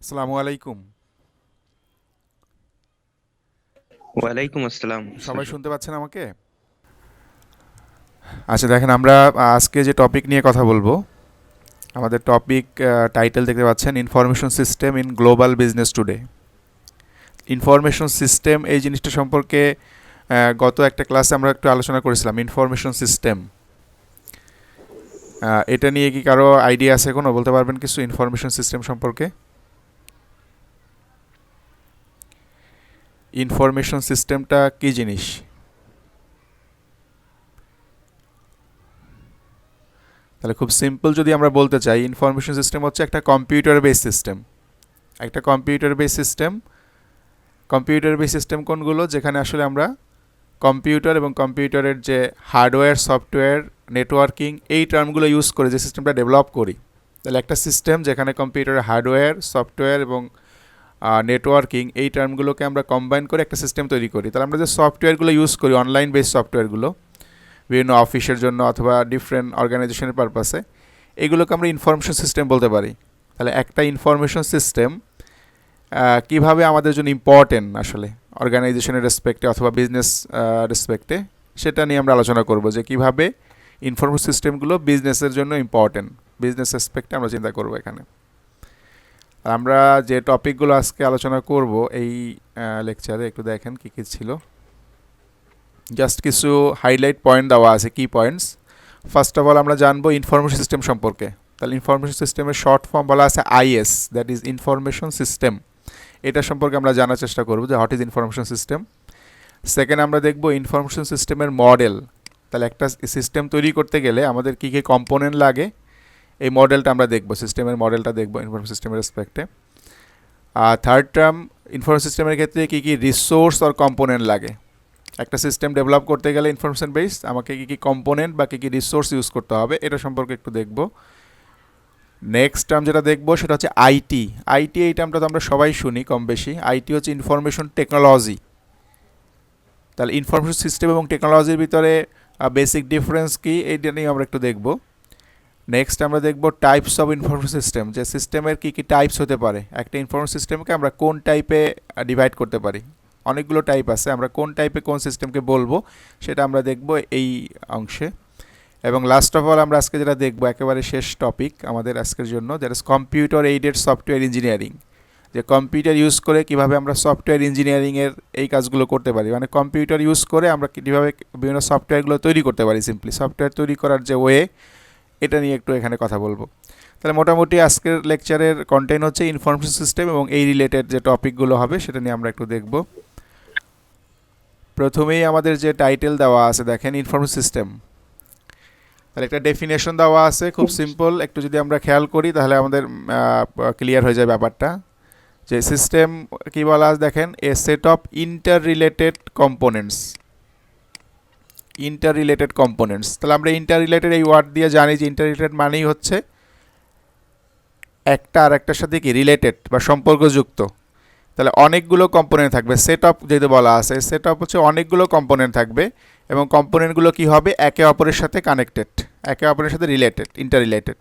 আসসালামু আলাইকুম। ওয়ালাইকুম আসসালাম। সবাই শুনতে পাচ্ছেন আমাকে? আচ্ছা, দেখেন আমরা আজকে যে টপিক নিয়ে কথা বলবো, আমাদের টপিক টাইটেল দেখতে পাচ্ছেন, information system in global business today. Information system এই জিনিসটা সম্পর্কে গত একটা ক্লাসে আমরা একটু আলোচনা করেছিলাম। ইনফরমেশন সিস্টেম এটা নিয়ে কি কারো আইডিয়া আছে, কোনো বলতে পারবেন কিছু ইনফরমেশন সিস্টেম সম্পর্কে? ইনফরমেশন সিস্টেমটা কী জিনিস? তাহলে খুব সিম্পল যদি আমরা বলতে চাই, ইনফরমেশন সিস্টেম হচ্ছে একটা কম্পিউটার বেস সিস্টেম। একটা computer base system. Computer base system কোনগুলো? যেখানে আসলে আমরা কম্পিউটার এবং কম্পিউটারের যে হার্ডওয়্যার, সফটওয়্যার, নেটওয়ার্কিং, এই টার্মগুলো ইউজ করে যে সিস্টেমটা ডেভেলপ করি। তাহলে একটা সিস্টেম যেখানে কম্পিউটারের হার্ডওয়্যার, সফটওয়্যার এবং নেটওয়ার্কিং, এই টার্মগুলোকে আমরা কম্বাইন করে একটা সিস্টেম তৈরি করি। তাহলে আমরা যে সফটওয়্যারগুলো ইউজ করি, অনলাইন বেস সফটওয়্যারগুলো, বিভিন্ন অফিসের জন্য অথবা ডিফারেন্ট অর্গানাইজেশনের পারপাসে, এগুলোকে আমরা ইনফরমেশন সিস্টেম বলতে পারি। তাহলে একটা ইনফরমেশন সিস্টেম কিভাবে আমাদের জন্য ইম্পর্টেন্ট আসলে অর্গানাইজেশনের রেসপেক্টে অথবা বিজনেস রেসপেক্টে, সেটা নিয়ে আমরা আলোচনা করব যে কিভাবে ইনফরমেশন সিস্টেমগুলো বিজনেসের জন্য ইম্পর্টেন্ট, বিজনেস রেসপেক্টে আমরা চিন্তা করব এখানে। আমরা যে টপিকগুলো আজকে আলোচনা করব এই লেকচারে, একটু দেখেন কী কী ছিল। জাস্ট কিছু হাইলাইট পয়েন্ট দেওয়া আছে, কি পয়েন্টস। ফার্স্ট অফ অল আমরা জানবো ইনফরমেশন সিস্টেম সম্পর্কে। তাহলে ইনফরমেশন সিস্টেমের শর্ট ফর্ম বলা আছে is, that is information system. এটা সম্পর্কে আমরা জানার চেষ্টা করব যে what is information system. Second আমরা দেখব ইনফরমেশন সিস্টেমের মডেল। তাহলে একটা সিস্টেম তৈরি করতে গেলে আমাদের কী কী কম্পোনেন্ট লাগে, এই মডেলটা আমরা দেখব, সিস্টেমের মডেলটা দেখব ইনফরমেশন সিস্টেমের রেসপেক্টে। আর থার্ড টার্ম, ইনফরমেশন সিস্টেমের ক্ষেত্রে কী কী রিসোর্স আর কম্পোনেন্ট লাগে। একটা সিস্টেম ডেভেলপ করতে গেলে ইনফরমেশন বেস আমাকে কী কী কম্পোনেন্ট বা কী কী রিসোর্স ইউজ করতে হবে, এটা সম্পর্কে একটু দেখব। নেক্সট টার্ম যেটা দেখব সেটা হচ্ছে আইটি। আইটি, এই টার্মটা তো আমরা সবাই শুনি কম বেশি। আইটি হচ্ছে ইনফরমেশন টেকনোলজি। তাহলে ইনফরমেশন সিস্টেম এবং টেকনোলজির ভিতরে বেসিক ডিফারেন্স কী, এইটা নিয়ে আমরা একটু দেখব। নেক্সট আমরা দেখব টাইপস অফ ইনফরমেশন সিস্টেম, যে সিস্টেমের কী কী টাইপস হতে পারে। একটা ইনফরমেশন সিস্টেমকে আমরা কোন টাইপে ডিভাইড করতে পারি, অনেকগুলো টাইপ আছে, আমরা কোন টাইপে কোন সিস্টেমকে বলবো সেটা আমরা দেখব এই অংশে। এবং লাস্ট অফ অল আমরা আজকে যেটা দেখব, একেবারে শেষ টপিক আমাদের আজকের জন্য, that is computer aided software engineering. যে কম্পিউটার ইউজ করে কিভাবে আমরা সফটওয়্যার ইঞ্জিনিয়ারিংয়ের এই কাজগুলো করতে পারি, মানে কম্পিউটার ইউজ করে আমরা কীভাবে বিভিন্ন সফটওয়্যারগুলো তৈরি করতে পারি। সিম্পলি সফটওয়্যার তৈরি করার যে ওয়ে, এটা নিয়ে একটু এখানে কথা বলবো। তাহলে মোটামুটি আজকের লেকচারের কন্টেন্ট হচ্ছে ইনফরমেশন সিস্টেম এবং এই রিলেটেড যে টপিকগুলো হবে সেটা নিয়ে আমরা একটু দেখব। প্রথমেই আমাদের যে টাইটেল দেওয়া আছে দেখেন, ইনফরমেশন সিস্টেম। তাহলে একটা ডেফিনেশন দেওয়া আছে, খুব সিম্পল, একটু যদি আমরা খেয়াল করি তাহলে আমাদের ক্লিয়ার হয়ে যায় ব্যাপারটা। যে সিস্টেম কী বলা আছে দেখেন, a set of interrelated components. Interrelated components, তাহলে আমরা ইন্টার রিলেটেড এই ওয়ার্ড দিয়ে জানি যে ইন্টার রিলেটেড মানেই হচ্ছে একটা আর একটার সাথে কি রিলেটেড বা সম্পর্কযুক্ত। তাহলে অনেকগুলো কম্পোনেন্ট থাকবে, সেট আপ যেহেতু বলা আছে, সেট আপ হচ্ছে অনেকগুলো কম্পোনেন্ট থাকবে এবং কম্পোনেন্টগুলো কি হবে, একে অপরের সাথে কানেক্টেড, একে অপরের সাথে রিলেটেড, ইন্টার রিলেটেড।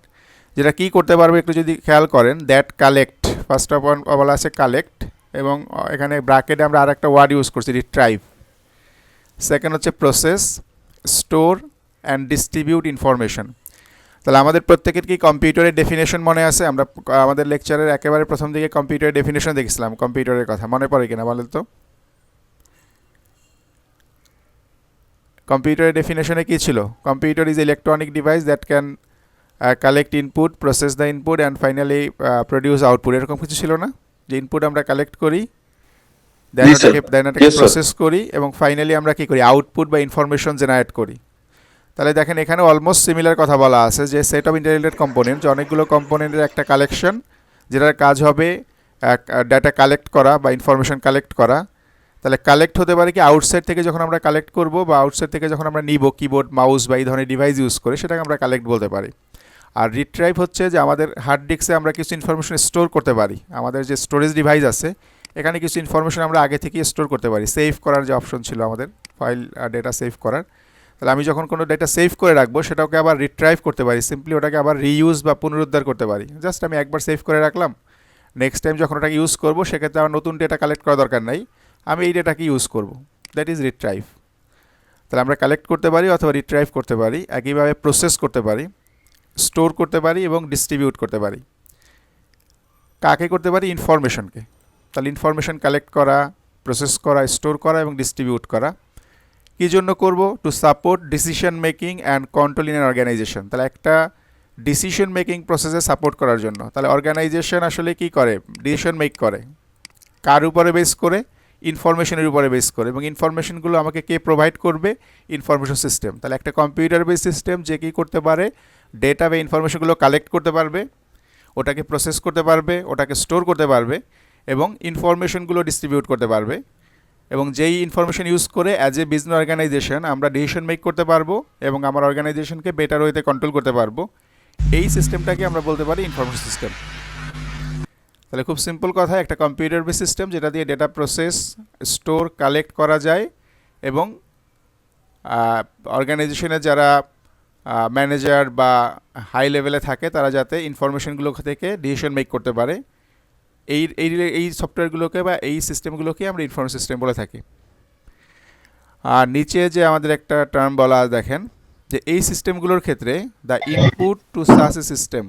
যেটা কি করতে পারবে একটু যদি খেয়াল করেন, that collect, first of all বলা আছে কালেক্ট, এবং এখানে ব্র্যাকেটে আমরা আর একটা ওয়ার্ড ইউজ করছি, রিট্রাইভ। সেকেন্ড হচ্ছে process, store and distribute information. তাহলে আমাদের প্রত্যেকের কি কম্পিউটারের ডেফিনেশন মনে আছে? আমরা আমাদের লেকচারের একেবারে প্রথম দিকে কম্পিউটারের ডেফিনেশন দেখছিলাম, কম্পিউটারের কথা মনে পড়ে কিনা বলেন তো? কম্পিউটারের ডেফিনেশনে কী ছিল? Computer is electronic device that can collect input, process the input and finally produce output, এরকম কিছু ছিল না? যে ইনপুট আমরা কালেক্ট করি, দেন জি স্যার। ওটাকে ইয়েস স্যার। প্রসেস করি এবং ফাইনালি আমরা কী করি, আউটপুট বা ইনফরমেশন জেনারেট করি। তাহলে দেখেন এখানে অলমোস্ট সিমিলার কথা বলা আছে, যে সেট অফ ইন্টাররিলেটেড কম্পোনেন্ট, যে অনেকগুলো কম্পোনেন্টের একটা কালেকশন, যেটার কাজ হবে ডাটা কালেক্ট করা বা ইনফরমেশন কালেক্ট করা। তাহলে কালেক্ট হতে পারে কি আউটসাইড থেকে, যখন আমরা কালেক্ট করব বা আউটসাইড থেকে যখন আমরা নিব কিবোর্ড, মাউস বা এই ধরনের ডিভাইস ইউজ করে, সেটাকে আমরা কালেক্ট বলতে পারি। আর রিট্রাইভ হচ্ছে যে আমাদের হার্ড ডিস্কে আমরা কিছু ইনফরমেশন স্টোর করতে পারি, আমাদের যে স্টোরেজ ডিভাইস আছে এখানে কিছু ইনফরমেশন আমরা আগে থেকেই স্টোর করতে পারি, সেভ করার যে অপশন ছিল আমাদের, ফাইল ডেটা সেভ করার। তাহলে আমি যখন কোনো ডেটা সেভ করে রাখবো সেটাকে আবার রিট্রাইভ করতে পারি, সিম্পলি ওটাকে আবার রিইউজ বা পুনরুদ্ধার করতে পারি। জাস্ট আমি একবার সেভ করে রাখলাম, নেক্সট টাইম যখন ওটাকে ইউজ করব সেক্ষেত্রে আমার নতুন ডেটা কালেক্ট করা দরকার নাই, আমি এই ডেটাকে ইউজ করব, দ্যাট ইজ রিট্রাইভ। তাহলে আমরা কালেক্ট করতে পারি অথবা রিট্রাইভ করতে পারি, একইভাবে প্রসেস করতে পারি, স্টোর করতে পারি এবং ডিস্ট্রিবিউট করতে পারি। কাকে করতে পারি? ইনফরমেশনকে। তাহলে ইনফরমেশন কালেক্ট করা, প্রসেস করা, স্টোর করা এবং ডিস্ট্রিবিউট করা। কী জন্য করব? To support decision making and control in an organization. তাহলে একটা ডিসিশন মেকিং প্রসেসে সাপোর্ট করার জন্য। তাহলে অর্গানাইজেশন আসলে কি করে? ডিসিশন মেক করে। কার উপরে বেস করে? ইনফরমেশনের উপরে বেস করে। এবং ইনফরমেশনগুলো আমাকে কে প্রোভাইড করবে? Information system. তাহলে একটা কম্পিউটার বেস সিস্টেম যে কী করতে পারে? ডেটা বা ইনফরমেশনগুলো কালেক্ট করতে পারবে, ওটাকে প্রসেস করতে পারবে, ওটাকে স্টোর করতে পারবে এবং ইনফরমেশনগুলো ডিস্ট্রিবিউট করতে পারবে। এবং যেই ইনফরমেশন ইউজ করে অ্যাজ এ বিজনেস অর্গানাইজেশন আমরা ডিসিশন মেক করতে পারবো এবং আমার অর্গানাইজেশনকে বেটার ওয়েতে কন্ট্রোল করতে পারবো। এই সিস্টেমটাকে আমরা বলতে পারি ইনফরমেশন সিস্টেম। তাহলে খুব সিম্পল কথা, একটা কম্পিউটার বেস সিস্টেম যেটা দিয়ে ডেটা প্রসেস, স্টোর, কালেক্ট করা যায় এবং অর্গানাইজেশনের যারা ম্যানেজার বা হাই লেভেলে থাকে তারা যাতে ইনফরমেশনগুলো থেকে ডিসিশন মেক করতে পারে, এই এই এই সফটওয়্যারগুলোকে বা এই সিস্টেমগুলোকে আমরা ইনফরমেশন সিস্টেম বলে থাকি। আর নিচে যে আমাদের একটা টার্ম বলা দেখেন যে এই সিস্টেমগুলোর ক্ষেত্রে the input two such a system,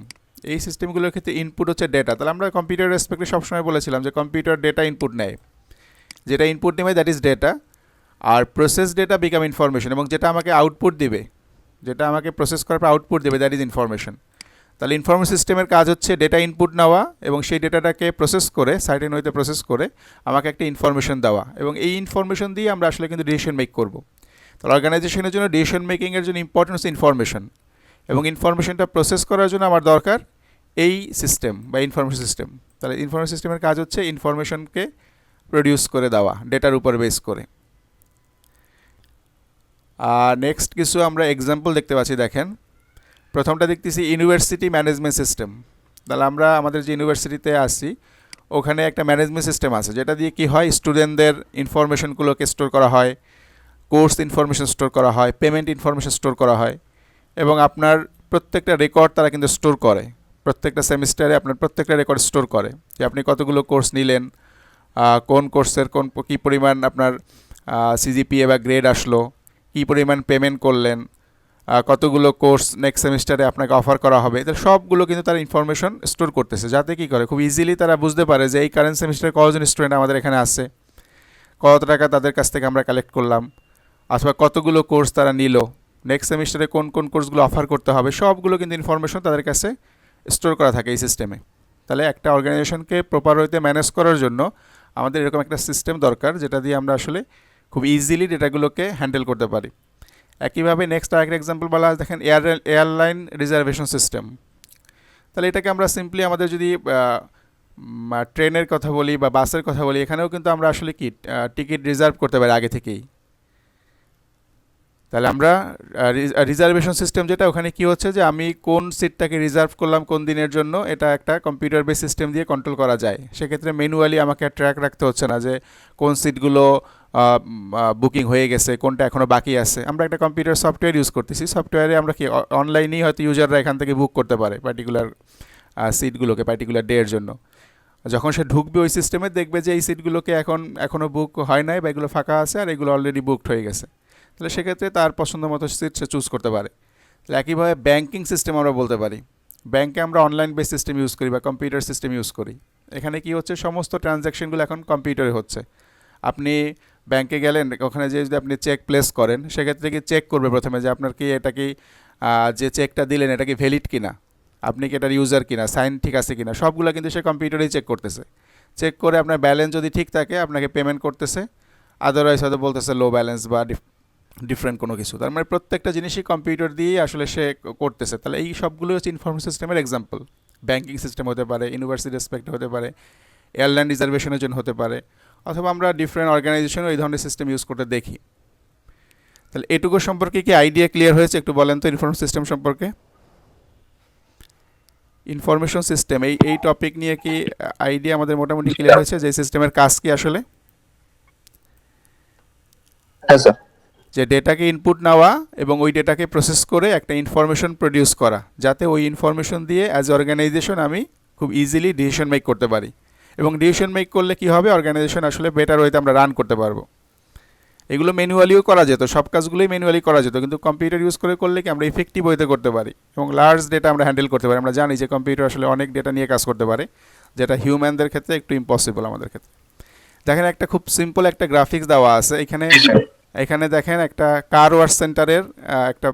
এই সিস্টেমগুলোর ক্ষেত্রে ইনপুট হচ্ছে ডেটা। তাহলে আমরা কম্পিউটার রেসপেক্টে সবসময় বলেছিলাম যে কম্পিউটার ডেটা ইনপুট নেয়, যেটা ইনপুট নেবে দ্যাট ইজ ডেটা, আর প্রসেস ডেটা বিকাম ইনফরমেশন, এবং যেটা আমাকে আউটপুট দিবে, যেটা আমাকে প্রসেস করার পর আউটপুট দেবে দ্যাট ইজ ইনফরমেশন। তাহলে ইনফরমেশন সিস্টেমের কাজ হচ্ছে ডেটা ইনপুট নেওয়া এবং সেই ডেটাটাকে প্রসেস করে সার্টেন ওয়েতে প্রসেস করে আমাকে একটা ইনফরমেশন দেওয়া, এবং এই ইনফরমেশন দিয়ে আমরা আসলে কিন্তু ডিসিশন মেক করব। তাহলে অর্গানাইজেশনের জন্য ডিসিশন মেকিংয়ের জন্য ইম্পর্টেন্ট হচ্ছে ইনফরমেশন, এবং ইনফরমেশনটা প্রসেস করার জন্য আমার দরকার এই সিস্টেম বা ইনফরমেশন সিস্টেম। তাহলে ইনফরমেশন সিস্টেমের কাজ হচ্ছে ইনফরমেশনকে প্রডিউস করে দেওয়া ডেটার উপর বেস করে। আর নেক্সট কিছু আমরা এক্সাম্পল দেখতে পাচ্ছি। দেখেন, প্রথমটা দেখতেছি ইউনিভার্সিটি ম্যানেজমেন্ট সিস্টেম। তাহলে আমরা আমাদের যে ইউনিভার্সিটিতে আসি ওখানে একটা ম্যানেজমেন্ট সিস্টেম আছে যেটা দিয়ে কি হয়? স্টুডেন্টদের ইনফরমেশনগুলোকে স্টোর করা হয়, কোর্স ইনফরমেশন স্টোর করা হয়, পেমেন্ট ইনফরমেশন স্টোর করা হয়, এবং আপনার প্রত্যেকটা রেকর্ড তারা কিন্তু স্টোর করে। প্রত্যেকটা সেমিস্টারে আপনার প্রত্যেকটা রেকর্ড স্টোর করে যে আপনি কতগুলো কোর্স নিলেন, কোন কোর্সের কী পরিমাণ আপনার সিজিপিএ বা গ্রেড আসলো, কী পরিমাণ পেমেন্ট করলেন, কতগুলো কোর্স নেক্সট সেমিস্টারে আপনাকে অফার করা হবে। তাহলে সবগুলো কিন্তু তারা ইনফরমেশন স্টোর করতেছে, যাতে কী করে খুব ইজিলি তারা বুঝতে পারে যে এই কারেন্ট সেমিস্টারে কতজন স্টুডেন্ট আমাদের এখানে আসছে, কত টাকা তাদের কাছ থেকে আমরা কালেক্ট করলাম, অথবা কতগুলো কোর্স তারা নিল, নেক্সট সেমিস্টারে কোন কোন কোর্সগুলো অফার করতে হবে, সবগুলো কিন্তু ইনফরমেশন তাদের কাছে স্টোর করা থাকে এই সিস্টেমে। তাহলে একটা অর্গানাইজেশনকে প্রপার ওয়েতে ম্যানেজ করার জন্য আমাদের এরকম একটা সিস্টেম দরকার যেটা দিয়ে আমরা আসলে খুব ইজিলি ডেটাগুলোকে হ্যান্ডেল করতে পারি। একইভাবে নেক্সট আরেকটা এক্সাম্পল বলা আছে, দেখেন এয়ারলাইন রিজার্ভেশন সিস্টেম। তাহলে এটাকে আমরা সিম্পলি আমাদের যদি ট্রেনের কথা বলি বা বাসের কথা বলি, এখানেও কিন্তু আমরা আসলে কি টিকিট রিজার্ভ করতে পারি আগে থেকেই। তাহলে আমরা রিজার্ভেশন সিস্টেম যেটা, ওখানে কি হচ্ছে যে আমি কোন সিটটাকে রিজার্ভ করলাম কোন দিনের জন্য, এটা একটা কম্পিউটার বেস সিস্টেম দিয়ে কন্ট্রোল করা যায়। সেক্ষেত্রে ম্যানুয়ালি আমাকে ট্র্যাক রাখতে হচ্ছে না যে কোন সিটগুলো বুকিং হয়ে গেছে, কোনটা এখনও বাকি আছে। আমরা একটা কম্পিউটার সফটওয়্যার ইউজ করতেছি, সফটওয়্যারে আমরা কি অনলাইনেই হয়তো ইউজাররা এখান থেকে বুক করতে পারে পার্টিকুলার সিটগুলোকে পার্টিকুলার ডে এর জন্য। যখন সে ঢুকবে ওই সিস্টেমে দেখবে যে এই সিটগুলোকে এখনও বুক হয় নাই বা এগুলো ফাঁকা আছে আর এগুলো অলরেডি বুকড হয়ে গেছে। তাহলে সেক্ষেত্রে তার পছন্দ মতো সিট সে চুজ করতে পারে। তাহলে একইভাবে ব্যাঙ্কিং সিস্টেম আমরা বলতে পারি। ব্যাঙ্কে আমরা অনলাইন বেস সিস্টেম ইউজ করি বা কম্পিউটার সিস্টেম ইউজ করি। এখানে কি হচ্ছে? সমস্ত ট্রানজ্যাকশনগুলো এখন কম্পিউটারে হচ্ছে। আপনি ব্যাংকে গেলেন, ওখানে যে যদি আপনি চেক প্লেস করেন সেক্ষেত্রে কি চেক করবে প্রথমে যে আপনার কি এটা কি যে চেকটা দিলেন এটা কি ভ্যালিড কিনা, আপনি কি এটার ইউজার কিনা, সাইন ঠিক আছে কিনা, সবগুলো কিন্তু সে কম্পিউটারেই চেক করতেছে। চেক করে আপনার ব্যালেন্স যদি ঠিক থাকে আপনাকে পেমেন্ট করতেছে, আদারওয়াইজ হয়তো বলতেছে লো ব্যালেন্স বা ডিফারেন্ট কোনো কিছু। তার মানে প্রত্যেকটা জিনিসই কম্পিউটার দিয়েই আসলে সে করতেছে। তাহলে এই সবগুলো হচ্ছে ইনফরমেশন সিস্টেমের এক্সাম্পল। ব্যাঙ্কিং সিস্টেম হতে পারে, ইউনিভার্সিটি রেসপেক্ট হতে পারে, এয়ারলাইন রিজার্ভেশনের জন্য হতে পারে, অথবা আমরা ডিফারেন্ট অর্গানাইজেশনও এই ধরনের সিস্টেম ইউজ করতে দেখি। তাহলে এটুকু সম্পর্কে কি আইডিয়া ক্লিয়ার হয়েছে? একটু বলেন তো ইনফরমেশন সিস্টেম সম্পর্কে। ইনফরমেশন সিস্টেম এই টপিক নিয়ে কি আইডিয়া আমাদের মোটামুটি ক্লিয়ার হয়েছে যে সিস্টেমের কাজ কি আসলে? হ্যাঁ স্যার। যে ডেটাকে ইনপুট নেওয়া এবং ওই ডেটাকে প্রসেস করে একটা ইনফরমেশন প্রডিউস করা, যাতে ওই ইনফরমেশন দিয়ে অ্যাজ অর্গানাইজেশন আমি খুব ইজিলি ডিসিশন মেক করতে পারি, এবং ডিসিশন মেক করলে কি হবে, অর্গানাইজেশন আসলে বেটার ওয়েতে আমরা রান করতে পারবো। এগুলো ম্যানুয়ালিও করা যেত, সব কাজগুলোই ম্যানুয়ালি করা যেত, কিন্তু কম্পিউটার ইউজ করে করলে কি আমরা ইফেক্টিভ ওয়েতে করতে পারি এবং লার্জ ডেটা আমরা হ্যান্ডেল করতে পারি। আমরা জানি যে কম্পিউটার আসলে অনেক ডেটা নিয়ে কাজ করতে পারে, যেটা হিউম্যানদের ক্ষেত্রে একটু ইম্পসিবল আমাদের ক্ষেত্রে। দেখেন একটা খুব সিম্পল একটা গ্রাফিক্স দেওয়া আছে এখানে। এখানে দেখেন একটা কার ওয়াশ সেন্টারের একটা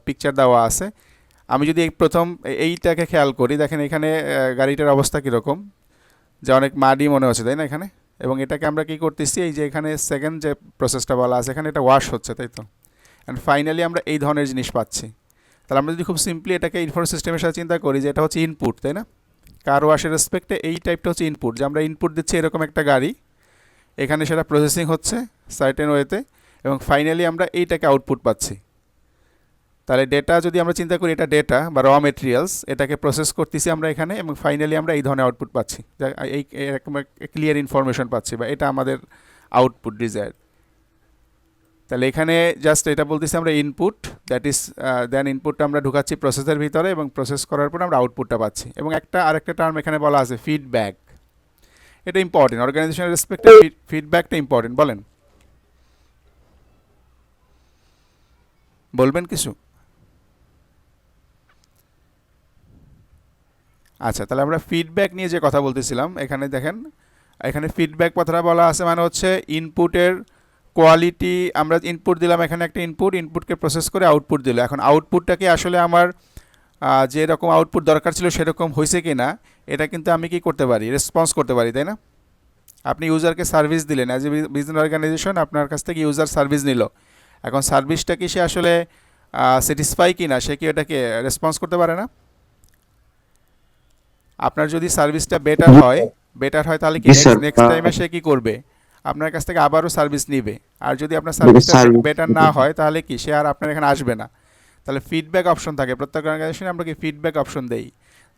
পিকচার দেওয়া আছে। আমি যদি এই প্রথম এইটাকে খেয়াল করি, দেখেন এখানে গাড়িটার অবস্থা কীরকম, যে অনেক মাডি মনে হচ্ছে, তাই না এখানে? এবং এটাকে আমরা কি করতেছি, এই যে এখানে সেকেন্ড যে প্রসেসটা বলা আছে এখানে এটা ওয়াশ হচ্ছে, তাই তো? অ্যান্ড ফাইনালি আমরা এই ধরনের জিনিস পাচ্ছি। তাহলে আমরা যদি খুব সিম্পলি এটাকে ইনফরমেশন সিস্টেমের সাথে চিন্তা করি যে এটা হচ্ছে ইনপুট, তাই না? কার ওয়াশের রেসপেক্টে এই টাইপটা হচ্ছে ইনপুট, যে আমরা ইনপুট দিচ্ছি এরকম একটা গাড়ি, এখানে সেটা প্রসেসিং হচ্ছে সার্টেন ওয়েতে, এবং ফাইনালি আমরা এইটাকে আউটপুট পাচ্ছি। তাহলে ডেটা যদি আমরা চিন্তা করি, এটা ডেটা বা র মেটেরিয়ালস, এটাকে প্রসেস করতেছি আমরা এখানে, এবং ফাইনালি আমরা এই ধরনের আউটপুট পাচ্ছি, এই এরকম ক্লিয়ার ইনফরমেশন পাচ্ছি, বা এটা আমাদের আউটপুট ডিজায়ার। তাহলে এখানে জাস্ট এটা বলতেছি আমরা ইনপুট, দ্যাট ইজ দেন ইনপুটটা আমরা ঢুকাচ্ছি প্রসেসের ভিতরে, এবং প্রসেস করার পর আমরা আউটপুটটা পাচ্ছি। এবং আরেকটা টার্ম এখানে বলা আছে ফিডব্যাক। এটা ইম্পর্টেন্ট, অর্গানাইজেশনের রেসপেক্টে ফিডব্যাকটা ইম্পর্টেন্ট। বলবেন কিছু? আচ্ছা, তাহলে আমরা ফিডব্যাক নিয়ে যে কথা বলতেছিলাম, এখানে দেখেন এখানে ফিডব্যাক কথাটা বলা আছে, মানে হচ্ছে ইনপুটের কোয়ালিটি। আমরা ইনপুট দিলাম, এখানে একটা ইনপুটকে প্রসেস করে আউটপুট দিল। এখন আউটপুটটাকে আসলে আমার যেরকম আউটপুট দরকার ছিল সেরকম হয়েছে কি না, এটা কিন্তু আমি কি করতে পারি, রেসপন্স করতে পারি, তাই না? আপনি ইউজারকে সার্ভিস দিলেন, অ্যাজ এ বিজনেস অর্গানাইজেশন আপনার কাছ থেকে ইউজার সার্ভিস নিল। এখন সার্ভিসটা কি সে আসলে স্যাটিসফাই কি না, সে কি এটাকে রেসপন্স করতে পারে না? আপনার যদি সার্ভিসটা বেটার হয় তাহলে কি নেক্সট টাইমে সে কি করবে, আপনার কাছ থেকে আবারও সার্ভিস নিবে। আর যদি আপনার সার্ভিসটা বেটার না হয় তাহলে কি সে আর আপনার এখানে আসবে না। তাহলে ফিডব্যাক অপশন থাকে প্রত্যেক অর্গানাইজেশনে, আমরা কি ফিডব্যাক অপশন দেই,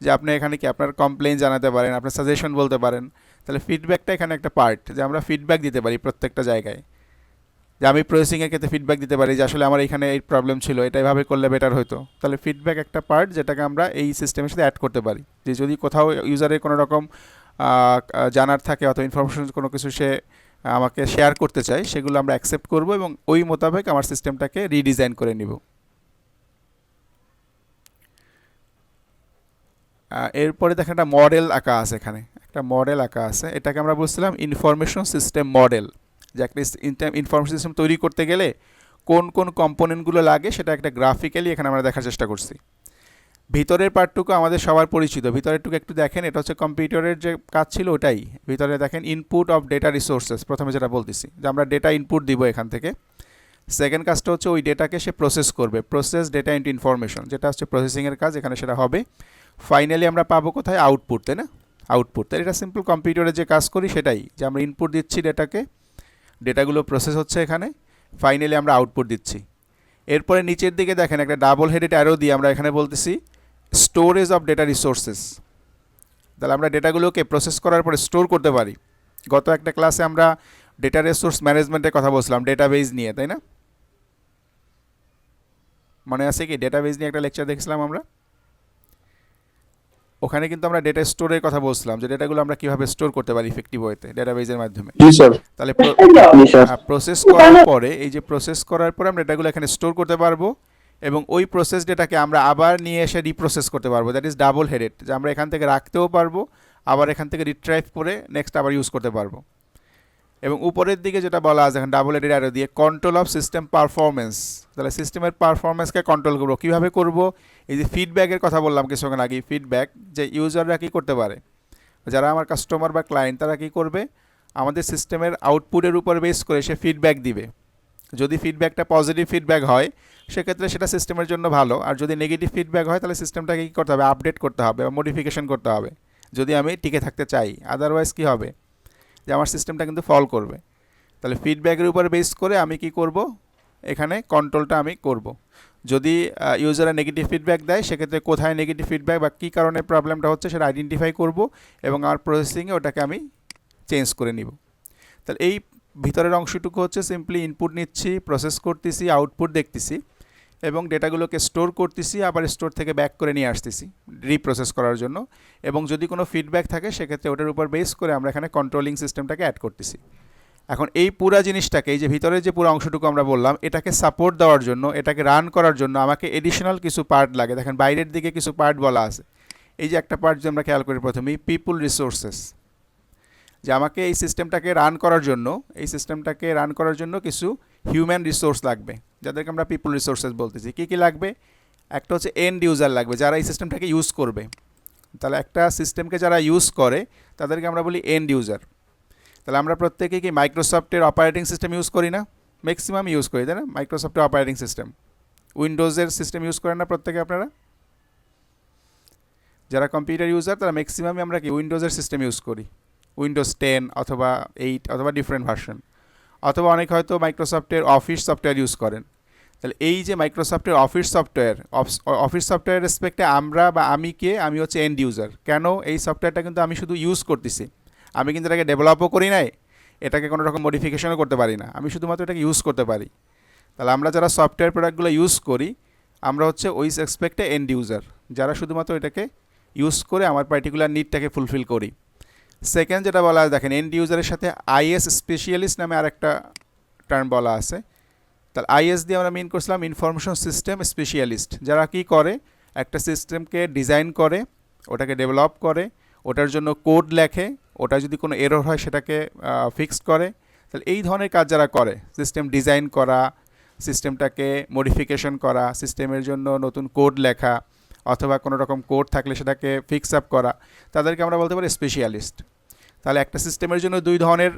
যে আপনি এখানে কি আপনার কমপ্লেইন জানাতে পারেন, আপনার সাজেশন বলতে পারেন। তাহলে ফিডব্যাকটা এখানে একটা পার্ট, যে আমরা ফিডব্যাক দিতে পারি প্রত্যেকটা জায়গায়। যে আমি প্রসেসিংয়ের ক্ষেত্রে ফিডব্যাক দিতে পারি যে আসলে আমার এখানে এই প্রবলেম ছিল, এটা এভাবে করলে বেটার হতো। তাহলে ফিডব্যাক একটা পার্ট যেটাকে আমরা এই সিস্টেমের সাথে অ্যাড করতে পারি, যে যদি কোথাও ইউজারের কোনো রকম জানার থাকে অথবা ইনফরমেশন কোনো কিছু সে আমাকে শেয়ার করতে চায়, সেগুলো আমরা অ্যাকসেপ্ট করব এবং ওই মোতাবেক আমার সিস্টেমটাকে রিডিজাইন করে নিব। এরপরে দেখেন একটা মডেল আঁকা আছে, এখানে একটা মডেল আঁকা আছে, এটাকে আমরা বলছিলাম ইনফরমেশন সিস্টেম মডেল। যে একটা ইনফরমেশন সিস্টেম তৈরি করতে গেলে কোন কোন কম্পোনেন্টগুলো লাগে সেটা একটা গ্রাফিক্যালি এখানে আমরা দেখার চেষ্টা করছি। ভিতরের পার্টটুকু আমাদের সবার পরিচিত, ভিতরেরটুকু একটু দেখেন, এটা হচ্ছে কম্পিউটারের যে কাজ ছিল ওটাই। ভিতরে দেখেন ইনপুট অফ ডেটা রিসোর্সেস, প্রথমে যেটা বলতেছি যে আমরা ডেটা ইনপুট দিব এখান থেকে। সেকেন্ড কাজটা হচ্ছে ওই ডেটাকে সে প্রসেস করবে, প্রসেস ডেটা ইনটু ইনফরমেশন, যেটা হচ্ছে প্রসেসিংয়ের কাজ, এখানে সেটা হবে। ফাইনালি আমরা পাবো কোথায়, আউটপুট, তাই না? আউটপুট। তাই এটা সিম্পল কম্পিউটারে যে কাজ করি সেটাই, যে আমরা ইনপুট দিচ্ছি ডেটাকে, ডেটাগুলো প্রসেস হচ্ছে এখানে, ফাইনালি আমরা আউটপুট দিচ্ছি। এরপরে নিচের দিকে দেখেন একটা ডাবল হেডেড অ্যারো দিয়ে আমরা এখানে বলতেছি স্টোরেজ অফ ডেটা রিসোর্সেস। তাহলে আমরা ডেটাগুলোকে প্রসেস করার পরে স্টোর করতে পারি। গত একটা ক্লাসে আমরা ডেটা রিসোর্স ম্যানেজমেন্টের কথা বলছিলাম, ডেটাবেজ নিয়ে, তাই না? মনে আছে কি, ডেটাবেজ নিয়ে একটা লেকচার দেখছিলাম আমরা। ওখানে কিন্তু আমরা ডেটা স্টোরের কথা বলছিলাম, যে ডেটাগুলো আমরা কীভাবে স্টোর করতে পারি ইফেক্টিভ ওয়েতে ডেটাবেজের মাধ্যমে। তাহলে প্রসেস করার পরে, এই যে প্রসেস করার পরে আমরা ডেটাগুলো এখানে স্টোর করতে পারবো, এবং ওই প্রসেস ডেটাকে আমরা আবার নিয়ে এসে রিপ্রসেস করতে পারবো। দ্যাট ইজ ডাবল হেডেড, যে আমরা এখান থেকে রাখতেও পারবো, আবার এখান থেকে রিট্রাইভ করে নেক্সট আবার ইউজ করতে পারবো। এবং উপরের দিকে যেটা বলা আছে এখন ডাবল হেডেড অ্যারো দিয়ে, কন্ট্রোল অফ সিস্টেম পারফরমেন্স। তাহলে সিস্টেমের পারফরমেন্সকে কন্ট্রোল করবো কীভাবে করবো, এই যে ফিডব্যাকের কথা বললাম কিছুক্ষণ আগে, ফিডব্যাক যে ইউজাররা কী করতে পারে, যারা আমার কাস্টমার বা ক্লায়েন্ট, তারা কী করবে, আমাদের সিস্টেমের আউটপুটের উপর বেস করে সে ফিডব্যাক দিবে। যদি ফিডব্যাকটা পজিটিভ ফিডব্যাক হয় সেক্ষেত্রে সেটা সিস্টেমের জন্য ভালো, আর যদি নেগেটিভ ফিডব্যাক হয় তাহলে সিস্টেমটাকে কী করতে হবে, আপডেট করতে হবে বা মডিফিকেশন করতে হবে, যদি আমি টিকে থাকতে চাই। আদারওয়াইজ কী হবে, যে আমার সিস্টেমটা কিন্তু ফল করবে। তাহলে ফিডব্যাকের উপর বেস করে আমি কি করব, এখানে কন্ট্রোলটা আমি করব। যদি ইউজাররা নেগেটিভ ফিডব্যাক দেয় সেক্ষেত্রে কোথায় নেগেটিভ ফিডব্যাক বা কী কারণে প্রবলেমটা হচ্ছে সেটা আইডেন্টিফাই করব, এবং আমার প্রসেসিংয়ে ওটাকে আমি চেঞ্জ করে নিব। তাহলে এই ভিতরের অংশটুকু হচ্ছে সিম্পলি ইনপুট নিচ্ছি, প্রসেস করতেছি, আউটপুট দেখতেছি। এবং ডেটাগুলোকে স্টোর করতেছি, আবার স্টোর থেকে ব্যাক করে নিয়ে আসতেছি রিপ্রসেস করার জন্য। এবং যদি কোনো ফিডব্যাক থাকে সেক্ষেত্রে ওটার উপর বেস করে আমরা এখানে কন্ট্রোলিং সিস্টেমটাকে অ্যাড করতেছি। এখন এই পুরা জিনিসটাকে, এই যে ভিতরের যে পুরো অংশটুকু আমরা বললাম, এটাকে সাপোর্ট দেওয়ার জন্য, এটাকে রান করার জন্য আমাকে এডিশনাল কিছু পার্ট লাগে। দেখেন বাইরের দিকে কিছু পার্ট বলা আছে। এই যে একটা পার্ট যে আমরা খেয়াল করি প্রথমেই, পিপুল রিসোর্সেস, যে আমাকে এই সিস্টেমটাকে রান করার জন্য কিছু হিউম্যান রিসোর্স লাগবে, যাদেরকে আমরা পিপুল রিসোর্সেস বলতেছি। কী কী লাগবে? একটা হচ্ছে এন্ড ইউজার লাগবে, যারা এই সিস্টেমটাকে ইউজ করবে। তাহলে একটা সিস্টেমকে যারা ইউজ করে তাদেরকে আমরা বলি এন্ড ইউজার। তাহলে আমরা প্রত্যেকে কি মাইক্রোসফটের অপারেটিং সিস্টেম ইউজ করি না? ম্যাক্সিমাম ইউজ করি, তাই না? মাইক্রোসফটের অপারেটিং সিস্টেম, উইন্ডোজের সিস্টেম ইউজ করেন না প্রত্যেকে আপনারা? যারা কম্পিউটার ইউজার তারা ম্যাক্সিমামই আমরা কি উইন্ডোজের সিস্টেম ইউজ করি, উইন্ডোজ 10 অথবা 8 অথবা ডিফারেন্ট ভার্সন। অথবা অনেক হয়তো মাইক্রোসফটের অফিস সফটওয়্যার ইউজ করেন। তাহলে এই যে মাইক্রোসফটের অফিস সফটওয়্যার রেসপেক্টে আমরা বা আমি হচ্ছে এন্ড ইউজার। কেন? এই সফটওয়্যারটা কিন্তু আমি শুধু ইউজ করতেছি, আমি কিন্তু এটাকে ডেভেলপও করি নাই, এটাকে কোনো রকম মডিফিকেশনও করতে পারি না, আমি শুধুমাত্র এটাকে ইউজ করতে পারি। তাহলে আমরা যারা সফটওয়্যার প্রোডাক্টগুলো ইউজ করি আমরা হচ্ছে ওই এক্সপেক্টে এন্ড ইউজার, যারা শুধুমাত্র এটাকে ইউজ করে আমার পার্টিকুলার নিডটাকে ফুলফিল করি। সেকেন্ড যেটা বলা আছে, দেখেন এন্ড ইউজারের সাথে আইএস স্পেশালিস্ট নামে আরেকটা টার্ম বলা আছে। তাহলে আইএস দিয়ে আমরা মিন করছিলাম ইনফরমেশন সিস্টেম স্পেশালিস্ট, যারা কি করে, একটা সিস্টেমকে ডিজাইন করে, ওটাকে ডেভেলপ করে, ওটার জন্য কোড লেখে, ওটা যদি কোনো এরর হয় সেটাকে ফিক্স করে। তাহলে এই ধরনের কাজ যারা করে, সিস্টেম ডিজাইন করা, সিস্টেমটাকে মডিফিকেশন করা, সিস্টেমের জন্য নতুন কোড লেখা, অথবা কোনো রকম কোড থাকলে সেটাকে ফিক্স আপ করা, তাদেরকে আমরা বলতে পারি স্পেশালিস্ট। তাহলে একটা সিস্টেমের জন্য দুই ধরনের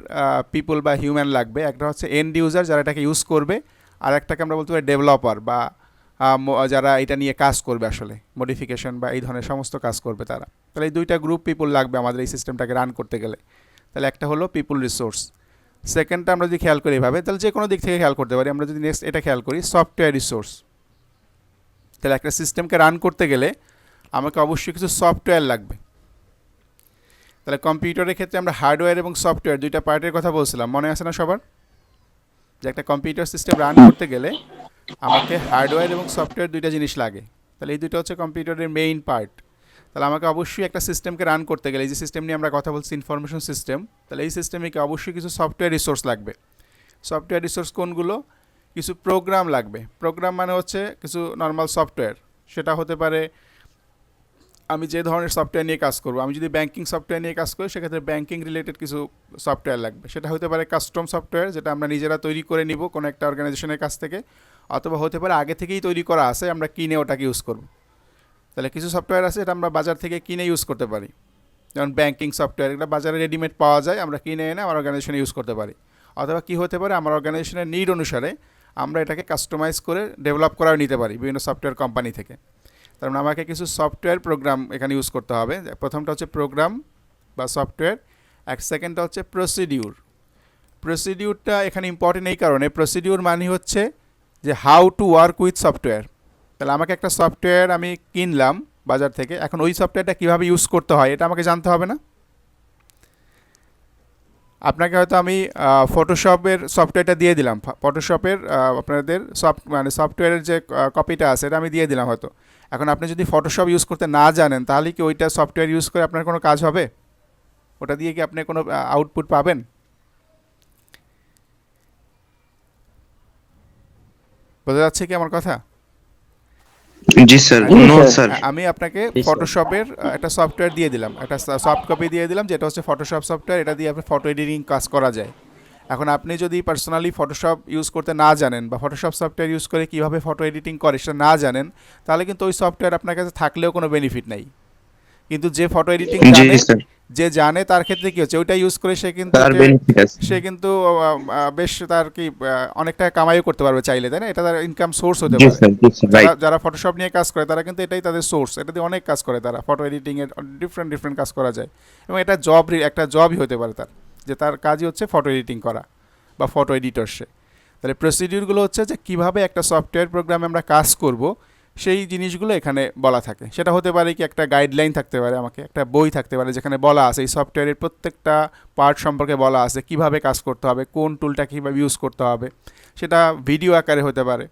পিপল বা হিউম্যান লাগবে। একটা হচ্ছে এন্ড ইউজার, যারা এটাকে ইউজ করবে, আর একটাকে আমরা বলতে পারি ডেভেলপার বা যারা এটা নিয়ে কাজ করবে, আসলে মডিফিকেশন বা এই ধরনের সমস্ত কাজ করবে তারা। তাহলে এই দুইটা গ্রুপ পিপল লাগবে আমাদের এই সিস্টেমটাকে রান করতে গেলে। তাহলে একটা হলো পিপল রিসোর্স। সেকেন্ডটা আমরা যদি খেয়াল করি এভাবে, তাহলে যে কোনো দিক থেকে খেয়াল করতে পারি। আমরা যদি নেক্সট এটা খেয়াল করি, সফটওয়্যার রিসোর্স। তাহলে একটা সিস্টেমকে রান করতে গেলে আমাকে অবশ্যই কিছু সফটওয়্যার লাগবে। তাহলে কম্পিউটারের ক্ষেত্রে আমরা হার্ডওয়্যার এবং সফটওয়্যার দুইটা পার্টের কথা বলছিলাম, মনে আছে না সবার? যে একটা কম্পিউটার সিস্টেম রান করতে গেলে আমাকে হার্ডওয়্যার এবং সফটওয়্যার দুইটা জিনিস লাগে। তাহলে এই দুইটা হচ্ছে কম্পিউটারের মেইন পার্ট। তাহলে আমাকে অবশ্যই একটা সিস্টেমকে রান করতে গেলে, এই যে সিস্টেম নিয়ে আমরা কথা বলছি ইনফরমেশন সিস্টেম, তাহলে এই সিস্টেমে অবশ্যই কিছু সফটওয়্যার রিসোর্স লাগবে। সফটওয়্যার রিসোর্স কোনগুলো? কিছু প্রোগ্রাম লাগবে। প্রোগ্রাম মানে হচ্ছে কিছু নর্মাল সফটওয়্যার। সেটা হতে পারে আমি যে ধরনের সফটওয়্যার নিয়ে কাজ করব, আমি যদি ব্যাংকিং সফটওয়্যার নিয়ে কাজ করি সেক্ষেত্রে ব্যাংকিং রিলেটেড কিছু সফটওয়্যার লাগবে। সেটা হতে পারে কাস্টম সফটওয়্যার, যেটা আমরা নিজেরা তৈরি করে নিব কোনো একটা অর্গানাইজেশনের কাছ থেকে, অথবা হতে পারে আগে থেকেই তৈরি করা আছে, আমরা কিনে ওটাকে ইউজ করব। তাহলে কিছু সফটওয়্যার আছে এটা আমরা বাজার থেকে কিনে ইউজ করতে পারি, যেমন ব্যাংকিং সফটওয়্যার, এটা বাজারে রেডিমেড পাওয়া যায়, আমরা কিনে এনে আমার অর্গানাইজেশনে ইউজ করতে পারি। অথবা কী হতে পারে, আমার অর্গানাইজেশনের নিড অনুসারে আমরা এটাকে কাস্টমাইজ করে ডেভেলপ করাও নিতে পারি বিভিন্ন সফটওয়্যার কোম্পানি থেকে। তার মানে আমাকে কিছু সফটওয়্যার প্রোগ্রাম এখানে ইউজ করতে হবে। প্রথমটা হচ্ছে প্রোগ্রাম বা সফটওয়্যার, সেকেন্ডটা হচ্ছে প্রসিডিউর। প্রসিডিউরটা এখানে ইম্পর্টেন্ট এই কারণে, প্রসিডিউর মানে হচ্ছে যে how to work with software. তাহলে আমাকে একটা সফটওয়্যার আমি কিনলাম বাজার থেকে, এখন ওই সফটওয়্যারটা কীভাবে ইউজ করতে হয় এটা আমাকে জানতে হবে না? আপনাকে হয়তো আমি ফটোশপের সফটওয়্যারটা দিয়ে দিলাম, ফটোশপের আপনাদের সফটওয়্যারের যে কপিটা আছে এটা আমি দিয়ে দিলাম হয়তো। এখন আপনি যদি ফটোশপ ইউজ করতে না জানেন তাহলে কি ওইটা সফটওয়্যার ইউজ করে আপনার কোনো কাজ হবে? ওটা দিয়ে কি আপনি কোনো আউটপুট পাবেন? বোঝা যাচ্ছে কি আমার কথা? জি স্যার, নো স্যার। আমি আপনাকে ফটোশপের একটা সফটওয়্যার দিয়ে দিলাম, একটা সফট কপি দিয়ে দিলাম, যেটা হচ্ছে ফটোশপ সফটওয়্যার। এটা দিয়ে আপনি ফটো এডিটিং কাজ করা যায়। এখন আপনি যদি পার্সোনালি ফটোশপ ইউজ করতে না জানেন বা ফটোশপ সফটওয়্যার ইউজ করে কীভাবে ফটো এডিটিং করে সেটা না জানেন, তাহলে কিন্তু ওই সফটওয়্যার আপনার কাছে থাকলেও কোনো বেনিফিট নাই। কিন্তু যে ফটো এডিটিং জানে তার ক্ষেত্রে কি হচ্ছে, ওইটা ইউজ করে সে কিন্তু বেশ তার কি অনেক টাকা কামাইও করতে পারবে চাইলে, তাই না? এটা তার ইনকাম সোর্স হতে পারে। যারা ফটোশপ নিয়ে কাজ করে তারা কিন্তু এটাই তাদের সোর্স, এটা দিয়ে অনেক কাজ করে তারা, ফটো এডিটিংয়ের ডিফারেন্ট কাজ করা যায়। এবং এটা একটা জবই হতে পারে তার, যে তার কাজই হচ্ছে ফটো এডিটিং করা বা ফটো এডিটর সে। তাহলে প্রসিডিউরগুলো হচ্ছে যে কীভাবে একটা সফটওয়্যার প্রোগ্রামে আমরা কাজ করব সেই জিনিসগুলো এখানে বলা থাকে। সেটা হতে পারে কি একটা গাইডলাইন থাকতে পারে, আমাকে একটা বই থাকতে পারে যেখানে বলা আছে এই সফটওয়্যারের প্রত্যেকটা পার্ট সম্পর্কে বলা আছে, কিভাবে কাজ করতে হবে, কোন টুলটা কীভাবে ইউজ করতে হবে। সেটা ভিডিও আকারে হতে পারে,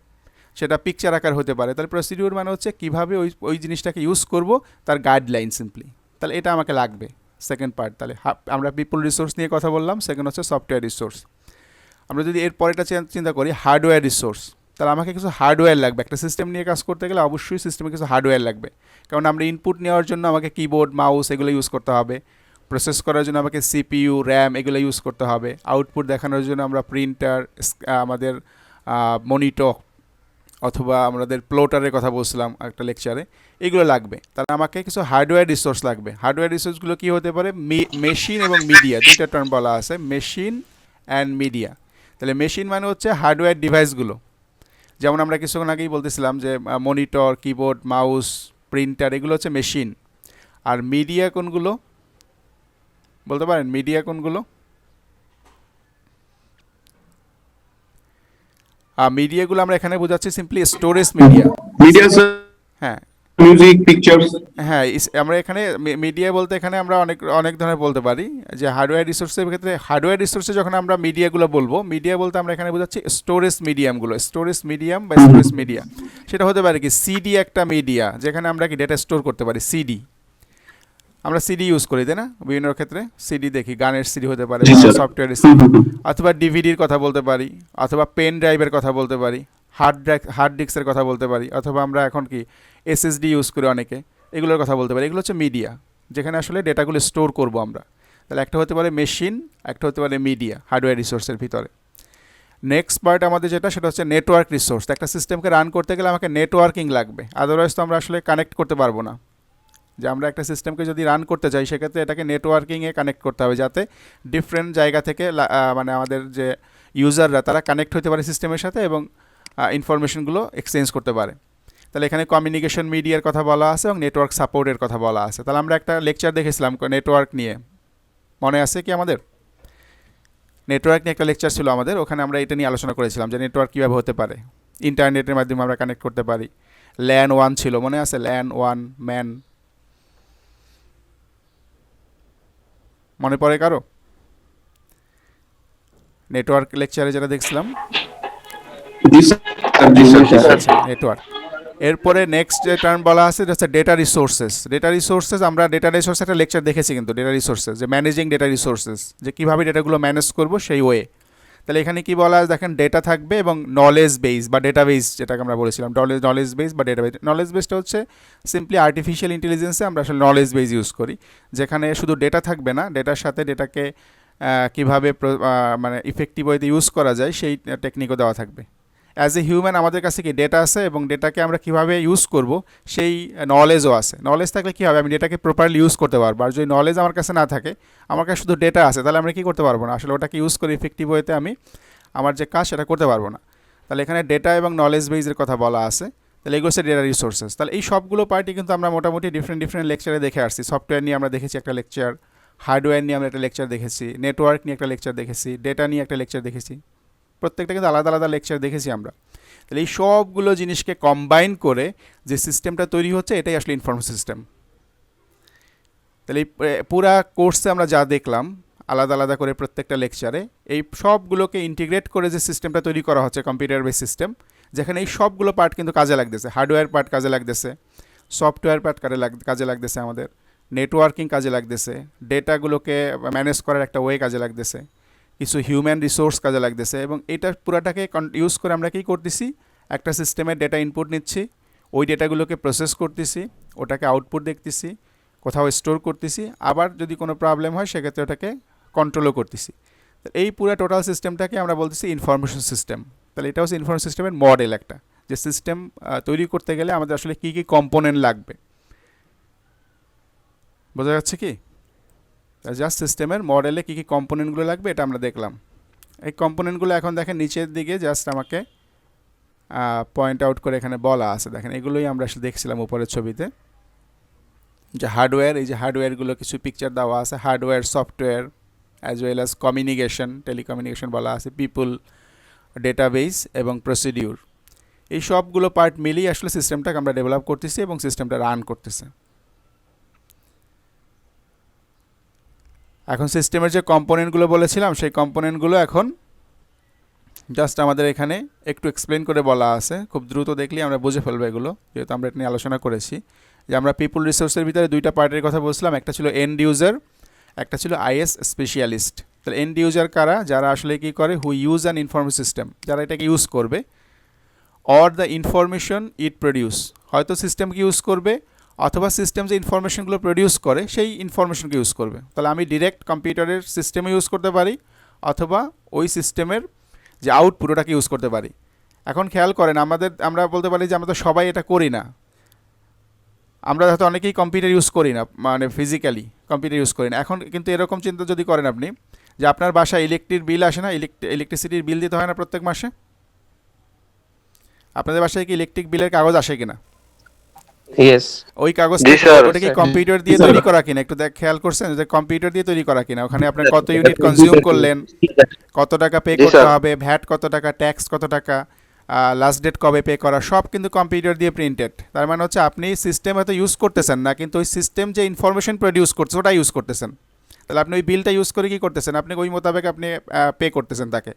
সেটা পিকচার আকার হতে পারে। তাহলে প্রসিডিউর মানে হচ্ছে কীভাবে ওই জিনিসটাকে ইউজ করব, তার গাইডলাইন সিম্পলি। তাহলে এটা আমাকে লাগবে সেকেন্ড পার্ট। তাহলে আমরা পিপল রিসোর্স নিয়ে কথা বললাম, সেকেন্ড হচ্ছে সফটওয়্যার রিসোর্স। আমরা যদি এর পরেটা চিন্তা করি হার্ডওয়্যার রিসোর্স, তাহলে আমাকে কিছু হার্ডওয়্যার লাগবে। একটা সিস্টেম নিয়ে কাজ করতে গেলে অবশ্যই সিস্টেমে কিছু হার্ডওয়্যার লাগবে, কারণ আমরা ইনপুট নেওয়ার জন্য আমাকে কিবোর্ড, মাউস এগুলো ইউজ করতে হবে। প্রসেস করার জন্য আমাকে সিপিইউ, র্যাম এগুলো ইউজ করতে হবে। আউটপুট দেখানোর জন্য আমরা প্রিন্টার, আমাদের মনিটর অথবা আমাদের প্লটারের কথা বলছিলাম একটা লেকচারে, এগুলো লাগবে। তাহলে আমাকে কিছু হার্ডওয়্যার রিসোর্স লাগবে। হার্ডওয়্যার রিসোর্সগুলো কী হতে পারে? মেশিন এবং মিডিয়া, দুইটা টার্ম বলা আছে, মেশিন অ্যান্ড মিডিয়া। তাহলে মেশিন মানে হচ্ছে হার্ডওয়্যার ডিভাইসগুলো, যেমন আমরা কিছুক্ষণ আগেই বলতেছিলাম যে মনিটর, কিবোর্ড, মাউস, প্রিন্টার এগুলো হচ্ছে মেশিন। আর মিডিয়া কোনগুলো বলতে পারেন? মিডিয়া কোনগুলো? মিডিয়াগুলো আমরা এখানে বোঝাচ্ছি simply storage media. Media, sir, হ্যাঁ music, pictures. হ্যাঁ, আমরা এখানে মিডিয়া বলতে এখানে আমরা অনেক অনেক ধরনের বলতে পারি। যে হার্ডওয়্যার রিসোর্সের ক্ষেত্রে, হার্ডওয়্যার রিসোর্সে যখন আমরা মিডিয়াগুলো বলবো, মিডিয়া বলতে আমরা এখানে বোঝাচ্ছি স্টোরেজ মিডিয়ামগুলো। স্টোরেজ মিডিয়াম বা স্টোরেজ মিডিয়া সেটা হতে পারে কি সিডি, একটা মিডিয়া যেখানে আমরা কি ডেটা স্টোর করতে পারি। সিডি, আমরা সিডি ইউজ করি, তাই না? বিভিন্ন ক্ষেত্রে সিডি দেখি, গানের সিডি হতে পারে, জি, স্যার। সফটওয়্যারের সিডি, অথবা ডিভিডির কথা বলতে পারি, অথবা পেন ড্রাইভের কথা বলতে পারি, হার্ড ডিস্কের কথা বলতে পারি, অথবা আমরা এখন কি এসএসডি ইউজ করি অনেকে, এগুলোর কথা বলতে পারি। এগুলো হচ্ছে মিডিয়া, যেখানে আসলে ডেটাগুলো স্টোর করব আমরা। তাহলে একটা হতে পারে মেশিন, একটা হতে পারে মিডিয়া হার্ডওয়্যার রিসোর্সের ভিতরে। নেক্সট পার্ট আমাদের যেটা, সেটা হচ্ছে নেটওয়ার্ক রিসোর্স। একটা সিস্টেমকে রান করতে গেলে আমাকে নেটওয়ার্কিং লাগবে, আদারওয়াইজ তো আমরা আসলে কানেক্ট করতে পারবো না। যে আমরা একটা সিস্টেমকে যদি রান করতে চাই, সেক্ষেত্রে এটাকে নেটওয়ার্কিংয়ে কানেক্ট করতে হবে, যাতে ডিফারেন্ট জায়গা থেকে মানে আমাদের যে ইউজাররা তারা কানেক্ট হতে পারে সিস্টেমের সাথে এবং ইনফরমেশনগুলো এক্সচেঞ্জ করতে পারে। তাহলে এখানে কমিউনিকেশন মিডিয়ার কথা বলা আছে এবং নেটওয়ার্ক সাপোর্টের কথা বলা আছে। তাহলে আমরা একটা লেকচার দেখেছিলাম নেটওয়ার্ক নিয়ে, মনে আছে কি আমাদের? নেটওয়ার্ক নিয়ে একটা লেকচার ছিল আমাদের, ওখানে আমরা এটা নিয়ে আলোচনা করেছিলাম যে নেটওয়ার্ক কীভাবে হতে পারে, ইন্টারনেটের মাধ্যমে আমরা কানেক্ট করতে পারি। ল্যান 1 ছিল, মনে আছে? ল্যান 1 ম্যান, মনে পড়ে কারো? নেটওয়ার্ক লেকচারে যেটা দেখছিলাম, This, sir, this, sir, this, sir. আচ্ছা নেটওয়ার্ক। এরপরে নেক্সট যে টার্ম বলা আছে এটা হচ্ছে ডেটা রিসোর্সেস। ডেটা রিসোর্সেস, আমরা ডেটা রিসোর্স একটা লেকচার দেখেছি কিন্তু, ডেটা রিসোর্সেস যে ম্যানেজিং ডেটা রিসোর্সেস, যে কীভাবে ডেটাগুলো ম্যানেজ করব সেই ওয়ে। তাহলে এখানে কি বলা আছে দেখেন, ডেটা থাকবে এবং নলেজ বেস বা ডেটাবেস, যেটাকে আমরা বলেছিলাম নলেজ বেস বা ডেটাবেস। নলেজ বেসটা হচ্ছে সিম্পলি আর্টিফিশিয়াল ইন্টেলিজেন্সে আমরা আসলে নলেজ বেস ইউজ করি, যেখানে শুধু ডেটা থাকবে না, ডেটার সাথে ডেটাকে কীভাবে মানে ইফেক্টিভ ওয়েতে ইউজ করা যায় সেই টেকনিকও দেওয়া থাকবে। অ্যাজ এ হিউম্যান আমাদের কাছে কি ডেটা আছে এবং ডেটাকে আমরা কীভাবে ইউজ করব সেই নলেজও আছে। নলেজ থাকলে কী হবে, আমি ডেটাকে প্রপারলি ইউজ করতে পারবো। আর যদি নলেজ আমার কাছে না থাকে, আমার কাছে শুধু ডেটা আছে, তাহলে আমরা কী করতে পারবো না, আসলে ওটাকে ইউজ করে ইফেক্টিভ ওয়েতে আমি আমার যে কাজ সেটা করতে পারবো না। তাহলে এখানে ডেটা এবং নলেজ বেসের কথা বলা আছে। তাহলে এগুলো হচ্ছে ডেটা রিসোর্সেস। তাহলে এই সবগুলো পার্টি কিন্তু আমরা মোটামুটি ডিফারেন্ট লেকচারে দেখে আসছি। সফটওয়্যার নিয়ে আমরা দেখেছি একটা লেকচার, হার্ডওয়্যার নিয়ে আমরা একটা লেকচার দেখেছি, নেটওয়ার্ক নিয়ে একটা লেকচার দেখেছি, ডেটা নিয়ে একটা লেকচার দেখেছি। প্রত্যেকটা কিন্তু আলাদা আলাদা লেকচার দেখেছি আমরা। তাহলে এই সবগুলো জিনিসকে কম্বাইন করে যে সিস্টেমটা তৈরি হচ্ছে, এটাই আসলে ইনফরমেশন সিস্টেম। তাহলে এই পুরা কোর্সে আমরা যা দেখলাম আলাদা আলাদা করে প্রত্যেকটা লেকচারে, এই সবগুলোকে ইন্টিগ্রেট করে যে সিস্টেমটা তৈরি করা হচ্ছে কম্পিউটার বেস সিস্টেম, যেখানে এই সবগুলো পার্ট কিন্তু কাজে লাগতেছে। হার্ডওয়্যার পার্ট কাজে লাগতেছে, সফটওয়্যার পার্ট কাজে লাগতেছে, আমাদের নেটওয়ার্কিং কাজে লাগতেছে, ডেটাগুলোকে ম্যানেজ করার একটা ওয়ে কাজে লাগতেছে, কিছু হিউম্যান রিসোর্স কাজে লাগতেছে। এবং এটা পুরাটাকে ইউজ করে আমরা কী করতেছি, একটা সিস্টেমের ডেটা ইনপুট নিচ্ছি, ওই ডেটাগুলোকে প্রসেস করতেছি, ওটাকে আউটপুট দেখতেছি, কোথাও স্টোর করতেছি, আবার যদি কোনো প্রবলেম হয় সেক্ষেত্রে ওটাকে কন্ট্রোলও করতেছি। এই পুরো টোটাল সিস্টেমটাকে আমরা বলতেছি ইনফরমেশন সিস্টেম। তাহলে এটা হচ্ছে ইনফরমেশন সিস্টেমের মডেল একটা, যে সিস্টেম তৈরি করতে গেলে আমাদের আসলে কী কী কম্পোনেন্ট লাগবে। বোঝা যাচ্ছে কি? জাস্ট সিস্টেমের মডেলে কী কী কম্পোনেন্টগুলো লাগবে এটা আমরা দেখলাম। এই কম্পোনেন্টগুলো এখন দেখেন নিচের দিকে জাস্ট আমাকে পয়েন্ট আউট করে এখানে বলা আছে, দেখেন এগুলোই আমরা আসলে দেখছিলাম উপরের ছবিতে, যে হার্ডওয়্যার, এই যে হার্ডওয়্যারগুলো কিছু পিকচার দেওয়া আছে, hardware, software, as well as communication, telecommunication বলা আছে, পিপল, ডেটাবেস এবং প্রসিডিউর। এই সবগুলো পার্ট মিলিয়ে আসলে সিস্টেমটাকে আমরা ডেভেলপ করতেছি এবং সিস্টেমটা রান করতেছে। এখন সিস্টেমের যে কম্পোনেন্টগুলো বলেছিলাম সেই কম্পোনেন্টগুলো এখন জাস্ট আমাদের এখানে একটু এক্সপ্লেন করে বলা আছে, খুব দ্রুত দেখলেই আমরা বুঝে ফেলবো এগুলো, যেহেতু আমরা এটা নিয়ে আলোচনা করেছি। যে আমরা পিপল রিসোর্সের ভিতরে দুইটা পার্টের কথা বলছিলাম, একটা ছিল এন্ড ইউজার, একটা ছিল আইএস স্পেশালিস্ট। তাহলে এন্ড ইউজার কারা? যারা আসলে কী করে, হু ইউজ অ্যান ইনফরমেশন সিস্টেম, যারা এটাকে ইউজ করবে, or the information it produce, হয়তো সিস্টেমকে ইউজ করবে অথবা সিস্টেম যে ইনফরমেশনগুলো প্রডিউস করে সেই ইনফরমেশনকে ইউজ করবে। তাহলে আমি ডিরেক্ট কম্পিউটারের সিস্টেমে ইউজ করতে পারি অথবা ওই সিস্টেমের যে আউটপুট ওটাকে ইউজ করতে পারি। এখন খেয়াল করেন, আমরা বলতে পারি যে আমরা তো সবাই এটা করি না, আমরা হয়তো অনেকেই কম্পিউটার ইউজ করি না, মানে ফিজিক্যালি কম্পিউটার ইউজ করি না। এখন কিন্তু এরকম চিন্তা যদি করেন আপনি, যে আপনার বাসায় ইলেকট্রিক বিল আসে না, ইলেকট্রিসিটির বিল দিতে হয় না প্রত্যেক মাসে? আপনাদের বাসায় কি ইলেকট্রিক বিলের কাগজ আসে কিনা? ইয়েস। ওই কাগজ জি, স্যার। ওটা কি কম্পিউটার দিয়ে তৈরি করা কিনা? একটু খেয়াল করছেন যে কম্পিউটার দিয়ে তৈরি করা কিনা? ওখানে আপনার কত ইউনিট কনজিউম করলেন, কত টাকা পে জি, করতে স্যার। হবে, ভ্যাট কত টাকা, ট্যাক্স কত টাকা, লাস্ট ডেট কবে পে করা, সব কিন্তু কম্পিউটার দিয়ে প্রিন্টেড। তার মানে হচ্ছে আপনি সিস্টেম হয়তো ইউজ করতেছেন না, কিন্তু ওই সিস্টেম যে ইনফরমেশন প্রডিউস করছে ওটা ইউজ করতেছেন। তাহলে আপনি ওই বিলটা ইউজ করে কী করতেছেন? আপনি ওই মোতাবেক আপনি পে করতেছেন তাকে।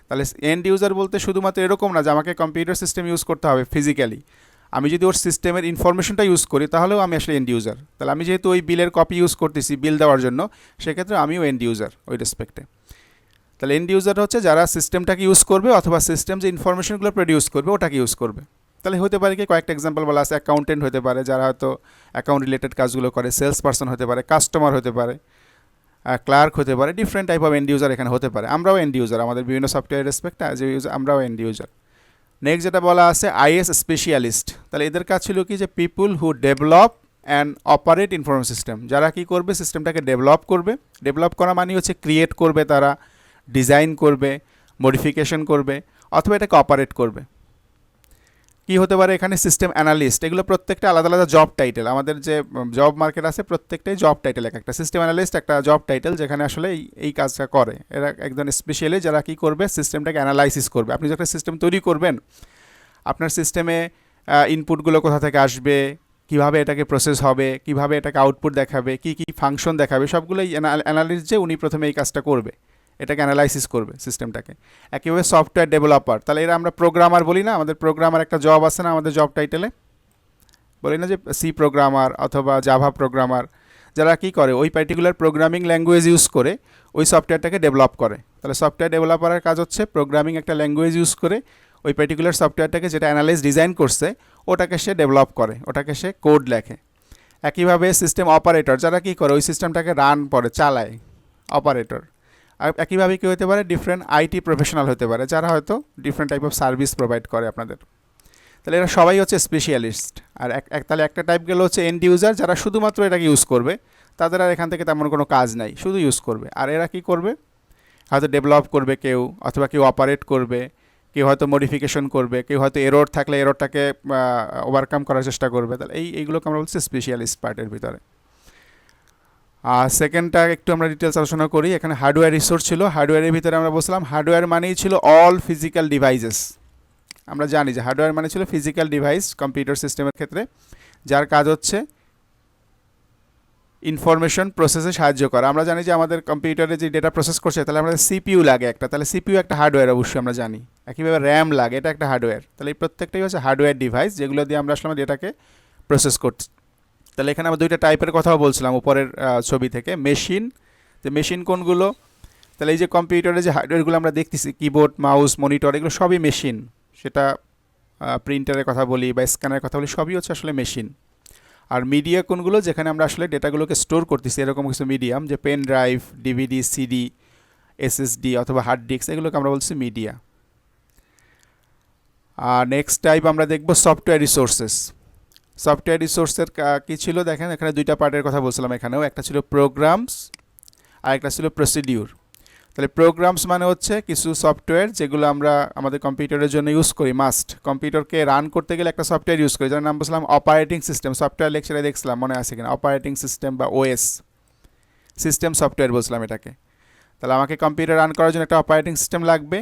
তাহলে এন্ড ইউজার বলতে শুধুমাত্র এরকম না যে আমাকে কম্পিউটার সিস্টেম ইউজ করতে হবে ফিজিক্যালি, আমি যদি ওর সিস্টেমের ইনফরমেশনটা ইউজ করি তাহলেও আমি আসলে এন্ড ইউজার। তাহলে আমি যেহেতু ওই বিলের কপি ইউজ করতেছি বিল দেওয়ার জন্য, সেক্ষেত্রে আমিও এন্ড ইউজার ওই রেসপেক্টে। তাহলে এন্ড ইউজার হচ্ছে যারা সিস্টেমটাকে ইউজ করবে অথবা সিস্টেম যে ইনফরমেশনগুলো প্রডিউস করবে ওটাকে ইউজ করবে। তাহলে হতে পারে কি, কয়েকটা এক্সাম্পল বলা আছে, অ্যাকাউন্টেন্ট হতে পারে যারা হয়তো অ্যাকাউন্ট রিলেটেড কাজগুলো করে, সেলস পারসন হতে পারে, কাস্টমার হতে পারে, ক্লার্ক হতে পারে, different type of and user এখানে হতে পারে। আমরাও এন্ড ইউজার, আমাদের বিভিন্ন সফটওয়্যার রেসপেক্টে যে আমরাও এন্ড ইউজার। নেক্সট যেটা বলা আছে আইএস স্পেশালিস্ট, তাহলে এদের কাজ ছিল কি, যে people who develop and operate information system, যারা কি করবে, সিস্টেমটাকে ডেভেলপ করবে। ডেভেলপ করা মানে হচ্ছে ক্রিয়েট করবে, তারা ডিজাইন করবে, মডিফিকেশন করবে, অথবা এটাকে অপারেট করবে। কি হতে পারে এখানে, সিস্টেম অ্যানালিস্ট, এগুলো প্রত্যেকটা আলাদা আলাদা জব টাইটেল। আমাদের যে জব মার্কেট আছে প্রত্যেকটাই জব টাইটেল, একটা সিস্টেম অ্যানালিস্ট একটা জব টাইটেল, যেখানে আসলে এই কাজটা করে এরা একজন স্পেশালি, যারা কি করবে, সিস্টেমটাকে অ্যানালাইসিস করবে। আপনি যখন সিস্টেম তৈরি করবেন, আপনার সিস্টেমে ইনপুটগুলো কোথা থেকে আসবে, কিভাবে এটাকে প্রসেস হবে, কিভাবে এটাকে আউটপুট দেখাবে, কি কি ফাংশন দেখাবে, সবগুলোই অ্যানালিস্ট যে উনি প্রথমে এই কাজটা করবে, এটাকে অ্যানালাইসিস করবে সিস্টেমটাকে। একইভাবে সফটওয়্যার ডেভেলপার, তাহলে এরা আমরা প্রোগ্রামার বলি না, আমাদের প্রোগ্রামার একটা জব আছে না আমাদের জব টাইটেলে, বলি না যে সি প্রোগ্রামার অথবা জাভা প্রোগ্রামার, যারা কি করে ওই পার্টিকুলার প্রোগ্রামিং ল্যাঙ্গুয়েজ ইউজ করে ওই সফটওয়্যারটাকে ডেভেলপ করে। তাহলে সফটওয়্যার ডেভেলপারের কাজ হচ্ছে প্রোগ্রামিং একটা ল্যাঙ্গুয়েজ ইউজ করে ওই পার্টিকুলার সফটওয়্যারটাকে, যেটা অ্যানালাইজ ডিজাইন করছে, ওটাকে সে ডেভেলপ করে, ওটাকে সে কোড লেখে। একইভাবে সিস্টেম অপারেটর, যারা কি করে ওই সিস্টেমটাকে রান করে, চালায়, অপারেটর। আর একইভাবে কী হতে পারে, ডিফারেন্ট আইটি প্রফেশনাল হতে পারে, যারা হয়তো different type of service provide করে আপনাদের। তাহলে এরা সবাই হচ্ছে স্পেশালিস্ট। আর তাহলে একটা টাইপ গেলে হচ্ছে এন্ড ইউজার, যারা শুধুমাত্র এটাকে ইউজ করবে, তাদের আর এখান থেকে তেমন কোনো কাজ নাই, শুধু ইউজ করবে। আর এরা কী করবে, হয়তো ডেভেলপ করবে কেউ, অথবা কেউ অপারেট করবে, কেউ হয়তো মডিফিকেশন করবে, কেউ হয়তো এরর থাকলে এররটাকে ওভারকাম করার চেষ্টা করবে। তাহলে এইগুলোকে আমরা বলছি স্পেশালিস্ট পার্টের ভিতরে। আর সেকেন্ডটা একটু আমরা ডিটেলস আলোচনা করি। এখানে হার্ডওয়্যার রিসোর্স ছিল, হার্ডওয়্যারের ভিতরে আমরা বলছিলাম হার্ডওয়্যার মানেই ছিল অল ফিজিক্যাল ডিভাইসেস। আমরা জানি যে হার্ডওয়্যার মানে ছিল ফিজিক্যাল ডিভাইস কম্পিউটার সিস্টেমের ক্ষেত্রে, যার কাজ হচ্ছে ইনফরমেশন প্রসেসে সাহায্য করা। আমরা জানি যে আমাদের কম্পিউটারে যে ডেটা প্রসেস করছে, তাহলে আমাদের সিপিইউ লাগে একটা, তাহলে সিপিইউ একটা হার্ডওয়্যার অবশ্যই আমরা জানি। একইভাবে র্যাম লাগে, এটা একটা হার্ডওয়্যার। তাহলে এই প্রত্যেকটাই হচ্ছে হার্ডওয়্যার ডিভাইস, যেগুলো দিয়ে আমরা আসলে ডেটাকে প্রসেস করছি। তাহলে এখানে আমরা দুইটা টাইপের কথাও বলছিলাম উপরের ছবি থেকে। মেশিন, যে মেশিন কোনগুলো, তাহলে এই যে কম্পিউটারে যে হার্ডওয়্যারগুলো আমরা দেখতেছি, কিবোর্ড, মাউস, মনিটর, এগুলো সবই মেশিন। সেটা প্রিন্টারের কথা বলি বা স্ক্যানারের কথা বলি, সবই হচ্ছে আসলে মেশিন। আর মিডিয়া কোনগুলো, যেখানে আমরা আসলে ডেটাগুলোকে স্টোর করতেছি, এরকম কিছু মিডিয়াম, যে pen drive, DVD, CD, SSD অথবা হার্ড ডিস্ক, এগুলোকে আমরা বলছি মিডিয়া। আর নেক্সট টাইপ আমরা দেখব সফটওয়্যার রিসোর্সেস। সফটওয়্যার রিসোর্সের কী ছিল দেখেন, এখানে দুইটা পার্টের কথা বলছিলাম এখানেও, একটা ছিল প্রোগ্রামস আর একটা ছিল প্রসিডিউর। তাহলে প্রোগ্রামস মানে হচ্ছে কিছু সফটওয়্যার যেগুলো আমরা আমাদের কম্পিউটারের জন্য ইউজ করি, মাস্ট। কম্পিউটারকে রান করতে গেলে একটা সফটওয়্যার ইউজ করি, যার নাম বলছিলাম অপারেটিং সিস্টেম। সফটওয়্যার লেকচারে দেখছিলাম, মনে আছে কিনা, অপারেটিং সিস্টেম বা ওএস, সিস্টেম সফটওয়্যার বলছিলাম এটাকে। তাহলে আমাকে কম্পিউটার রান করার জন্য একটা অপারেটিং সিস্টেম লাগবে।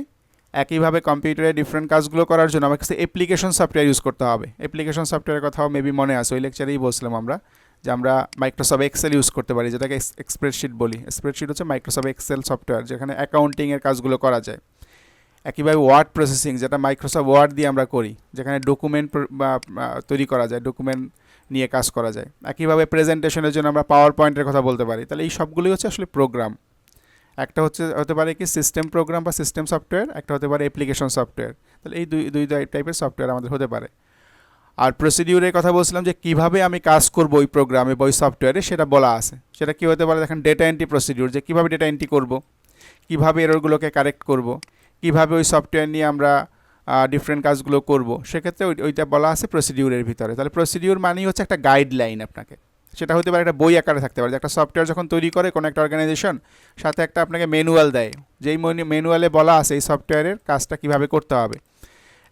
একইভাবে কম্পিউটারে ডিফারেন্ট কাজগুলো করার জন্য আমার কাছে অ্যাপ্লিকেশন সফটওয়্যার ইউজ করতে হবে। অ্যাপ্লিকেশন সফটওয়্যারের কথাও মেবি মনে আছে, ওই লেকচারেই বলছিলাম আমরা যে আমরা মাইক্রোসফট এক্সেল ইউজ করতে পারি, যেটাকে স্প্রেডশিট বলি। স্প্রেডশিট হচ্ছে মাইক্রোসফট এক্সেল সফটওয়্যার, যেখানে অ্যাকাউন্টিংয়ের কাজগুলো করা যায়। একইভাবে ওয়ার্ড প্রসেসিং, যেটা মাইক্রোসফট ওয়ার্ড দিয়ে আমরা করি, যেখানে ডকুমেন্ট তৈরি করা যায়, ডকুমেন্ট নিয়ে কাজ করা যায়। একইভাবে প্রেজেন্টেশনের জন্য আমরা পাওয়ার পয়েন্টের কথা বলতে পারি। তাহলে এই সবগুলোই হচ্ছে আসলে প্রোগ্রাম। একটা হতে পারে কি সিস্টেম প্রোগ্রাম বা সিস্টেম সফটওয়্যার, একটা হতে পারে অ্যাপ্লিকেশন সফটওয়্যার। তাহলে এই দুই টাইপের সফটওয়্যার আমাদের হতে পারে। আর প্রসিডিউরের কথা বলছিলাম যে কিভাবে আমি কাজ করব ওই প্রোগ্রামে বা ওই সফটওয়্যারে, সেটা বলা আছে। সেটা কী হতে পারে, দেখেন ডেটা এন্ট্রি প্রসিডিউর, যে কীভাবে ডেটা এন্ট্রি করব, কীভাবে এররগুলোকে কারেক্ট করব, কীভাবে ওই সফটওয়্যার নিয়ে আমরা ডিফারেন্ট কাজগুলো করব, সেক্ষেত্রে ওইটা বলা আছে প্রসিডিউরের ভিতরে। তাহলে প্রসিডিউর মানেই হচ্ছে একটা গাইডলাইন আপনাকে। সেটা হতে পারে একটা বই আকারে থাকতে পারে, যে একটা সফটওয়্যার যখন তৈরি করে কোনো একটা অর্গানাইজেশন, সাথে একটা আপনাকে ম্যানুয়াল দেয়, যেই ম্যানুয়ালে বলা আছে এই সফটওয়্যারের কাজটা কীভাবে করতে হবে।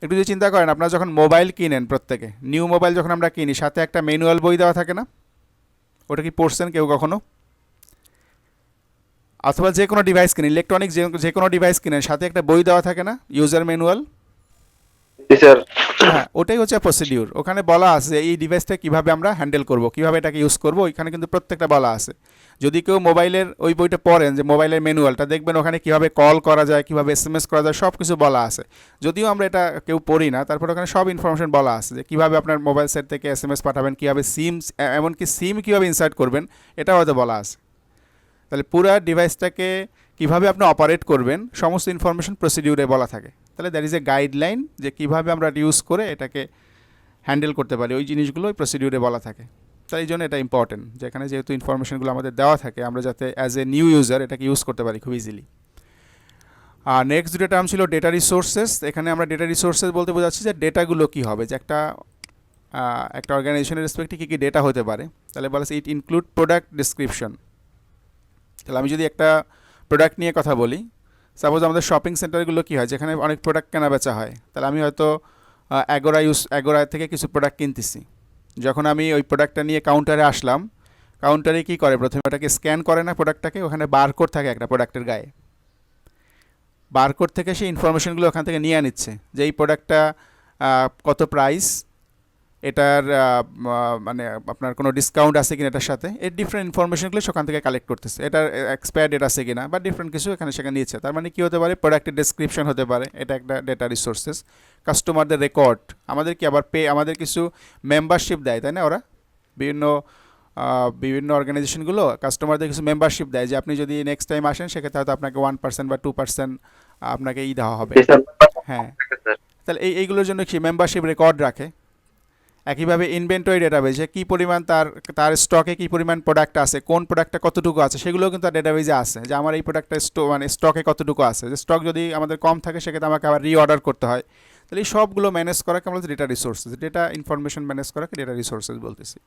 একটু যদি চিন্তা করেন, আপনারা যখন মোবাইল কিনেন, প্রত্যেকে নিউ মোবাইল যখন আমরা কিনি, সাথে একটা ম্যানুয়াল বই দেওয়া থাকে না? ওটা কি পড়ছেন কেউ কখনো? অথবা যে কোনো ডিভাইস কিনেন, ইলেকট্রনিক যে কোনো ডিভাইস কিনেন, সাথে একটা বই দেওয়া থাকে না, ইউজার ম্যানুয়াল? হ্যাঁ, ওটাই হচ্ছে প্রসিডিউর। ওখানে বলা আছে এই ডিভাইসটা কীভাবে আমরা হ্যান্ডেল করব, কীভাবে এটাকে ইউজ করব, ওইখানে কিন্তু প্রত্যেকটা বলা আছে। যদি কেউ মোবাইলের ওই বইটা পড়েন, যে মোবাইলের ম্যানুয়ালটা দেখবেন, ওখানে কীভাবে কল করা যায়, কীভাবে SMS করা যায়, সব কিছু বলা আছে। যদিও আমরা এটা কেউ পড়ি না, তারপর ওখানে সব ইনফরমেশন বলা আছে, যে কীভাবে আপনার মোবাইল সেট থেকে SMS পাঠাবেন, কীভাবে এমনকি সিম কীভাবে ইনসার্ট করবেন, এটাও হয়তো বলা আছে। তাহলে পুরো ডিভাইসটাকে কীভাবে আপনি অপারেট করবেন, সমস্ত ইনফরমেশন প্রসিডিউরে বলা থাকে। তাহলে দ্যাট ইজ এ গাইডলাইন, যে কীভাবে আমরা ইউজ করে এটাকে হ্যান্ডেল করতে পারি, ওই জিনিসগুলো ওই প্রসিডিউরে বলা থাকে। তাই এই জন্য এটা ইম্পর্টেন্ট, যেখানে যেহেতু ইনফরমেশনগুলো আমাদের দেওয়া থাকে, আমরা যাতে অ্যাজ এ নিউ ইউজার এটাকে ইউজ করতে পারি খুব ইজিলি। আর নেক্সট যেটা টার্ম ছিল ডেটা রিসোর্সেস। এখানে আমরা ডেটা রিসোর্সেস বলতে বোঝাচ্ছি যে ডেটাগুলো কী হবে, যে একটা অর্গানাইজেশনের রেসপেক্টে কী কী ডেটা হতে পারে। তাহলে বলা ইট ইনক্লুড প্রোডাক্ট ডিসক্রিপশন। তাহলে আমি যদি একটা প্রোডাক্ট নিয়ে কথা বলি, সাপোজ আমাদের শপিং সেন্টারগুলো কী হয়, যেখানে অনেক প্রোডাক্ট কেনা বেচা হয়। তাহলে আমি হয়তো অ্যাগোরা থেকে কিছু প্রোডাক্ট কিনতেছি। যখন আমি ওই প্রোডাক্টটা নিয়ে কাউন্টারে আসলাম, কাউন্টারে কী করে, প্রথমে ওটাকে স্ক্যান করে না প্রোডাক্টটাকে, ওখানে বারকোড থাকে একটা প্রোডাক্টের গায়ে। বারকোড থেকে সেই ইনফরমেশনগুলো ওখান থেকে নিয়ে নিচ্ছে, যে এই প্রোডাক্টটা কত প্রাইস, এটার মানে আপনার কোনো ডিসকাউন্ট আছে কিনা এটার সাথে, এর ডিফারেন্ট ইনফরমেশনগুলো সেখান থেকে কালেক্ট করতেছে। এটার এক্সপায়ার ডেট আছে কিনা বা ডিফারেন্ট কিছু এখানে সেখানে নিয়েছে। তার মানে কী হতে পারে, প্রোডাক্টের ডেসক্রিপশন হতে পারে, এটা একটা ডেটা রিসোর্সেস। কাস্টমারদের রেকর্ড, আমাদের কি আবার আমাদের কিছু মেম্বারশিপ দেয়, তাই না? ওরা বিভিন্ন অর্গানাইজেশনগুলো কাস্টমারদের কিছু মেম্বারশিপ দেয়, যে আপনি যদি নেক্সট টাইম আসেন, সেক্ষেত্রে হয়তো আপনাকে 1% বা 2% আপনাকে দেওয়া হবে। হ্যাঁ, তাহলে এইগুলোর জন্য কি মেম্বারশিপ রেকর্ড রাখে। একইভাবে ইনভেন্টরি ডেটাবেজ, যে কী পরিমাণ তার স্টকে কী পরিমাণ প্রোডাক্ট আছে, কোন প্রোডাক্টটা কতটুকু আছে, সেগুলোও কিন্তু তার ডেটাবেজে আছে, যে আমার এই প্রোডাক্টটা স্টকে কতটুকু আছে। যে স্টক যদি আমাদের কম থাকে, সেক্ষেত্রে আমাকে আবার রিঅর্ডার করতে হয়। তাহলে এই সবগুলো ম্যানেজ করাকে আমরা data resources, data information manage করাকে ডেটা রিসোর্সেস বলতেছি।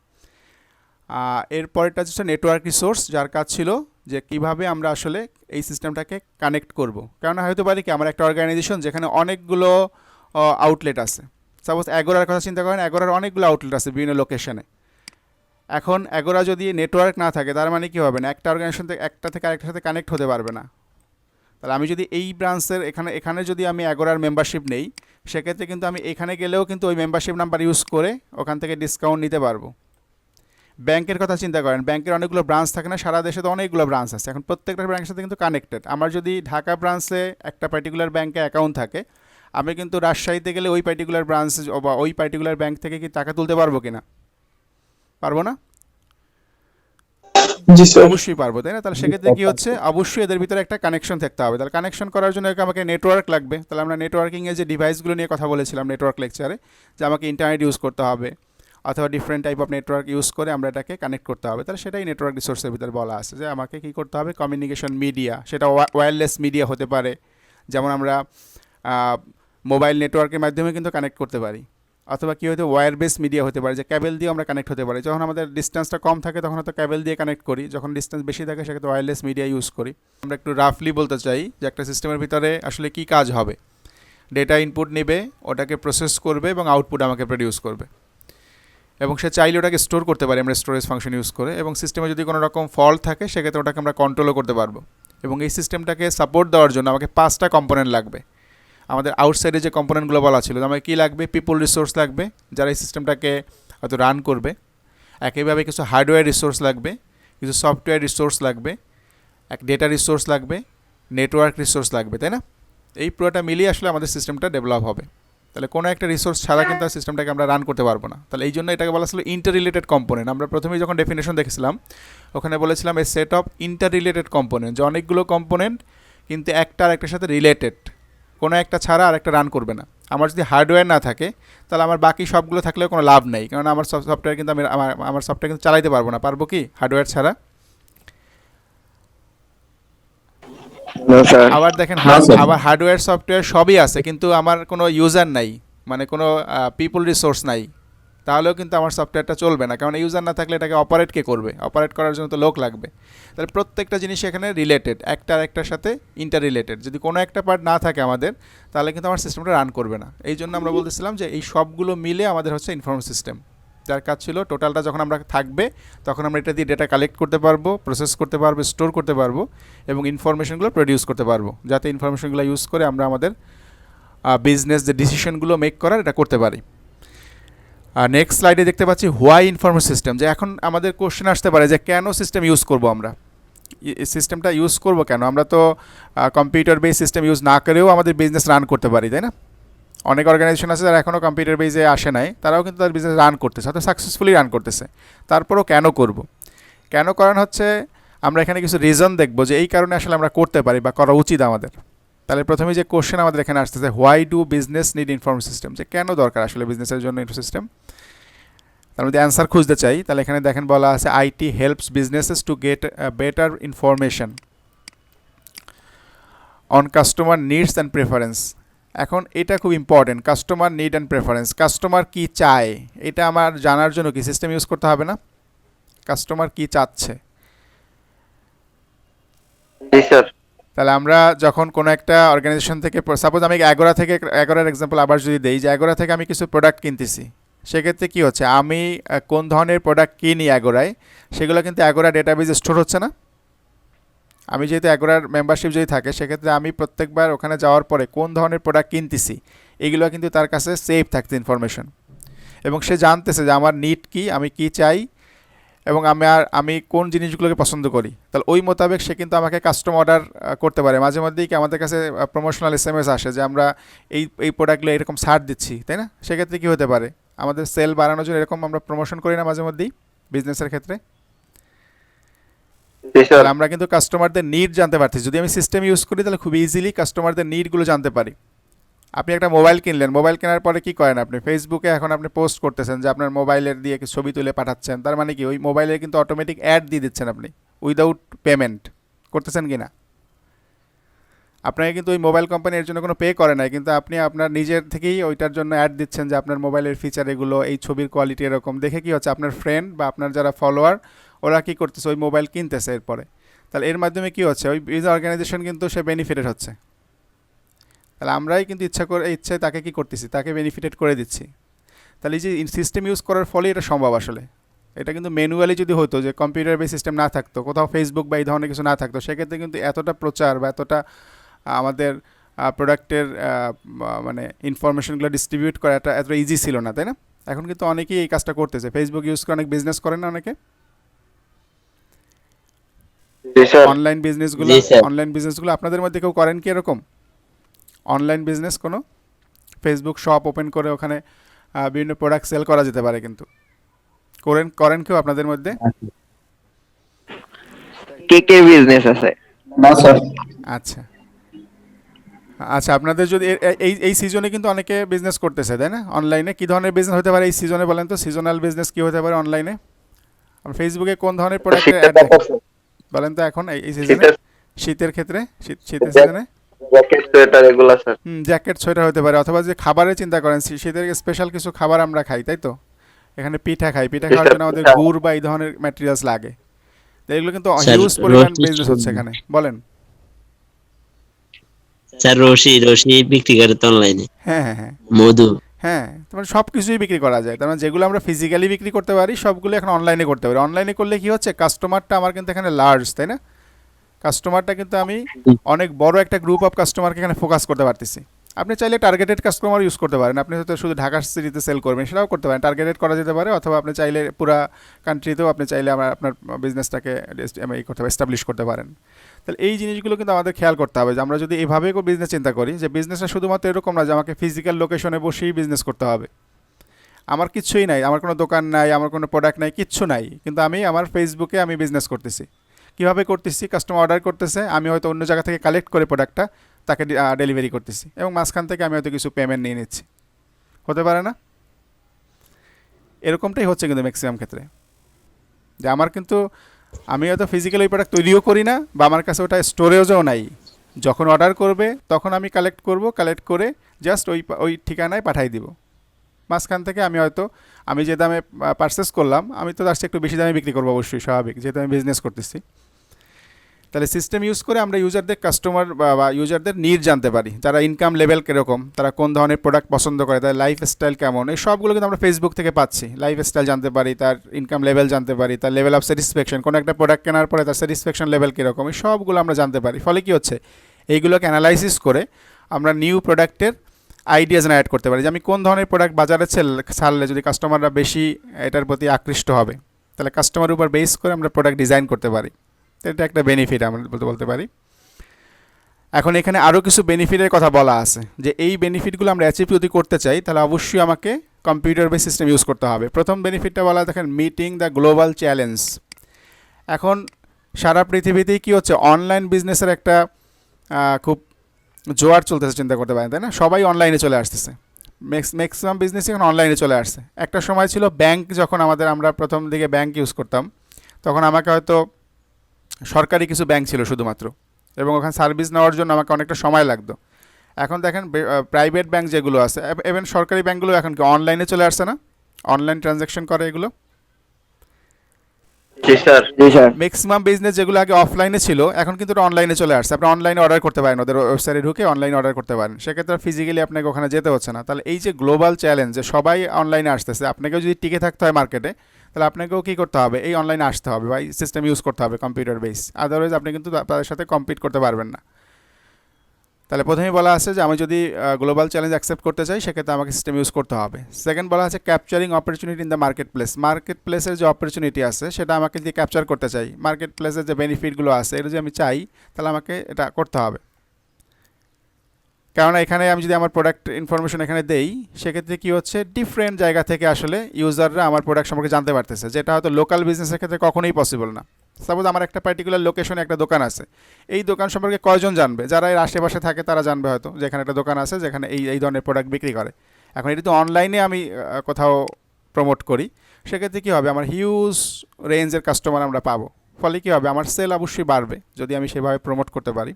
এরপরটা হচ্ছে নেটওয়ার্ক রিসোর্স, যার কাজ ছিল যে কীভাবে আমরা আসলে এই সিস্টেমটাকে কানেক্ট করব। কেননা হয়তো পারে কি আমার একটা অর্গানাইজেশন যেখানে অনেকগুলো আউটলেট আছে। সাপোজ অ্যাগোরার কথা চিন্তা করেন, অ্যাগোরার অনেকগুলো আউটলেট আছে বিভিন্ন লোকেশনে। এখন অ্যাগোরা যদি নেটওয়ার্ক না থাকে, তার মানে কী হবে না, একটা অর্গানাইজেশন থেকে একটা থেকে আরেকটার সাথে কানেক্ট হতে পারবে না। তাহলে আমি যদি এই ব্রাঞ্চের এখানে যদি আমি অ্যাগোরার মেম্বারশিপ নেই, সেক্ষেত্রে কিন্তু আমি এখানে গেলেও কিন্তু ওই মেম্বারশিপ নাম্বার ইউজ করে ওখান থেকে ডিসকাউন্ট নিতে পারবো। ব্যাংকের কথা চিন্তা করেন, ব্যাংকের অনেকগুলো ব্রাঞ্চ থাকে না, সারা দেশে তো অনেকগুলো ব্রাঞ্চ আছে। এখন প্রত্যেকটা ব্যাংকের সাথে কিন্তু কানেক্টেড। আমার যদি ঢাকা ব্রাঞ্চে একটা পার্টিকুলার ব্যাংকে অ্যাকাউন্ট থাকে, আমি কিন্তু রাজশাহীতে গেলে ওই পার্টিকুলার ব্রাঞ্চ বা ওই পার্টিকুলার ব্যাংক থেকে কি টাকা তুলতে পারবো কিনা? পারবো না? জি স্যার। অবশ্যই পারবো, তাই না? তাহলে সেক্ষেত্রে কী হচ্ছে, অবশ্যই এদের ভিতরে একটা কানেকশন থাকতে হবে। তাহলে কানেকশন করার জন্য আমাকে নেটওয়ার্ক লাগবে। তাহলে আমরা নেটওয়ার্কিংয়ে যে ডিভাইসগুলো নিয়ে কথা বলেছিলাম নেটওয়ার্ক লেকচারে, যে আমাকে ইন্টারনেট ইউজ করতে হবে অথবা different type of network use করে আমরা এটাকে কানেক্ট করতে হবে। তাহলে সেটাই নেটওয়ার্ক রিসোর্সের ভিতরে বলা আছে, যে আমাকে কী করতে হবে, কমিউনিকেশন মিডিয়া, সেটা ওয়্যারলেস মিডিয়া হতে পারে, যেমন আমরা মোবাইল নেটওয়ার্কের মাধ্যমে কিন্তু কানেক্ট করতে পারি, অথবা কী হয়তো ওয়্যার বেস মিডিয়া হতে পারে, যে ক্যাবেল দিয়ে আমরা কানেক্ট হতে পারি। যখন আমাদের ডিস্টেন্সটা কম থাকে তখন হয়তো ক্যাবেল দিয়ে কানেক্ট করি, যখন ডিস্টেন্স বেশি থাকে সেক্ষেত্রে ওয়্যারলেস মিডিয়া ইউজ করি। আমরা একটু রাফলি বলতে চাই যে একটা সিস্টেমের ভিতরে আসলে কী কাজ হবে। ডেটা ইনপুট নেবে, ওটাকে প্রসেস করবে এবং আউটপুট আমাকে প্রডিউস করবে, এবং সে চাইলে ওটাকে স্টোর করতে পারি আমরা স্টোরেজ ফাংশন ইউজ করে। এবং সিস্টেমে যদি কোনো রকম ফল্ট থাকে, সেক্ষেত্রে ওটাকে আমরা কন্ট্রোলও করতে পারবো। এবং এই সিস্টেমটাকে সাপোর্ট দেওয়ার জন্য আমাকে 5টা কম্পোনেন্ট লাগবে। আমাদের আউটসাইডে যে কম্পোনেন্টগুলো বলা ছিল, আমাকে কী লাগবে, পিপল রিসোর্স লাগবে যারা এই সিস্টেমটাকে হয়তো রান করবে। একইভাবে কিছু হার্ডওয়্যার রিসোর্স লাগবে, কিছু সফটওয়্যার রিসোর্স লাগবে, এক ডেটা রিসোর্স লাগবে, নেটওয়ার্ক রিসোর্স লাগবে, তাই না? এই পুরোটা মিলিয়ে আসলে আমাদের সিস্টেমটা ডেভেলপ হবে। তাহলে কোনো একটা রিসোর্স ছাড়া কিন্তু সিস্টেমটাকে আমরা রান করতে পারবো না। তাহলে এই জন্য এটাকে বলা ছিল ইন্টার রিলেটেড কম্পোনেন্ট। আমরা প্রথমেই যখন ডেফিনেশন দেখেছিলাম ওখানে বলেছিলাম a set of interrelated component, যে অনেকগুলো কম্পোনেন্ট কিন্তু একটা আর একটার সাথে রিলেটেড, কোনো একটা ছাড়া আর একটা রান করবে না। আমার যদি হার্ডওয়্যার না থাকে তাহলে আমার বাকি সবগুলো থাকলেও কোনো লাভ নেই, কারণ আমার সফটওয়্যার কিন্তু আমার সফটওয়্যার কিন্তু চালাইতে পারবো না। পারবো কি হার্ডওয়্যার ছাড়া? No, sir. আবার দেখেন না, স্যার। আবার হার্ডওয়্যার সফটওয়্যার সবই আছে কিন্তু আমার কোনো ইউজার নাই, মানে কোনো পিপল রিসোর্স নাই, তাহলেও কিন্তু আমার সফটওয়্যারটা চলবে না, কারণ ইউজার না থাকলে এটাকে অপারেট কে করবে? অপারেট করার জন্য তো লোক লাগবে। তাহলে প্রত্যেকটা জিনিস এখানে রিলেটেড, একটা আর একটার সাথে ইন্টার রিলেটেড। যদি কোনো একটা পার্ট না থাকে আমাদের তাহলে কিন্তু আমার সিস্টেমটা রান করবে না। এই জন্য আমরা বলতেছিলাম যে এই সবগুলো মিলে আমাদের হচ্ছে ইনফরমেশন সিস্টেম, যার কাজ ছিল টোটালটা যখন আমরা থাকবে তখন আমরা এটা দিয়ে ডেটা কালেক্ট করতে পারবো, প্রসেস করতে পারবো, স্টোর করতে পারবো এবং ইনফরমেশনগুলো প্রডিউস করতে পারবো, যাতে ইনফরমেশনগুলো ইউজ করে আমরা আমাদের বিজনেস যে ডিসিশনগুলো মেক করার এটা করতে পারি। আর নেক্সট স্লাইডে দেখতে পাচ্ছি হোয়াই ইনফরমেশন সিস্টেম, যে এখন আমাদের কোশ্চেন আসতে পারে যে কেন সিস্টেম ইউজ করব আমরা, সিস্টেমটা ইউজ করব কেন? আমরা তো কম্পিউটার বেস সিস্টেম ইউজ না করেও আমাদের বিজনেস রান করতে পারি, তাই না? অনেক অর্গানাইজেশন আছে যারা এখনও কম্পিউটার বেসে আসে নাই, তারাও কিন্তু তাদের বিজনেস রান করতেছে, হয়তো সাকসেসফুলি রান করতেছে। তারপরও কেন করব? কেন কারণ হচ্ছে আমরা এখানে কিছু রিজন দেখব যে এই কারণে আসলে আমরা করতে পারি বা করা উচিত আমাদের। তাহলে প্রথমে যে কোশ্চেন আমাদের এখানে আসতেছে, why do business need information system, যে কেন দরকার আসলে বিজনেসের জন্য ইনফরমেশন সিস্টেম, তার মধ্যে অ্যান্সার খুঁজতে চাই। তাহলে এখানে দেখেন বলা আছে IT helps businesses to get better information on customer needs and preference. এখন এটা খুব important, customer need and preference. Customer কী চায় এটা আমার জানার জন্য কি সিস্টেম ইউজ করতে হবে না? কাস্টমার কী চাচ্ছে। জি স্যার। তাহলে আমরা যখন কোনো একটা অর্গানাইজেশন থেকে, সাপোজ আমি এগোরার এক্সাম্পল আবার যদি দেই, যে এগোরা থেকে আমি কিছু প্রোডাক্ট কিনতেছি, সেক্ষেত্রে কী হচ্ছে, আমি কোন ধরনের প্রোডাক্ট কিনি এগোরায় সেগুলো কিন্তু এগোরা ডেটাবেজে স্টোর হচ্ছে না। আমি যেহেতু এগোরার মেম্বারশিপ যদি থাকে সেক্ষেত্রে আমি প্রত্যেকবার ওখানে যাওয়ার পরে কোন ধরনের প্রোডাক্ট কিনতেছি এগুলো কিন্তু তার কাছে সেভ থাকছে ইনফরমেশন, এবং সে জানতেছে যে আমার নিড কী, আমি কী চাই এবং আমি কোন জিনিসগুলোকে পছন্দ করি। তাহলে ওই মোতাবেক সে কিন্তু আমাকে কাস্টম অর্ডার করতে পারে। মাঝে মধ্যেই কি আমাদের কাছে প্রমোশনাল SMS আসে যে আমরা এই প্রোডাক্টগুলো এরকম ছাড় দিচ্ছি, তাই না? সেক্ষেত্রে কী হতে পারে, আমাদের সেল বাড়ানোর জন্য এরকম আমরা প্রমোশন করি না মাঝে মধ্যেই বিজনেসের ক্ষেত্রে। তাহলে আমরা কিন্তু কাস্টমারদের নিড জানতে পারছি। যদি আমি সিস্টেম ইউজ করি তাহলে খুব ইজিলি কাস্টমারদের নিডগুলো জানতে পারি। আপনি একটা মোবাইল কিনলেন, মোবাইল কেনার পরে কী করেন আপনি? ফেসবুকে এখন আপনি পোস্ট করতেছেন যে আপনার মোবাইলের দিয়ে ছবি তুলে পাঠাচ্ছেন, তার মানে কি ওই মোবাইলে কিন্তু অটোমেটিক অ্যাড দিয়ে দিচ্ছেন আপনি উইদাউট পেমেন্ট, করতেছেন কি না? আপনাকে কিন্তু ওই মোবাইল কোম্পানি এর জন্য কোনো পে করে নাই, কিন্তু আপনি আপনার নিজের থেকেই ওইটার জন্য অ্যাড দিচ্ছেন যে আপনার মোবাইলের ফিচার এগুলো, এই ছবির কোয়ালিটি এরকম। দেখে কি হচ্ছে, আপনার ফ্রেন্ড বা আপনার যারা ফলোয়ার ওরা কী করতেছে, ওই মোবাইল কিনতেছে এরপরে। তাহলে এর মাধ্যমে কী হচ্ছে, ওই অর্গানাইজেশন কিন্তু সে বেনিফিটেড হচ্ছে। তাহলে আমরাই কিন্তু ইচ্ছায় তাকে কী করতেছি, তাকে বেনিফিটেড করে দিচ্ছি। তাহলে এই যে সিস্টেম ইউজ করার ফলে এটা সম্ভব আসলে। এটা কিন্তু ম্যানুয়ালি যদি হতো, যে কম্পিউটার বেস সিস্টেম না থাকতো, কোথাও ফেসবুক বা এই ধরনের কিছু না থাকতো, সেক্ষেত্রে কিন্তু এতটা প্রচার বা এতটা আমাদের প্রোডাক্টের মানে ইনফরমেশনগুলো ডিস্ট্রিবিউট করা এত ইজি ছিল না, তাই না? এখন কিন্তু অনেকেই এই কাজটা করতেছে। ফেসবুক ইউজ করে অনেক বিজনেস করেন না অনেকে, অনলাইন বিজনেসগুলো আপনাদের মধ্যে কেউ করেন কি এরকম অনলাইন বিজনেস? কোনো ফেসবুক শপ ওপেন করে ওখানে বিভিন্ন প্রোডাক্ট সেল করা যেতে পারে, কিন্তু করেন কেউ আপনাদের মধ্যে? কে বিজনেস আছে? না স্যার। আচ্ছা আচ্ছা, আপনাদের যদি এই সিজনে কিন্তু অনেকে বিজনেস করতেছে, তাই না? অনলাইনে কী ধরনের বিজনেস হতে পারে এই সিজনে বলেন তো? সিজনাল বিজনেস কী হতে পারে অনলাইনে? ফেসবুকে কোন ধরনের প্রোডাক্টের অ্যাড দেখেন বলেন তো এখন এই সিজনে? শীতের ক্ষেত্রে, শীতের সিজনে জ্যাকেট সোয়েটার এগুলা স্যার। জ্যাকেট সোয়েটার হতে পারে, অথবা যে খাবারের চিন্তা করেন, শীতের স্পেশাল কিছু খাবার আমরা খাই, তাই তো? এখানে পিঠা খাওয়ার জন্য আমাদের গুড় বা এই ধরনের ম্যাটেরিয়ালস লাগে। তো এগুলো কিন্তু হিউজ পরিমাণ বিজনেস হচ্ছে এখানে, বলেন? স্যার রশি বিক্রি করে তো অনলাইনে। হ্যাঁ হ্যাঁ হ্যাঁ মধু। হ্যাঁ, তোমার সব কিছুই বিক্রি করা যায়। তার মানে যেগুলো আমরা ফিজিক্যালি বিক্রি করতে পারি সবগুলো এখন অনলাইনে করতে পারি। অনলাইনে করলে কি হচ্ছে, কাস্টমারটা আমার কিন্তু এখানে লার্জ, তাই না? কাস্টমারটা কিন্তু আমি অনেক বড় একটা গ্রুপ অফ কাস্টমারকে এখানে ফোকাস করতে পারতেছি। আপনি চাইলে টার্গেটেড কাস্টমার ইউজ করতে পারেন, আপনি হয়তো শুধু ঢাকা সিটিতে সেল করবেন সেটাও করতে পারেন, টার্গেটেড করা যেতে পারে, অথবা আপনি চাইলে পুরা কান্ট্রিতেও আপনি চাইলে আপনার বিজনেসটাকে করতে এস্টাবলিশ করতে পারেন। তাহলে এই জিনিসগুলো কিন্তু আমাদের খেয়াল করতে হবে যে আমরা যদি এইভাবে বিজনেস চিন্তা করি যে বিজনেসটা শুধুমাত্র এরকম না যে আমাকে ফিজিক্যাল লোকেশনে বসেই বিজনেস করতে হবে, আমার কিচ্ছুই নাই, আমার কোনো দোকান নাই, আমার কোনো প্রোডাক্ট নাই, কিচ্ছু নাই, কিন্তু আমি আমার ফেসবুকে আমি বিজনেস করতেছি। কীভাবে করতেছি? কাস্টমার অর্ডার করতেছে, আমি হয়তো অন্য জায়গা থেকে কালেক্ট করে প্রোডাক্টটা তাকে ডেলিভারি করতেছি এবং মাঝখান থেকে আমি হয়তো কিছু পেমেন্ট নিয়ে নিচ্ছি। হতে পারে না? এরকমটাই হচ্ছে কিন্তু ম্যাক্সিমাম ক্ষেত্রে, যে আমার কিন্তু আমি হয়তো ফিজিক্যালি ওই প্রোডাক্ট তৈরিও করি না বা আমার কাছে ওটা স্টোরেজও নাই, যখন অর্ডার করবে তখন আমি কালেক্ট করব, কালেক্ট করে জাস্ট ওই ঠিকানায় পাঠাই দিব। মাঝখান থেকে আমি হয়তো আমি যে দামে পারচেস করলাম আমি তো তার চেয়ে একটু বেশি দামে বিক্রি করবো, অবশ্যই স্বাভাবিক, যেহেতু আমি বিজনেস করতেছি। তাহলে সিস্টেম ইউজ করে আমরা ইউজারদের কাস্টমার বা ইউজারদের নিড জানতে পারি, যারা ইনকাম লেভেল কীরকম, তারা কোন ধরনের প্রোডাক্ট পছন্দ করে, তার লাইফস্টাইল কেমন, এই সবগুলো কিন্তু আমরা ফেসবুক থেকে পাচ্ছি। লাইফস্টাইল জানতে পারি, তার ইনকাম লেভেল জানতে পারি, তার লেভেল অফ স্যাটিসফ্যাকশন, কোনো একটা প্রোডাক্ট কেনার পরে তার স্যাটিসফ্যাকশন লেভেল কীরকম, এই সবগুলো আমরা জানতে পারি। ফলে কী হচ্ছে, এইগুলোকে অ্যানালাইসিস করে আমরা নিউ প্রোডাক্টের আইডিয়া জেনারেট করতে পারি যে আমি কোন ধরনের প্রোডাক্ট বাজারে ছাড়লে যদি কাস্টমাররা বেশি এটার প্রতি আকৃষ্ট হবে, তাহলে কাস্টমারের উপর বেস করে আমরা প্রোডাক্ট ডিজাইন করতে পারি। এটা একটা বেনিফিট আমরা বলতে পারি। এখন এখানে আরও কিছু বেনিফিটের কথা বলা আছে, যে এই বেনিফিটগুলো আমরা অ্যাচিভ যদি করতে চাই তাহলে অবশ্যই আমাকে কম্পিউটার বেস সিস্টেম ইউজ করতে হবে। প্রথম বেনিফিটটা বলা দেখেন, মিটিং দ্য গ্লোবাল চ্যালেঞ্জ। এখন সারা পৃথিবীতেই কী হচ্ছে, অনলাইন বিজনেসের একটা খুব জোয়ার চলতেছে, চিন্তা করতে পারেন, তাই না? সবাই অনলাইনে চলে আসতেছে, ম্যাক্সিমাম বিজনেস এখন অনলাইনে চলে আসছে। একটা সময় ছিল ব্যাংক, যখন আমরা প্রথম দিকে ব্যাংক ইউজ করতাম তখন আমাকে হয়তো সরকারি কিছু ব্যাংক ছিল শুধুমাত্র, এবং ওখানে সার্ভিস নেওয়ার জন্য আমাকে অনেকটা সময় লাগতো। এখন দেখেন প্রাইভেট ব্যাংক যেগুলো আছে, ইভেন সরকারি ব্যাংকগুলো এখন কি অনলাইনে চলে আসছে না? অনলাইন ট্রানজ্যাকশন করে এগুলো। জি স্যার, জি স্যার। ম্যাক্সিমাম বিজনেস যেগুলো আগে অফলাইনে ছিল এখন কিন্তু অনলাইনে চলে আসছে। আপনি অনলাইনে অর্ডার করতে পারেন, ওদের ওয়েবসাইটে ঢুকে অনলাইনে অর্ডার করতে পারেন, সেক্ষেত্রে ফিজিক্যালি আপনাকে ওখানে যেতে হচ্ছে না। তাহলে এই যে গ্লোবাল চ্যালেঞ্জ, যে সবাই অনলাইনে আসতেছে, আপনাকেও যদি টিকে থাকতে হয় মার্কেটে, তাহলে আপনাকেও কী করতে হবে, এই অনলাইনে আসতে হবে বা এই সিস্টেম ইউজ করতে হবে কম্পিউটার বেস, আদারওয়াইজ আপনি কিন্তু তাদের সাথে কম্পিট করতে পারবেন না। তাহলে প্রথমেই বলা আছে যে আমি যদি গ্লোবাল চ্যালেঞ্জ অ্যাকসেপ্ট করতে চাই সেক্ষেত্রে আমাকে সিস্টেম ইউজ করতে হবে। সেকেন্ড বলা আছে capturing opportunity in the market place. Market প্লেসের যে অপরচুনিটি আছে সেটা আমাকে যদি ক্যাপচার করতে চাই, মার্কেট প্লেসের যে বেনিফিটগুলো আছে এটা যদি আমি চাই, তাহলে আমাকে এটা করতে হবে। কারণ এখানে আমি যদি আমার প্রোডাক্ট ইনফরমেশন এখানে দেই, সেক্ষেত্রে কী হচ্ছে, ডিফারেন্ট জায়গা থেকে আসলে ইউজাররা আমার প্রোডাক্ট সম্পর্কে জানতে পারতেছে, যেটা হয়তো লোকাল বিজনেসের ক্ষেত্রে কখনোই পসিবল না। সাপোজ আমার একটা পার্টিকুলার লোকেশনে একটা দোকান আছে, এই দোকান সম্পর্কে কয়জন জানবে? যারা এর আশেপাশে থাকে তারা জানবে হয়তো, যেখানে একটা দোকান আছে যেখানে এই ধরনের প্রোডাক্ট বিক্রি করে। এখন এটা তো অনলাইনে আমি কোথাও প্রমোট করি, সেক্ষেত্রে কী হবে, আমার হিউজ রেঞ্জের কাস্টমার আমরা পাবো। ফলে কী হবে, আমার সেল অবশ্যই বাড়বে যদি আমি সেভাবে প্রমোট করতে পারি।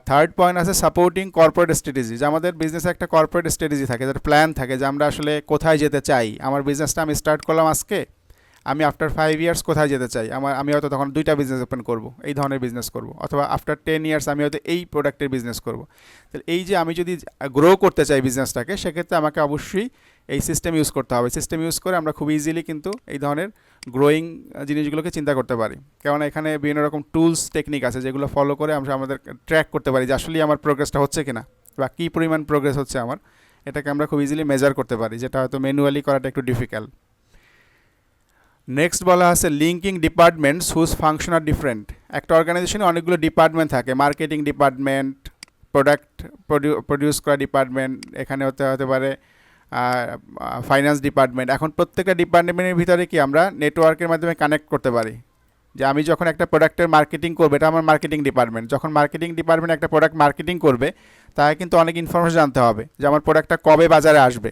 থার্ড পয়েন্ট আছে সাপোর্টিং কর্পোরেট স্ট্র্যাটেজি, যে আমাদের বিজনেসে একটা কর্পোরেট স্ট্র্যাটেজি থাকে, যার প্ল্যান থাকে যে আমরা আসলে কোথায় যেতে চাই। আমার বিজনেসটা আমি স্টার্ট করলাম আজকে, আমি আফটার 5 ইয়ার্স কোথায় যেতে চাই, আমি হয়তো তখন 2টা বিজনেস ওপেন করব, এই ধরনের বিজনেস করব, অথবা আফটার 10 ইয়ার্স আমি হয়তো এই প্রোডাক্টের বিজনেস করব। তাহলে এই যে আমি যদি গ্রো করতে চাই বিজনেসটাকে, সেক্ষেত্রে আমাকে অবশ্যই এই সিস্টেম ইউজ করতে হবে। সিস্টেম ইউজ করে আমরা খুব ইজিলি কিন্তু এই ধরনের গ্রোয়িং জিনিসগুলোকে চিন্তা করতে পারি, কারণ এখানে বিভিন্ন রকম টুলস টেকনিক আছে যেগুলো ফলো করে আমরা আমাদের ট্র্যাক করতে পারি যে আসলে আমার প্রোগ্রেসটা হচ্ছে কিনা বা কী পরিমাণ প্রোগ্রেস হচ্ছে আমার, এটাকে আমরা খুব ইজিলি মেজার করতে পারি, যেটা হয়তো ম্যানুয়ালি করাটা একটু ডিফিকাল্ট। নেক্সট বলা আছে লিঙ্কিং ডিপার্টমেন্টস হুজ ফাংশন আর ডিফারেন্ট। একটা অর্গানাইজেশনে অনেকগুলো ডিপার্টমেন্ট থাকে, মার্কেটিং ডিপার্টমেন্ট, প্রোডাক্ট প্রডিউস করা ডিপার্টমেন্ট, এখানে হতে পারে ফাইন্যান্স ডিপার্টমেন্ট। এখন প্রত্যেকটা ডিপার্টমেন্টের ভিতরে কি আমরা নেটওয়ার্কের মাধ্যমে কানেক্ট করতে পারি, যে আমি যখন একটা প্রোডাক্টের মার্কেটিং করবো, এটা আমার মার্কেটিং ডিপার্টমেন্ট, যখন মার্কেটিং ডিপার্টমেন্ট একটা প্রোডাক্ট মার্কেটিং করবে, তাকে কিন্তু অনেক ইনফরমেশন জানতে হবে, যে আমার প্রোডাক্টটা কবে বাজারে আসবে,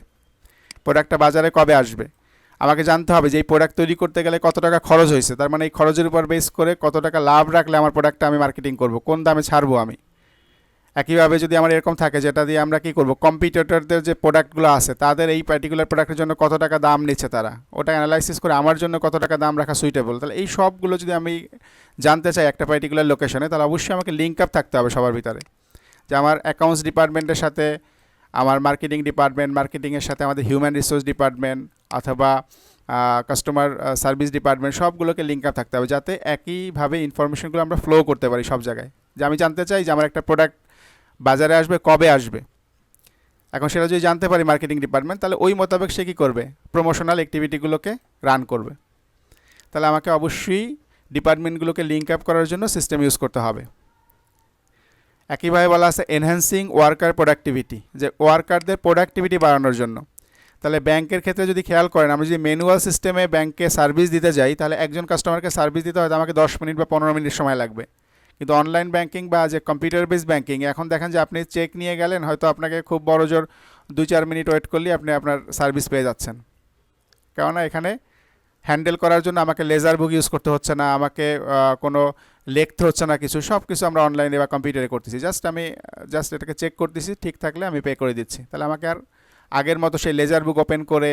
প্রোডাক্টটা বাজারে কবে আসবে, আমাকে জানতে হবে যে এই প্রোডাক্ট তৈরি করতে গেলে কত টাকা খরচ হয়েছে, তার মানে এই খরচের উপর বেস করে কত টাকা লাভ রাখলে আমার প্রোডাক্টটা আমি মার্কেটিং করব, কোন দামে ছাড়বো আমি। একইভাবে যদি আমার এরকম থাকে যেটা দিয়ে আমরা কী করবো, কম্পিটিটরদের যে প্রোডাক্টগুলো আছে তাদের এই পার্টিকুলার প্রোডাক্টের জন্য কত টাকা দাম নিচ্ছে তারা, ওটা অ্যানালাইসিস করে আমার জন্য কত টাকা দাম রাখা সুইটেবল। তাহলে এই সবগুলো যদি আমি জানতে চাই একটা পার্টিকুলার লোকেশনে, তাহলে অবশ্যই আমাকে লিঙ্ক আপ থাকতে হবে সবার ভিতরে, যে আমার অ্যাকাউন্টস ডিপার্টমেন্টের সাথে আমার মার্কেটিং ডিপার্টমেন্ট, মার্কেটিংয়ের সাথে আমাদের হিউম্যান রিসোর্স ডিপার্টমেন্ট অথবা কাস্টমার সার্ভিস ডিপার্টমেন্ট, সবগুলোকে লিঙ্ক আপ থাকতে হবে, যাতে একইভাবে ইনফরমেশনগুলো আমরা ফ্লো করতে পারি সব জায়গায়। যে আমি জানতে চাই যে আমার একটা প্রোডাক্ট বাজারে আসবে কবে আসবে। এখন সেটা যদি জানতে পারি মার্কেটিং ডিপার্টমেন্ট, তাহলে ওই মোতাবেক সে কী করবে, প্রমোশনাল অ্যাক্টিভিটিগুলোকে রান করবে। তাহলে আমাকে অবশ্যই ডিপার্টমেন্টগুলোকে লিঙ্ক আপ করার জন্য সিস্টেম ইউজ করতে হবে। একইভাবে বলা আছে এনহ্যান্সিং ওয়ার্কার প্রোডাক্টিভিটি, যে ওয়ার্কারদের প্রোডাক্টিভিটি বাড়ানোর জন্য। তাহলে ব্যাংকের ক্ষেত্রে যদি খেয়াল করেন, আমরা যদি ম্যানুয়াল সিস্টেমে ব্যাংকে সার্ভিস দিতে যাই, তাহলে একজন কাস্টমারকে সার্ভিস দিতে হয়তো আমাকে 10 মিনিট বা 15 মিনিট সময় লাগবে। কিন্তু অনলাইন ব্যাংকিং বা যে কম্পিউটার বেসড ব্যাংকিং, এখন দেখেন যে আপনি চেক নিয়ে গেলেন, হয়তো আপনাকে খুব বড় জোর 2-4 মিনিট ওয়েট করলেই আপনি আপনার সার্ভিস পেয়ে যাচ্ছেন। কেননা এখানে হ্যান্ডেল করার জন্য আমাকে লেজার বুক ইউজ করতে হচ্ছে না, আমাকে কোনো লিখতে হচ্ছে না কিছু, সব কিছু আমরা অনলাইনে বা কম্পিউটারে করতেছি। আমি এটাকে চেক করতেছি, ঠিক থাকলে আমি পে করে দিচ্ছি। তাহলে আমাকে আর আগের মতো সেই লেজার বুক ওপেন করে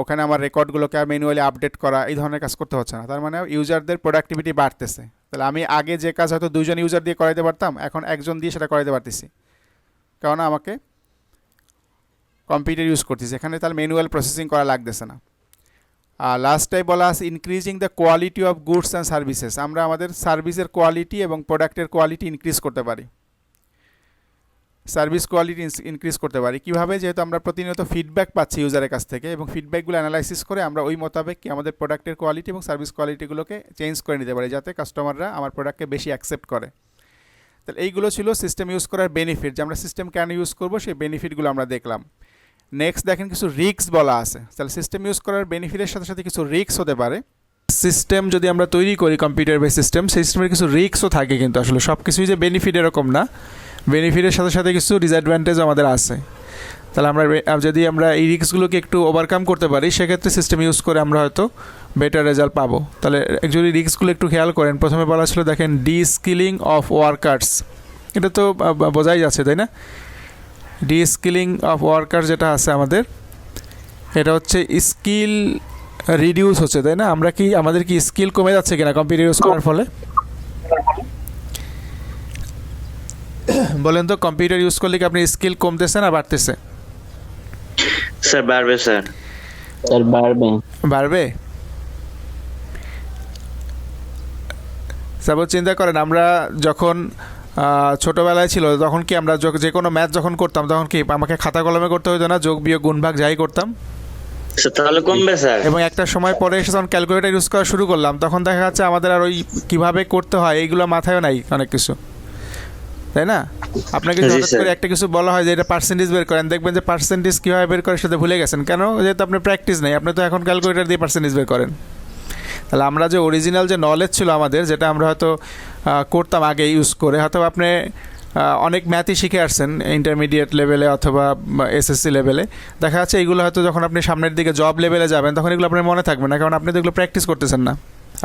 ওখানে আমার রেকর্ডগুলোকে আর ম্যানুয়ালি আপডেট করা, এই ধরনের কাজ করতে হচ্ছে না। তার মানে ইউজারদের প্রোডাক্টিভিটি বাড়তেছে। তাহলে আমি আগে যে কাজ হয়তো 2জন ইউজার দিয়ে করাইতে পারতাম, এখন 1জন দিয়ে সেটা করাইতে পারতেছি, কেননা আমাকে কম্পিউটার ইউজ করতেছি এখানে, তাহলে ম্যানুয়াল প্রসেসিং করা লাগতেছে না। আর লাস্টটাই বলা আছে increasing the quality of goods and services. আমরা আমাদের সার্ভিসের কোয়ালিটি এবং প্রোডাক্টের কোয়ালিটি ইনক্রিজ করতে পারি, সার্ভিস কোয়ালিটি ইনক্রিজ করতে পারি। কীভাবে? যেহেতু আমরা প্রতিনিয়ত ফিডব্যাক পাচ্ছি ইউজারের কাছ থেকে, এবং ফিডব্যাকগুলো অ্যানালাইসিস করে আমরা ওই মোতাবেক কি আমাদের প্রোডাক্টের কোয়ালিটি এবং সার্ভিস কোয়ালিটিগুলোকে চেঞ্জ করে নিতে পারি, যাতে কাস্টমাররা আমার প্রোডাক্টকে বেশি অ্যাকসেপ্ট করে। তাহলে এইগুলো ছিল সিস্টেম ইউজ করার বেনিফিট, যে আমরা সিস্টেম কেন ইউজ করবো সেই বেনিফিটগুলো আমরা দেখলাম। নেক্সট দেখেন কিছু রিস্ক বলা আছে। তাহলে সিস্টেম ইউজ করার বেনিফিটের সাথে সাথে কিছু রিস্ক হতে পারে। সিস্টেম যদি আমরা তৈরি করি কম্পিউটার বেস সিস্টেম, সেই সিস্টেমের কিছু রিস্কও থাকে, কিন্তু আসলে সব কিছুই যে বেনিফিট এরকম না, বেনিফিটের সাথে সাথে কিছু ডিসঅ্যাডভান্টেজ আমাদের আছে। তাহলে যদি আমরা এই রিস্কগুলোকে একটু ওভারকাম করতে পারি, সেক্ষেত্রে সিস্টেম ইউজ করে আমরা হয়তো বেটার রেজাল্ট পাবো। তাহলে যদি রিস্কগুলো একটু খেয়াল করেন, প্রথমে বলা ছিল দেখেন ডি-স্কিলিং অফ ওয়ার্কার্স, এটা তো বোঝাই যাচ্ছে তাই না। ডি-স্কিলিং অফ ওয়ার্কার যেটা আছে আমাদের, এটা হচ্ছে স্কিল রিডিউস হচ্ছে তাই না। আমাদের কি স্কিল কমে যাচ্ছে কিনা কম্পিউটার ইউজ করার ফলে? বলেন তো, কম্পিউটার ইউজ করলে কি আপনার স্কিল কমতেছে না বাড়তেছে? স্যার বাড়বে স্যার। স্যার বাড়বে। তারপর চিন্তা করেন, আমরা যখন ছোটোবেলায় ছিল, তখন কি আমরা যে কোনো ম্যাথ যখন করতাম, তখন কি আমাকে খাতা কলমে করতে হতো না, যোগ বিয়োগ গুণ ভাগ যাই করতাম, তাহলে কমবে স্যার। এবং একটা সময় পরে এসে যখন ক্যালকুলেটর ইউজ করা শুরু করলাম, তখন দেখা যাচ্ছে আমাদের আর ওই কীভাবে করতে হয় এইগুলো মাথায়ও নাই অনেক কিছু, তাই না। আপনাকে হঠাৎ করে একটা কিছু বলা হয় যে এটা পার্সেন্টেজ বের করেন, দেখবেন যে পার্সেন্টেজ কীভাবে বের করে সেটা ভুলে গেছেন। কেন? যেহেতু আপনার প্র্যাকটিস নেই, আপনি তো এখন ক্যালকুলেটর দিয়ে পার্সেন্টেজ বের করেন। তাহলে আমরা যে অরিজিনাল যে নলেজ ছিল আমাদের, যেটা আমরা হয়তো করতাম আগে ইউজ করে, হয়তো আপনি অনেক ম্যাথই শিখে আসছেন ইন্টারমিডিয়েট লেভেলে অথবা এসএসসি লেভেলে, দেখা যাচ্ছে এইগুলো হয়তো যখন আপনি সামনের দিকে জব লেভেলে যাবেন, তখন এগুলো আপনার মনে থাকবে না, কারণ আপনি তো এগুলো প্র্যাকটিস করতেছেন না,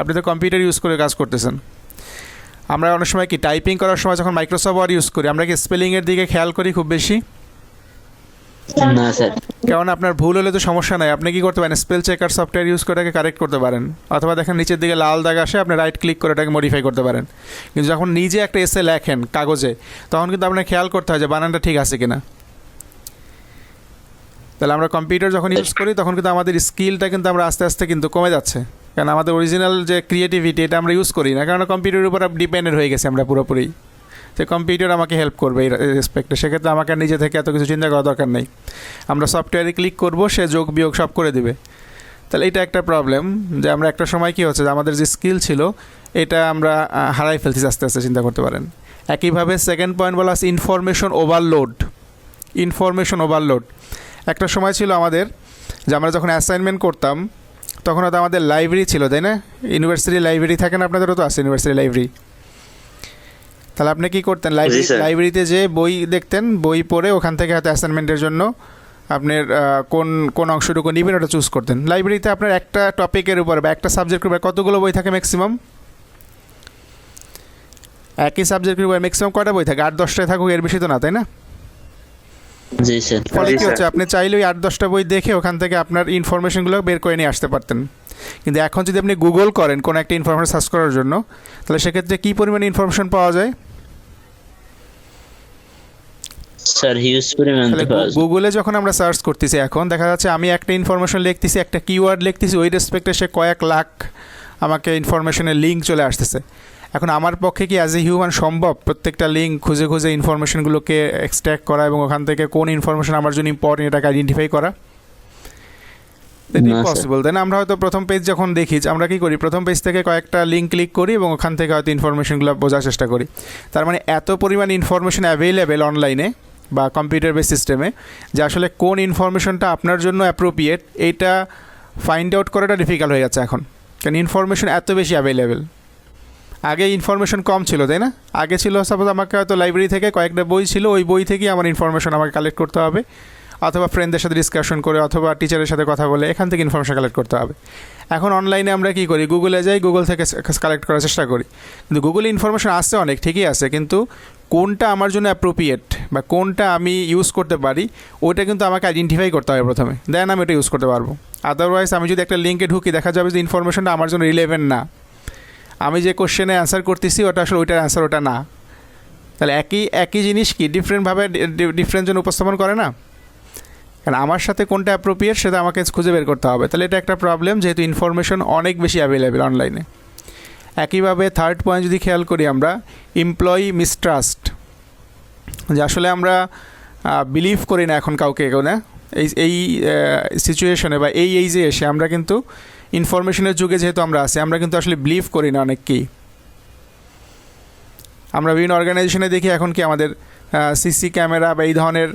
আপনি তো কম্পিউটার ইউজ করে কাজ করতেছেন। আমরা অনেক সময় কি টাইপিং করার সময় যখন মাইক্রোসফট ওয়ার্ড ইউজ করি, আমরা কি স্পেলিংয়ের দিকে খেয়াল করি খুব বেশি? না স্যার। কারণ আপনার ভুল হলে তো সমস্যা নাই, আপনি কি করতে পারেন, স্পেল চেকার সফটওয়্যার ইউজ করে এটাকে কারেক্ট করতে পারেন, অথবা দেখেন নিচের দিকে লাল দাগ আসে, আপনি রাইট ক্লিক করে এটাকে মডিফাই করতে পারেন। কিন্তু যখন নিজে একটা এসে লেখেন কাগজে, তখন কিন্তু আপনার খেয়াল করতে হয় যে বানানটা ঠিক আছে কিনা। তাহলে আমরা কম্পিউটার যখন ইউজ করি, তখন কিন্তু আমাদের স্কিলটা কিন্তু আমরা আস্তে আস্তে কিন্তু কমে যাচ্ছে, কারণ আমাদের অরিজিনাল যে ক্রিয়েটিভিটি এটা আমরা ইউজ করি না, কারণ কম্পিউটারের উপর ডিপেন্ডেন্ট হয়ে গেছে আমরা পুরোপুরি, যে কম্পিউটার আমাকে হেল্প করবে এই রেসপেক্টে। সেক্ষেত্রে আমাকে নিজে থেকে এত কিছু চিন্তা করা দরকার নেই, আমরা সফটওয়্যারে ক্লিক করব, সে যোগ বিয়োগ সব করে দেবে। তাহলে এটা একটা প্রবলেম, যে আমরা একটা সময় কী হচ্ছে যে আমাদের যে স্কিল ছিল এটা আমরা হারাই ফেলছি আস্তে আস্তে, চিন্তা করতে পারেন। একইভাবে সেকেন্ড পয়েন্ট বলা আছে ইনফরমেশন ওভারলোড। ইনফরমেশন ওভারলোড একটা সময় ছিল আমাদের, যে আমরা যখন অ্যাসাইনমেন্ট করতাম, তখন হয়তো আমাদের লাইব্রেরি ছিল তাই না, ইউনিভার্সিটি লাইব্রেরি থাকে না, আপনাদেরও তো আছে ইউনিভার্সিটি লাইব্রেরি। তাহলে আপনি কী করতেন, লাইব্রেরিতে যে বই দেখতেন, বই পড়ে ওখান থেকে হয়তো অ্যাসাইনমেন্টের জন্য আপনার কোন অংশটুকু নেবেন ওটা চুজ করতেন। লাইব্রেরিতে আপনার একটা টপিকের উপর বা একটা সাবজেক্টের উপর কতগুলো বই থাকে ম্যাক্সিমাম? একই সাবজেক্টের উপর ম্যাক্সিমাম কয়টা বই থাকে? 8-10টায় থাকুক, এর বেশি তো না, তাই না? জি স্যার। ফলে কী হচ্ছে, আপনি চাইলে ওই 8-10টা বই দেখে ওখান থেকে আপনার ইনফরমেশনগুলো বের করে নিয়ে আসতে পারতেন। কিন্তু এখন যদি আপনি গুগল করেন কোনো একটা ইনফরমেশন সার্চ করার জন্য, তাহলে সেক্ষেত্রে কী পরিমাণে ইনফরমেশন পাওয়া যায়? স্যার হিউজ পরিমাণ। গুগলে যখন আমরা সার্চ করতেছি, এখন দেখা যাচ্ছে আমি একটা ইনফরমেশন লিখতেছি, একটা কিওয়ার্ড লিখতেছি, ওই রেসপেক্টে সে কয়েক লাখ আমাকে ইনফরমেশনের লিঙ্ক চলে আসতেছে। এখন আমার পক্ষে কি অ্যাজ এ হিউম্যান সম্ভব প্রত্যেকটা লিঙ্ক খুঁজে খুঁজে ইনফরমেশনগুলোকে এক্সট্র্যাক্ট করা এবং ওখান থেকে কোন ইনফরমেশন আমার জন্য ইম্পর্টেন্ট এটাকে আইডেন্টিফাই করা? না, পসিবল তাই না? আমরা হয়তো প্রথম পেজ যখন দেখি আমরা কি করি, প্রথম পেজ থেকে কয়েকটা লিঙ্ক ক্লিক করি এবং ওখান থেকে হয়তো ইনফরমেশনগুলো বোঝার চেষ্টা করি। তার মানে এত পরিমাণ ইনফরমেশন অ্যাভেলেবেল অনলাইনে বা কম্পিউটার বেস সিস্টেমে যে আসলে কোন ইনফরমেশনটা আপনার জন্য অ্যাপ্রোপ্রিয়েট এইটা ফাইন্ড আউট করাটা ডিফিকাল্ট হয়ে যাচ্ছে এখন, কারণ ইনফরমেশন এত বেশি অ্যাভেলেবেল। আগে ইনফরমেশন কম ছিল তাই না? আগে ছিল সাপোজ আমাকে হয়তো লাইব্রেরি থেকে কয়েকটা বই ছিল, ওই বই থেকেই আমার ইনফরমেশন আমাকে কালেক্ট করতে হবে, অথবা ফ্রেন্ডদের সাথে ডিসকাশন করে অথবা টিচারের সাথে কথা বলে এখান থেকে ইনফরমেশন কালেক্ট করতে হবে। এখন অনলাইনে আমরা কী করি, গুগলে যাই, গুগল থেকে কালেক্ট করার চেষ্টা করি। কিন্তু গুগলে ইনফরমেশন আসছে অনেক, ঠিকই আছে, কিন্তু কোনটা আমার জন্য অ্যাপ্রোপ্রিয়েট বা কোনটা আমি ইউজ করতে পারি ওইটা কিন্তু আমাকে আইডেন্টিফাই করতে হবে প্রথমে, দেন আমি এটা ইউজ করতে পারবো। আদারওয়াইজ আমি যদি একটা লিঙ্কে ঢুকি দেখা যাবে যে ইনফরমেশনটা আমার জন্য রিলেভেন্ট না, আমি যে কোশ্চেনে অ্যান্সার করতেছি ওটা আসলে ওইটার অ্যান্সার ওটা না। তাহলে একই জিনিস কি ডিফারেন্টভাবে ডিফারেন্ট জন উপস্থাপন করে না? কারণ আমার সাথে কোনটা অ্যাপ্রোপ্রিয়েট সেটা আমাকে খুঁজে বের করতে হবে। তাহলে এটা একটা প্রবলেম, যেহেতু ইনফরমেশন অনেক বেশি অ্যাভেলেবেল অনলাইনে। একইভাবে থার্ড পয়েন্ট যদি খেয়াল করি আমরা, এমপ্লয়ি মিসট্রাস্ট, যে আসলে আমরা বিলিভ করি না এখন কাউকে, না এই সিচুয়েশনে বা এই এইজে এসে আমরা কিন্তু ইনফরমেশনের যুগে যেহেতু আমরা আছি, আমরা কিন্তু আসলে বিলিভ করি না অনেককেই। আমরা বিভিন্ন অর্গানাইজেশনে দেখি এখন কি আমাদের সিসি ক্যামেরা বা এই ধরনের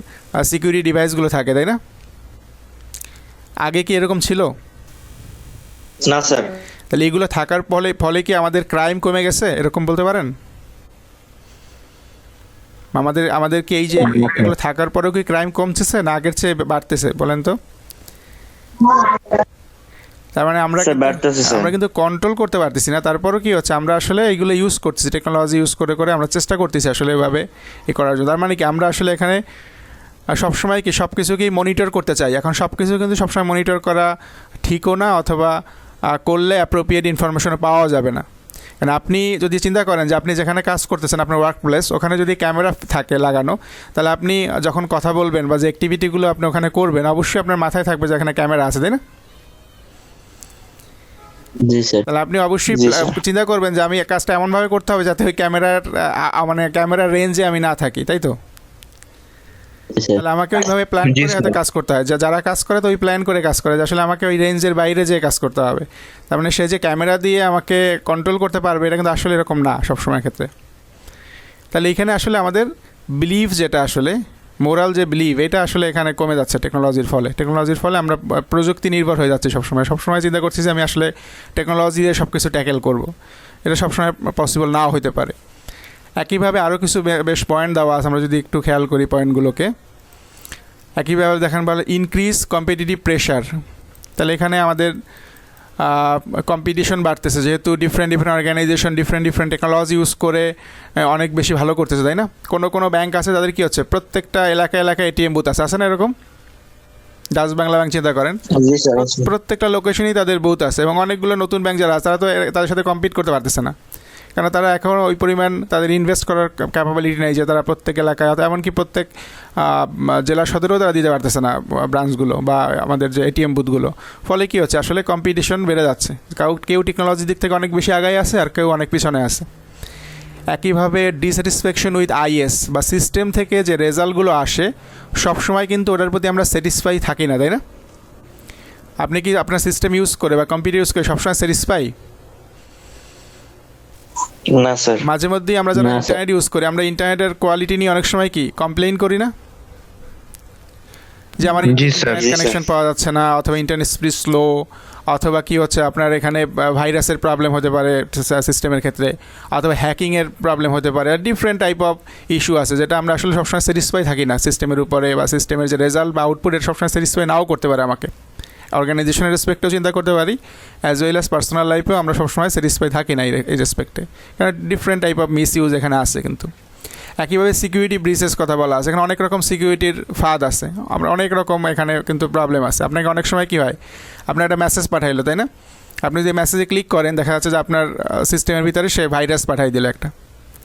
সিকিউরিটি ডিভাইসগুলো থাকে তাই না? আগে কি এরকম ছিল? না স্যার। তাহলে এগুলো থাকার ফলে কি আমাদের ক্রাইম কমে গেছে এরকম বলতে পারেন? আমাদের কি এই যে এগুলো থাকার পরেও কি ক্রাইম কমতেছে না আগের চেয়ে বাড়তেছে বলেন তো? তার মানে আমরা কিন্তু কন্ট্রোল করতে পারতেছি না, তারপরও কি হচ্ছে আমরা আসলে এইগুলো ইউজ করতেছি, টেকনোলজি ইউজ করে করে আমরা চেষ্টা করতেছি আসলে এভাবে করার জন্য। তার মানে কি আমরা আসলে এখানে সবসময় কি সব কিছুকেই মনিটর করতে চাই। এখন সব কিছু কিন্তু সবসময় মনিটর করা ঠিকও না, অথবা করলে অ্যাপ্রোপ্রিয়েট ইনফরমেশনও পাওয়া যাবে না। কারণ আপনি যদি চিন্তা করেন যে আপনি যেখানে কাজ করতেছেন আপনার ওয়ার্ক প্লেস, ওখানে যদি ক্যামেরা থাকে লাগানো, তাহলে আপনি যখন কথা বলবেন বা যে অ্যাক্টিভিটিগুলো আপনি ওখানে করবেন অবশ্যই আপনার মাথায় থাকবে যে এখানে ক্যামেরা আছে তাই না? জি স্যার। তাহলে আপনি অবশ্যই চিন্তা করবেন যে আমি কাজটা এমনভাবে করতে হবে যাতে ওই ক্যামেরার রেঞ্জে আমি না থাকি, তাই তো? তাহলে আমাকে ওইভাবে প্ল্যান করে হাতে কাজ করতে হয়, যারা কাজ করে তো ওই প্ল্যান করে কাজ করে যে আসলে আমাকে ওই রেঞ্জের বাইরে যেয়ে কাজ করতে হবে। তার মানে সে যে ক্যামেরা দিয়ে আমাকে কন্ট্রোল করতে পারবে এটা কিন্তু আসলে এরকম না সবসময় ক্ষেত্রে। তাহলে এখানে আসলে আমাদের বিলিভ যেটা আসলে মোরাল যে বিলিভ এটা আসলে এখানে কমে যাচ্ছে টেকনোলজির ফলে আমরা প্রযুক্তি নির্ভর হয়ে যাচ্ছি সবসময় চিন্তা করছি যে আমি আসলে টেকনোলজি দিয়ে সব কিছু ট্যাকেল করবো, এটা সবসময় পসিবল নাও হতে পারে। একইভাবে আরও কিছু বেশ পয়েন্ট দেওয়া আছে, আমরা যদি একটু খেয়াল করি পয়েন্টগুলোকে। একইভাবে দেখেন বলে ইনক্রিজ কম্পিটিটিভ প্রেশার, তাহলে এখানে আমাদের কম্পিটিশন বাড়তেছে, যেহেতু different organization different technology use করে অনেক বেশি ভালো করতেছে তাই না? কোনো ব্যাংক আছে তাদের কি হচ্ছে প্রত্যেকটা এলাকায় এটিএম বুথ আছে না এরকম? ডাচ বাংলা ব্যাংক চিন্তা করেন, প্রত্যেকটা লোকেশনেই তাদের বুথ আছে, এবং অনেকগুলো নতুন ব্যাংক যারা আছে তারা তো তাদের সাথে কম্পিট করতে পারতেছে না, কারণ তারা এখন ওই পরিমাণ তাদের ইনভেস্ট করার ক্যাপাবিলিটি নেই যে তারা প্রত্যেক এলাকায়, এমনকি প্রত্যেক জেলা সদরেও তারা দিতে পারতেছে না ব্রাঞ্চগুলো বা আমাদের যে এটিএম বুথগুলো। ফলে কী হচ্ছে আসলে কম্পিটিশন বেড়ে যাচ্ছে, কেউ টেকনোলজির দিক থেকে অনেক বেশি আগায় আছে আর কেউ অনেক পিছনে আছে। একইভাবে ডিস্যাটিসফ্যাকশন উইথ আইএস বা সিস্টেম থেকে যে রেজাল্টগুলো আসে সবসময় কিন্তু ওটার প্রতি আমরা স্যাটিসফাই থাকি না তাই না? আপনি কি আপনার সিস্টেম ইউজ করে বা কম্পিউটার ইউজ করে সবসময় স্যাটিসফাই? না স্যার। মাঝে মধ্যেই আমরা যারা ইন্টারনেট ইউজ করি আমরা ইন্টারনেটের কোয়ালিটি নিয়ে অনেক সময় কি কমপ্লেইন করি না, যে আমার ইন্টারনেট কানেকশন পাওয়া যাচ্ছে না, অথবা ইন্টারনেট স্পিড স্লো, অথবা কি হচ্ছে আপনার এখানে ভাইরাসের প্রবলেম হতে পারে সিস্টেমের ক্ষেত্রে, অথবা হ্যাকিংয়ের প্রবলেম হতে পারে, আর ডিফারেন্ট টাইপ অফ ইস্যু আছে যেটা আমরা আসলে সবসময় স্যাটিসফাই থাকি না সিস্টেমের উপরে, বা সিস্টেমের যে রেজাল্ট বা আউটপুটের সবসময় স্যাটিসফাই নাও করতে পারে আমাকে। অর্গানাইজেশনের রেসপেক্টেও চিন্তা করতে পারি, অ্যাজ ওয়েল অ্যাজ পার্সোনাল লাইফেও আমরা সবসময় স্যাটিসফাই থাকি না এই রেসপেক্টে, কারণ different type of miss use এখানে আছে। কিন্তু একইভাবে সিকিউরিটি ব্রিচেস কথা বলা আছে, এখানে অনেক রকম সিকিউরিটির ফাঁদ আছে, আমরা অনেক রকম এখানে কিন্তু প্রবলেম আছে। আপনাকে অনেক সময় কী হয়, আপনার একটা মেসেজ পাঠাইলো তাই না, আপনি যে মেসেজে ক্লিক করেন দেখা যাচ্ছে যে আপনার সিস্টেমের ভিতরে সে ভাইরাস পাঠাই দিল একটা,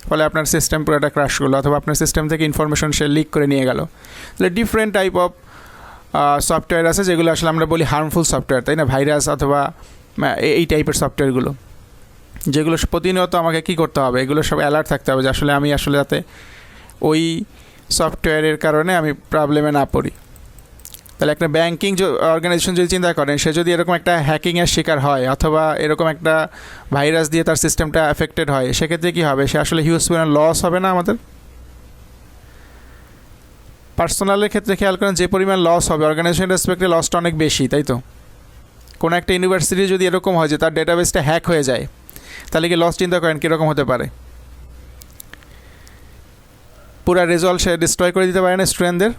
ফলে আপনার সিস্টেম পুরোটা ক্র্যাশ করলো, অথবা আপনার সিস্টেম থেকে ইনফরমেশন সে লিক করে নিয়ে গেল। তাহলে ডিফারেন্ট টাইপ অফ সফটওয়্যার আছে যেগুলো আসলে আমরা বলি হার্মফুল সফটওয়্যার তাই না, ভাইরাস অথবা এই টাইপের সফটওয়্যারগুলো। যেগুলো প্রতিনিয়ত আমাকে কি করতে হবে, এগুলো সব অ্যালার্ট থাকতে হবে যে আসলে আমি আসলে যাতে ওই সফটওয়্যারের কারণে আমি প্রবলেমে না পড়ি। তাহলে একটা ব্যাংকিং অর্গানাইজেশন যদি চিন্তা করেন, সে যদি এরকম একটা হ্যাকিংয়ের শিকার হয় অথবা এরকম একটা ভাইরাস দিয়ে তার সিস্টেমটা এফেক্টেড হয়, সেক্ষেত্রে কী হবে, সে আসলে হিউজ পরিমাণ লস হবে না আমাদের? পার্সোনালের ক্ষেত্রে খেয়াল করেন যে পরিমাণ লস হবে, অর্গানাইজেশন রেসপেক্টে লসটা অনেক বেশি, তাই তো? কোনো একটা ইউনিভার্সিটি যদি এরকম হয় যে তার ডেটাবেসটা হ্যাক হয়ে যায়, তাহলে কি লস চিন্তা করেন কীরকম হতে পারে? পুরা রেজাল্ট সে ডিস্ট্রয় করে দিতে পারে না স্টুডেন্টদের?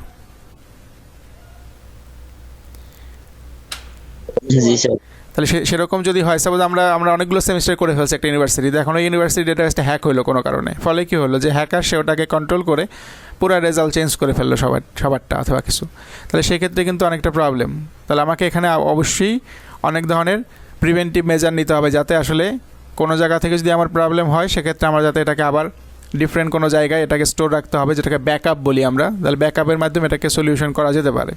জি স্যার। তাহলে সেরকম যদি হয়, সাপোজ আমরা অনেকগুলো সেমিস্টার করে ফেলছি একটা ইউনিভার্সিটিতে, এখন ওই ইউনিভার্সিটি ডেটাবেসটা হ্যাক হলো কোনো কারণে, ফলে কী হলো যে হ্যাকার সে ওটাকে কন্ট্রোল করে পুরো রেজাল্ট চেঞ্জ করে ফেললো সবারটা অথবা কিছু, তাহলে সেক্ষেত্রে কিন্তু অনেকটা প্রবলেম। তাহলে আমাকে এখানে অবশ্যই অনেক ধরনের প্রিভেন্টিভ মেজার নিতে হবে, যাতে আসলে কোনো জায়গা থেকে যদি আমার প্রবলেম হয়, সেক্ষেত্রে আমরা যাতে এটাকে আবার ডিফারেন্ট কোনো জায়গায় এটাকে স্টোর রাখতে হবে, যেটাকে ব্যাকআপ বলি আমরা। তাহলে ব্যাকআপের মাধ্যমে এটাকে সলিউশন করা যেতে পারে।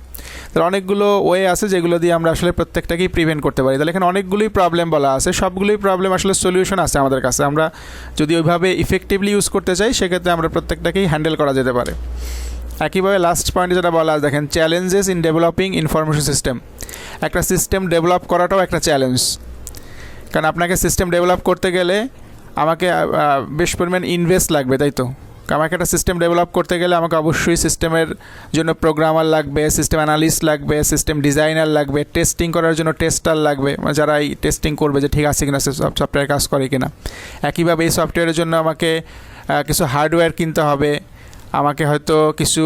তাহলে অনেকগুলো ওয়ে আছে যেগুলো দিয়ে আমরা আসলে প্রত্যেকটাকেই প্রিভেন্ট করতে পারি। তাহলে এখানে অনেকগুলোই প্রবলেম বলা আছে, সবগুলোই প্রবলেম আসলে সলিউশন আছে আমাদের কাছে। আমরা যদি ওইভাবে ইফেক্টিভলি ইউজ করতে চাই, সেক্ষেত্রে আমরা প্রত্যেকটাকেই হ্যান্ডেল করা যেতে পারে। একইভাবে লাস্ট পয়েন্টে যেটা বলা আছে দেখেন, challenges in developing information system. একটা সিস্টেম ডেভেলপ করাটাও একটা চ্যালেঞ্জ, কারণ আপনাকে সিস্টেম ডেভেলপ করতে গেলে আমাকে বেশ পরিমাণ ইনভেস্ট লাগবে, তাই তো? আমাকে একটা সিস্টেম ডেভেলপ করতে গেলে আমাকে অবশ্যই সিস্টেমের জন্য প্রোগ্রামার লাগবে, সিস্টেম অ্যানালিস্ট লাগবে, সিস্টেম ডিজাইনার লাগবে, টেস্টিং করার জন্য টেস্টার লাগবে, যারা এই টেস্টিং করবে যে ঠিক আছে কিনা সফটওয়্যার কাজ করে কিনা। একইভাবে এই সফটওয়্যারের জন্য আমাকে কিছু হার্ডওয়্যার কিনতে হবে, আমাকে হয়তো কিছু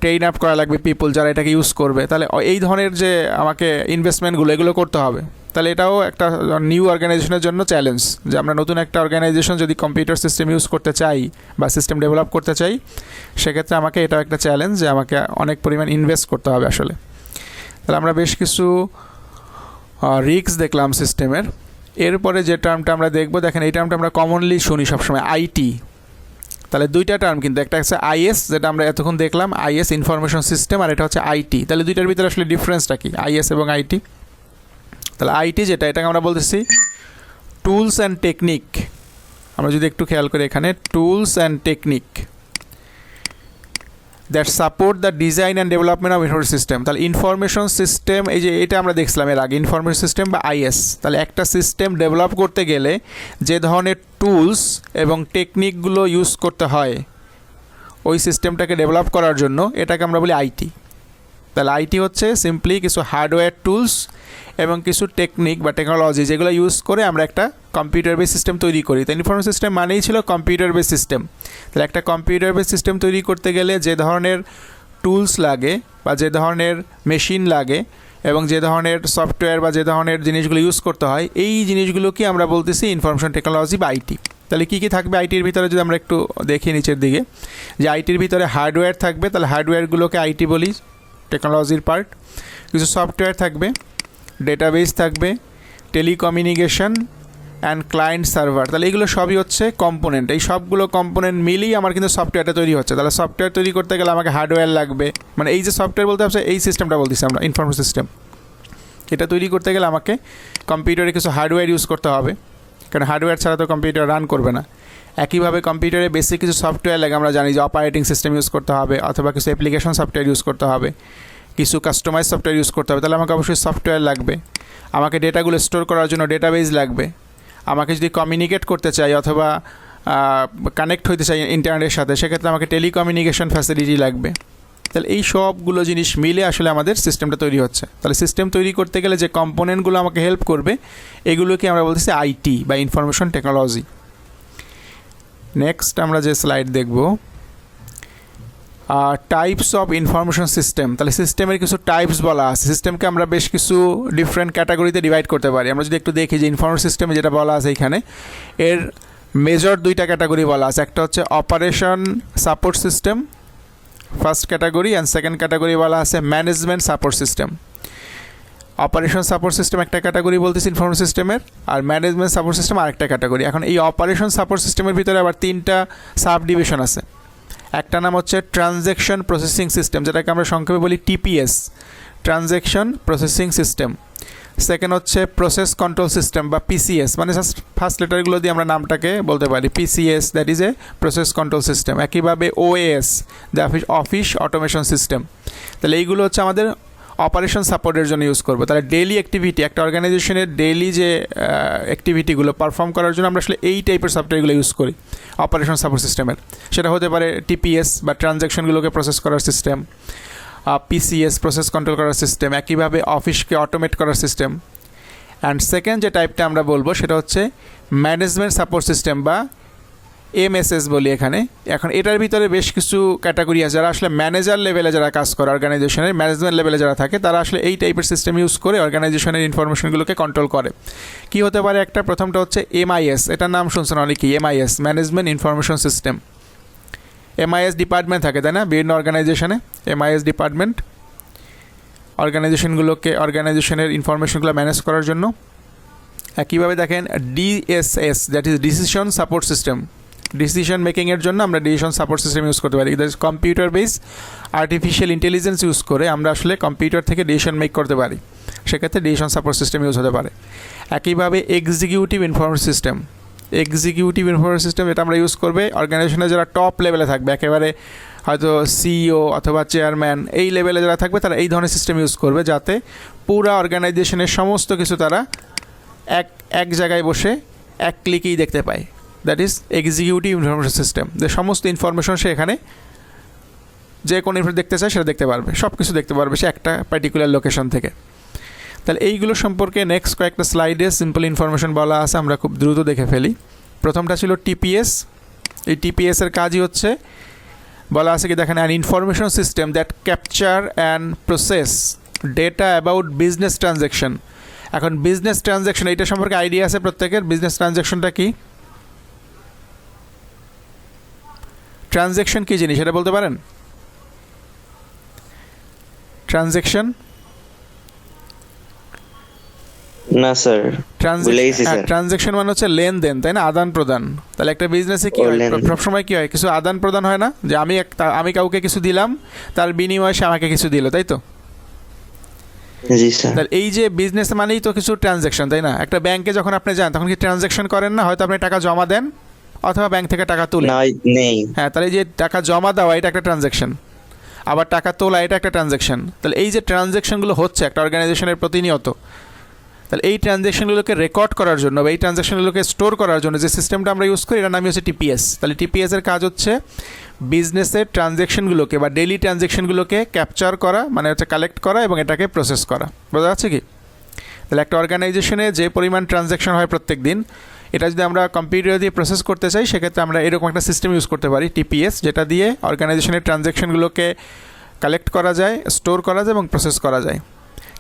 ট্রেন আপ করা লাগবে পিপল যারা এটাকে ইউজ করবে। তাহলে এই ধরনের যে আমাকে ইনভেস্টমেন্টগুলো এগুলো করতে হবে। তাহলে এটাও একটা নিউ অর্গানাইজেশনের জন্য চ্যালেঞ্জ, যে আমরা নতুন একটা অর্গানাইজেশন যদি কম্পিউটার সিস্টেম ইউজ করতে চাই বা সিস্টেম ডেভেলপ করতে চাই, সেক্ষেত্রে আমাকে এটাও একটা চ্যালেঞ্জ যে আমাকে অনেক পরিমাণ ইনভেস্ট করতে হবে আসলে। তাহলে আমরা বেশ কিছু রিস্ক দেখলাম সিস্টেমের। এরপরে যে টার্মটা আমরা দেখব, দেখেন এই টার্মটা আমরা কমনলি শুনি সবসময়, আইটি। তাহলে দুইটা টার্ম কিন্তু, একটা হচ্ছে আইএস যেটা আমরা এতক্ষণ দেখলাম, আইএস ইনফরমেশন সিস্টেম, আর এটা হচ্ছে আইটি। তাহলে দুইটার ভিতরে আসলে ডিফারেন্সটা কি, আইএস এবং আইটি? তাহলে আইটি যেটা, এটাকে আমরা বলতেছি টুলস অ্যান্ড টেকনিক। আমরা যদি একটু খেয়াল করি এখানে, tools and technique that support the design and development of information system. তাহলে ইনফরমেশন সিস্টেম, এই যে এটা আমরা দেখছিলাম এর আগে, ইনফরমেশন সিস্টেম বা আইএস। তাহলে একটা সিস্টেম ডেভেলপ করতে গেলে যে ধরনের টুলস এবং টেকনিকগুলো ইউজ করতে হয় ওই সিস্টেমটাকে ডেভেলপ করার জন্য, এটাকে আমরা বলি আইটি। তাহলে আইটি হচ্ছে সিম্পলি কিছু হার্ডওয়্যার টুলস এবং কিছু টেকনিক বা টেকনোলজি যেগুলো ইউজ করে আমরা একটা কম্পিউটার বেস সিস্টেম তৈরি করি। তো ইনফরমেশন সিস্টেম মানেই ছিল কম্পিউটার বেস সিস্টেম। তাহলে একটা কম্পিউটার বেস সিস্টেম তৈরি করতে গেলে যে ধরনের টুলস লাগে বা যে ধরনের মেশিন লাগে এবং যে ধরনের সফটওয়্যার বা যে ধরনের জিনিসগুলো ইউজ করতে হয়, এই জিনিসগুলোকে আমরা বলতেছি ইনফরমেশন টেকনোলজি বা আইটি। তাহলে কী কী থাকবে আইটির ভিতরে যদি আমরা একটু দেখি নিচের দিকে, যে আইটির ভিতরে হার্ডওয়্যার থাকবে, তাহলে হার্ডওয়্যারগুলোকে আইটি বলি, টেকনোলজির পার্ট। কিছু সফটওয়্যার থাকবে, ডেটাবেস থাকবে, টেলিকমিউনিকেশন অ্যান্ড ক্লায়েন্ট সার্ভার। তাহলে এইগুলো সবই হচ্ছে কম্পোনেন্ট। এই সবগুলো কম্পোনেন্ট মিলিয়ে আমার কিন্তু সফটওয়্যারটা তৈরি হচ্ছে। তাহলে সফটওয়্যার তৈরি করতে গেলে আমাকে হার্ডওয়্যার লাগবে, মানে এই যে সফটওয়্যার বলতে হচ্ছে এই সিস্টেমটা বলতেছি আমরা ইনফরমেশন সিস্টেম। এটা তৈরি করতে গেলে আমাকে কম্পিউটারে কিছু হার্ডওয়্যার ইউজ করতে হবে, কারণ হার্ডওয়্যার ছাড়া তো কম্পিউটার রান করবে না। একইভাবে কম্পিউটারে বেসিক কিছু সফটওয়্যার লাগে, আমরা জানি যে অপারেটিং সিস্টেম ইউজ করতে হবে অথবা কিছু অ্যাপ্লিকেশন সফটওয়্যার ইউজ করতে হবে, কিছু কাস্টমাইজ সফটওয়্যার ইউজ করতে হবে। তাহলে আমাকে অবশ্যই সফটওয়্যার লাগবে। আমাকে ডেটাগুলো স্টোর করার জন্য ডেটাবেস লাগবে। আমাকে যদি কমিউনিকেট করতে চাই অথবা কানেক্ট হইতে চাই ইন্টারনেটের সাথে, সেক্ষেত্রে আমাকে টেলিকমিউনিকেশন ফ্যাসিলিটি লাগবে। তাহলে এই সবগুলো জিনিস মিলে আসলে আমাদের সিস্টেমটা তৈরি হচ্ছে। তাহলে সিস্টেম তৈরি করতে গেলে যে কম্পোনেন্টগুলো আমাকে হেল্প করবে, এগুলোকে আমরা বলতেছি আইটি বা ইনফরমেশন টেকনোলজি। নেক্সট আমরা যে স্লাইড দেখব, টাইপস অফ ইনফরমেশন সিস্টেম। তাহলে সিস্টেমের কিছু টাইপস বলা আছে। সিস্টেমকে আমরা বেশ কিছু ডিফারেন্ট ক্যাটাগরিতে ডিভাইড করতে পারি। আমরা যদি একটু দেখি যে ইনফরমেশন সিস্টেমে যেটা বলা আছে এখানে, এর মেজর দুইটা ক্যাটাগরি বলা আছে। একটা হচ্ছে operation support system, first category, and second category বলা আছে management support system. Operation support system একটা ক্যাটাগরি বলতেছি ইনফরমেশন সিস্টেমের, আর ম্যানেজমেন্ট সাপোর্ট সিস্টেম আরেকটা ক্যাটাগরি। এখন এই অপারেশন সাপোর্ট সিস্টেমের ভিতরে আবার তিনটা সাব ডিভিশন আছে। একটা নাম হচ্ছে ট্রানজ্যাকশন প্রসেসিং সিস্টেম, যেটাকে আমরা সংক্ষেপে বলি TPS, transaction processing system. Second হচ্ছে প্রসেস কন্ট্রোল সিস্টেম বা পিসিএস, মানে জাস্ট ফার্স্ট লেটারগুলো দিয়ে আমরা নামটাকে বলতে পারি PCS, that is a process control system. একইভাবে OAS, the office automation system. তাহলে এইগুলো হচ্ছে আমাদের অপারেশন সাপোর্টের জন্য ইউজ করবো। তাহলে ডেইলি অ্যাক্টিভিটি, একটা অর্গানাইজেশনের ডেইলি যে অ্যাক্টিভিটিগুলো পারফর্ম করার জন্য আমরা আসলে এই টাইপের সফটওয়্যারগুলো ইউজ করি অপারেশন সাপোর্ট সিস্টেমের। সেটা হতে পারে টিপিএস বা ট্রানজ্যাকশনগুলোকে প্রসেস করার সিস্টেম, পিসিএস প্রসেস কন্ট্রোল করার সিস্টেম, একইভাবে অফিসকে অটোমেট করার সিস্টেম। অ্যান্ড সেকেন্ড যে টাইপটা আমরা বলবো সেটা হচ্ছে ম্যানেজমেন্ট সাপোর্ট সিস্টেম বা এমএসএস বলি এখানে। এখন এটার ভিতরে বেশ কিছু ক্যাটাগরি আছে, যারা আসলে ম্যানেজার লেভেলে যারা কাজ করে, অর্গানাইজেশনের ম্যানেজমেন্ট লেভেলে যারা থাকে, তারা আসলে এই টাইপের সিস্টেম ইউজ করে অর্গানাইজেশনের ইনফরমেশনগুলোকে কন্ট্রোল করে। কি হতে পারে একটা, প্রথমটা হচ্ছে এমআইএস, এটার নাম শুনছেন অনেকেই, MIS management information system. MIS department থাকে তাই না বিভিন্ন অর্গানাইজেশনে, এমআইএস ডিপার্টমেন্ট অর্গানাইজেশনের ইনফরমেশনগুলো ম্যানেজ করার জন্য। একইভাবে দেখেন DSS, that is decision support system, decision মেকিংয়ের জন্য আমরা ডিসিশন সাপোর্ট সিস্টেম ইউজ করতে পারি। That is computer base artificial intelligence use করে আমরা আসলে কম্পিউটার থেকে ডিসিশন মেক করতে পারি, সেক্ষেত্রে ডিসিশন সাপোর্ট সিস্টেম ইউজ হতে পারে। একইভাবে executive information system, executive information system এটা আমরা ইউজ করবে অর্গানাইজেশনে যারা টপ লেভেলে থাকবে, একেবারে হয়তো সিইও অথবা চেয়ারম্যান এই লেভেলে যারা থাকবে, তারা এই ধরনের সিস্টেম ইউজ করবে যাতে পুরো অর্গানাইজেশনের সমস্ত কিছু তারা এক জায়গায় বসে এক ক্লিকেই দেখতে পায়। That is executive information system, যে সমস্ত ইনফরমেশন সে এখানে যে কোনো ইনফরমেশন দেখতে চায় সেটা দেখতে পারবে, সব কিছু দেখতে পারবে সে একটা পার্টিকুলার লোকেশন থেকে। তাহলে এইগুলো সম্পর্কে নেক্সট কয়েকটা স্লাইডে সিম্পল ইনফরমেশন বলা আছে, আমরা খুব দ্রুত দেখে ফেলি। প্রথমটা ছিল টিপিএস। এই টিপিএসের কাজই হচ্ছে বলা আছে কি দেখেন, an information system that capture and process data about business transaction. এখন বিজনেস ট্রানজ্যাকশন এইটা সম্পর্কে আইডিয়া আছে প্রত্যেকের? বিজনেস ট্রানজ্যাকশনটা কি, ট্রানজ্যাকশন কী জিনিস এটা বলতে পারেন? ট্রানজ্যাকশন না স্যার, ট্রানজ্যাকশন মানে হচ্ছে লেনদেন তাই না, আদান প্রদান। তাহলে একটা বিজনেসে কি হয়, সবসময় কি হয়, কিছু আদান প্রদান হয় না, যে আমি কাউকে কিছু দিলাম তার বিনিময়ে সে আমাকে কিছু দিল, তাই তো? জি স্যার। তাহলে এই যে বিজনেস মানেই তো কিছু ট্রানজ্যাকশন তাই না। একটা ব্যাংকে যখন আপনি যান তখন কি ট্রানজ্যাকশন করেন না? হয়তো আপনি টাকা জমা দেন অথবা ব্যাংক থেকে টাকা তুলে নেই। হ্যাঁ, তাহলে এই যে টাকা জমা দেওয়া এটা একটা ট্রানজ্যাকশন, আবার টাকা তোলা এটা একটা ট্রানজ্যাকশন। তাহলে এই যে ট্রানজ্যাকশনগুলো হচ্ছে একটা অর্গানাইজেশনের প্রতিনিয়ত, তাহলে এই ট্রানজ্যাকশনগুলোকে রেকর্ড করার জন্য বা এই ট্রানজ্যাকশনগুলোকে স্টোর করার জন্য যে সিস্টেমটা আমরা ইউজ করি এটার নামই হচ্ছে টিপিএস। তাহলে টিপিএসের কাজ হচ্ছে বিজনেসের ট্রানজ্যাকশনগুলোকে বা ডেইলি ট্রানজ্যাকশনগুলোকে ক্যাপচার করা, মানে হচ্ছে কালেক্ট করা এবং এটাকে প্রসেস করা। বোঝা যাচ্ছে কি? তাহলে একটা অর্গানাইজেশনে যে পরিমাণ ট্রানজ্যাকশন হয় প্রত্যেক দিন, এটা যদি আমরা কম্পিউটার দিয়ে প্রসেস করতে চাই সেক্ষেত্রে আমরা এরকম একটা সিস্টেম ইউজ করতে পারি টিপিএস, যেটা দিয়ে অর্গানাইজেশনের ট্রানজ্যাকশনগুলোকে কালেক্ট করা যায়, স্টোর করা যায় এবং প্রসেস করা যায়।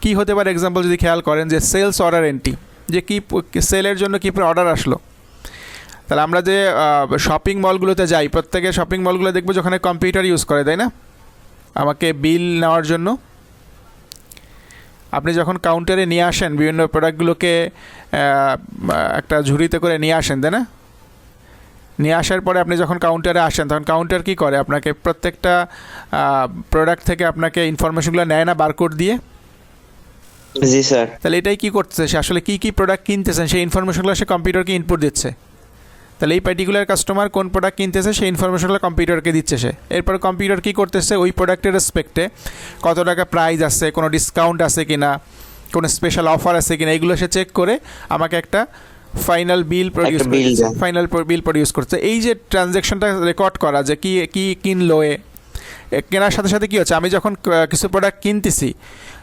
কি হতে পারে এক্সাম্পল যদি খেয়াল করেন, যে সেলস অর্ডার এন্ট্রি, যে কি সেলের জন্য কী অর্ডার আসলো। তাহলে আমরা যে শপিং মলগুলোতে যাই, প্রত্যেকের শপিং মলগুলো দেখবো যেখানে কম্পিউটার ইউজ করে তাই না, আমাকে বিল নেওয়ার জন্য। আপনি যখন কাউন্টারে নিয়ে আসেন বিভিন্ন প্রোডাক্টগুলোকে একটা ঝুড়িতে করে নিয়ে আসেন তাই না, নিয়ে আসার পরে আপনি যখন কাউন্টারে আসেন তখন কাউন্টার কী করে, আপনাকে প্রত্যেকটা প্রোডাক্ট থেকে আপনাকে ইনফরমেশনগুলো নেয় না বারকোড দিয়ে? জি স্যার। তাহলে এটাই কী করতেছে, সে আসলে কী প্রোডাক্ট কিনতেছেন সেই ইনফরমেশনগুলো সে কম্পিউটারকে ইনপুট দিচ্ছে। তাহলে এই পার্টিকুলার কাস্টমার কোন প্রোডাক্ট কিনতেছে সেই ইনফরমেশনগুলো কম্পিউটারকে দিচ্ছে সে। এরপর কম্পিউটার কী করতেছে, ওই প্রোডাক্টের রেসপেক্টে কত টাকা প্রাইস আছে, কোনো ডিসকাউন্ট আছে কি না, কোনো স্পেশাল অফার আছে কি না, এগুলো সে চেক করে আমাকে একটা ফাইনাল বিল প্রডিউস করছে। এই যে ট্রানজ্যাকশনটা রেকর্ড করা, যে কি কিনলো কেনার সাথে সাথে কী হচ্ছে, আমি যখন কিছু প্রোডাক্ট কিনতেছি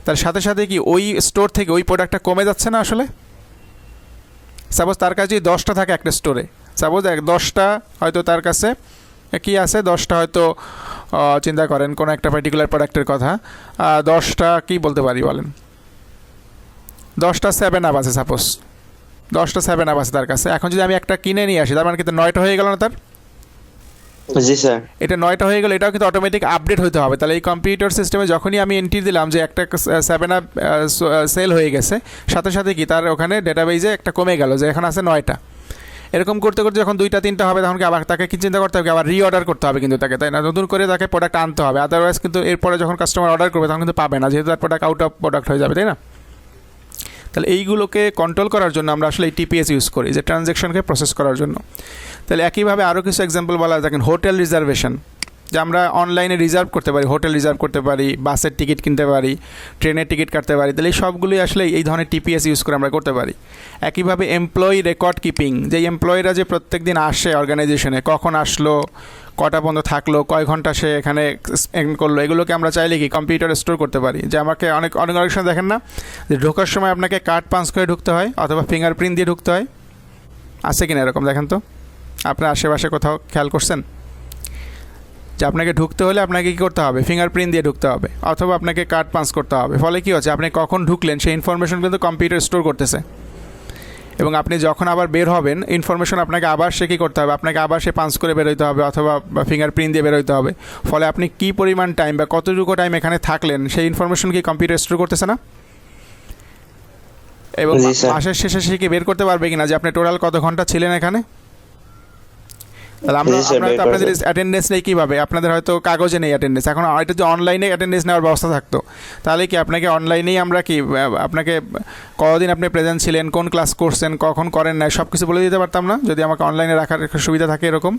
তার সাথে সাথে কি ওই স্টোর থেকে ওই প্রোডাক্টটা কমে যাচ্ছে না আসলে। সাপোজ তার কাছে 10টা থাকে একটা স্টোরে, সাপোজ 10টা হয়তো তার কাছে কি আছে, 10টা হয়তো চিন্তা করেন কোনো একটা পার্টিকুলার প্রোডাক্টের কথা, 10টা কি বলতে পারি বলেন, 10টা 7 আপ আছে, সাপোজ 10টা 7 আপ আছে তার কাছে। এখন যদি আমি একটা কিনে নিয়ে আসি তার মানে কিন্তু 9টা হয়ে গেল না তার? জি স্যার। এটা 9টা হয়ে গেলে এটাও কিন্তু অটোমেটিক আপডেট হতে হবে। তাহলে এই কম্পিউটার সিস্টেমে যখনই আমি এন্ট্রি দিলাম যে একটা 7 আপ সেল হয়ে গেছে, সাথে সাথে কি তার ওখানে ডেটাবেজে একটা কমে গেল যে এখন আছে 9টা। এরকম করতে করতে যখন 2টা 3টা হবে তখন কি আবার তাকে কি চিন্তা করতে হবে, আবার রিঅর্ডার করতে হবে কিন্তু তাকে, তাই না? নতুন করে তাকে প্রোডাক্ট আনতে হবে, আদারওয়াইজ কিন্তু এরপরে যখন কাস্টমার অর্ডার করবে তখন কিন্তু পাবে না, যেহেতু তার প্রোডাক্ট আউট অফ প্রোডাক্ট হয়ে যাবে, তাই না? তাহলে এইগুলোকে কন্ট্রোল করার জন্য আমরা আসলে এই টিপিএস ইউজ করি, যে ট্রানজ্যাকশনকে প্রসেস করার জন্য। তাহলে একইভাবে আরও কিছু এক্সাম্পল বলা দেখেন, হোটেল রিজার্ভেশন, যে আমরা অনলাইনে রিজার্ভ করতে পারি, হোটেল রিজার্ভ করতে পারি, বাসের টিকিট কিনতে পারি, ট্রেনের টিকিট কাটতে পারি। তাহলে এই সবগুলোই আসলে এই ধরনের টিপিএস ইউজ করে আমরা করতে পারি। একইভাবে এমপ্লয়ি রেকর্ড কিপিং, যে এমপ্লয়িরা যে প্রত্যেক দিন আসে অর্গানাইজেশনে, কখন আসলো, কটা পর্যন্ত থাকলো, কয় ঘন্টা সে এখানে স্পেন্ড করলো, এগুলোকে আমরা চাইলে কি কম্পিউটারে স্টোর করতে পারি। যে আমাকে অনেক অনেক অনেক সময় দেখেন না যে ঢোকার সময় আপনাকে কার্ড পাঞ্চ করে ঢুকতে হয় অথবা ফিঙ্গারপ্রিন্ট দিয়ে ঢুকতে হয়, আছে কিনা এরকম দেখেন তো, আপনার আশেপাশে কোথাও খেয়াল করছেন যে আপনাকে ঢুকতে হলে আপনাকে কী করতে হবে, ফিঙ্গারপ্রিন্ট দিয়ে ঢুকতে হবে অথবা আপনাকে কার্ড পাঞ্চ করতে হবে। ফলে কী হচ্ছে, আপনি কখন ঢুকলেন সেই ইনফরমেশন কিন্তু কম্পিউটার স্টোর করতেছে, এবং আপনি যখন আবার বের হবেন ইনফরমেশন আপনাকে আবার সে কী করতে হবে, আপনাকে আবার সে পাঞ্চ করে বেরোতে হবে অথবা ফিঙ্গারপ্রিন্ট দিয়ে বেরোতে হবে। ফলে আপনি কী পরিমাণ টাইম বা কতটুকু টাইম এখানে থাকলেন সেই ইনফরমেশন কি কম্পিউটার স্টোর করতেছে না? এবং জি, স্যার। মাসের শেষে সে কি বের করতে পারবে কিনা যে আপনি টোটাল কত ঘন্টা ছিলেন এখানে? তাহলে আমরা জি, স্যার, আমরা বের তো করা আপনাদের যায়। অ্যাটেন্ডেন্স নেই কীভাবে, আপনাদের হয়তো কাগজে নেই অ্যাটেন্ডেন্স, এখন হয়তো যে অনলাইনে অ্যাটেন্ডেন্স নেওয়ার ব্যবস্থা থাকতো, তাহলে কি আপনাকে অনলাইনেই আমরা কি আপনাকে কতদিন আপনি প্রেজেন্ট ছিলেন, কোন ক্লাস করছেন, কখন করেন না, সব কিছু বলে দিতে পারতাম না যদি আমাকে অনলাইনে রাখার একটা সুবিধা থাকে এরকম,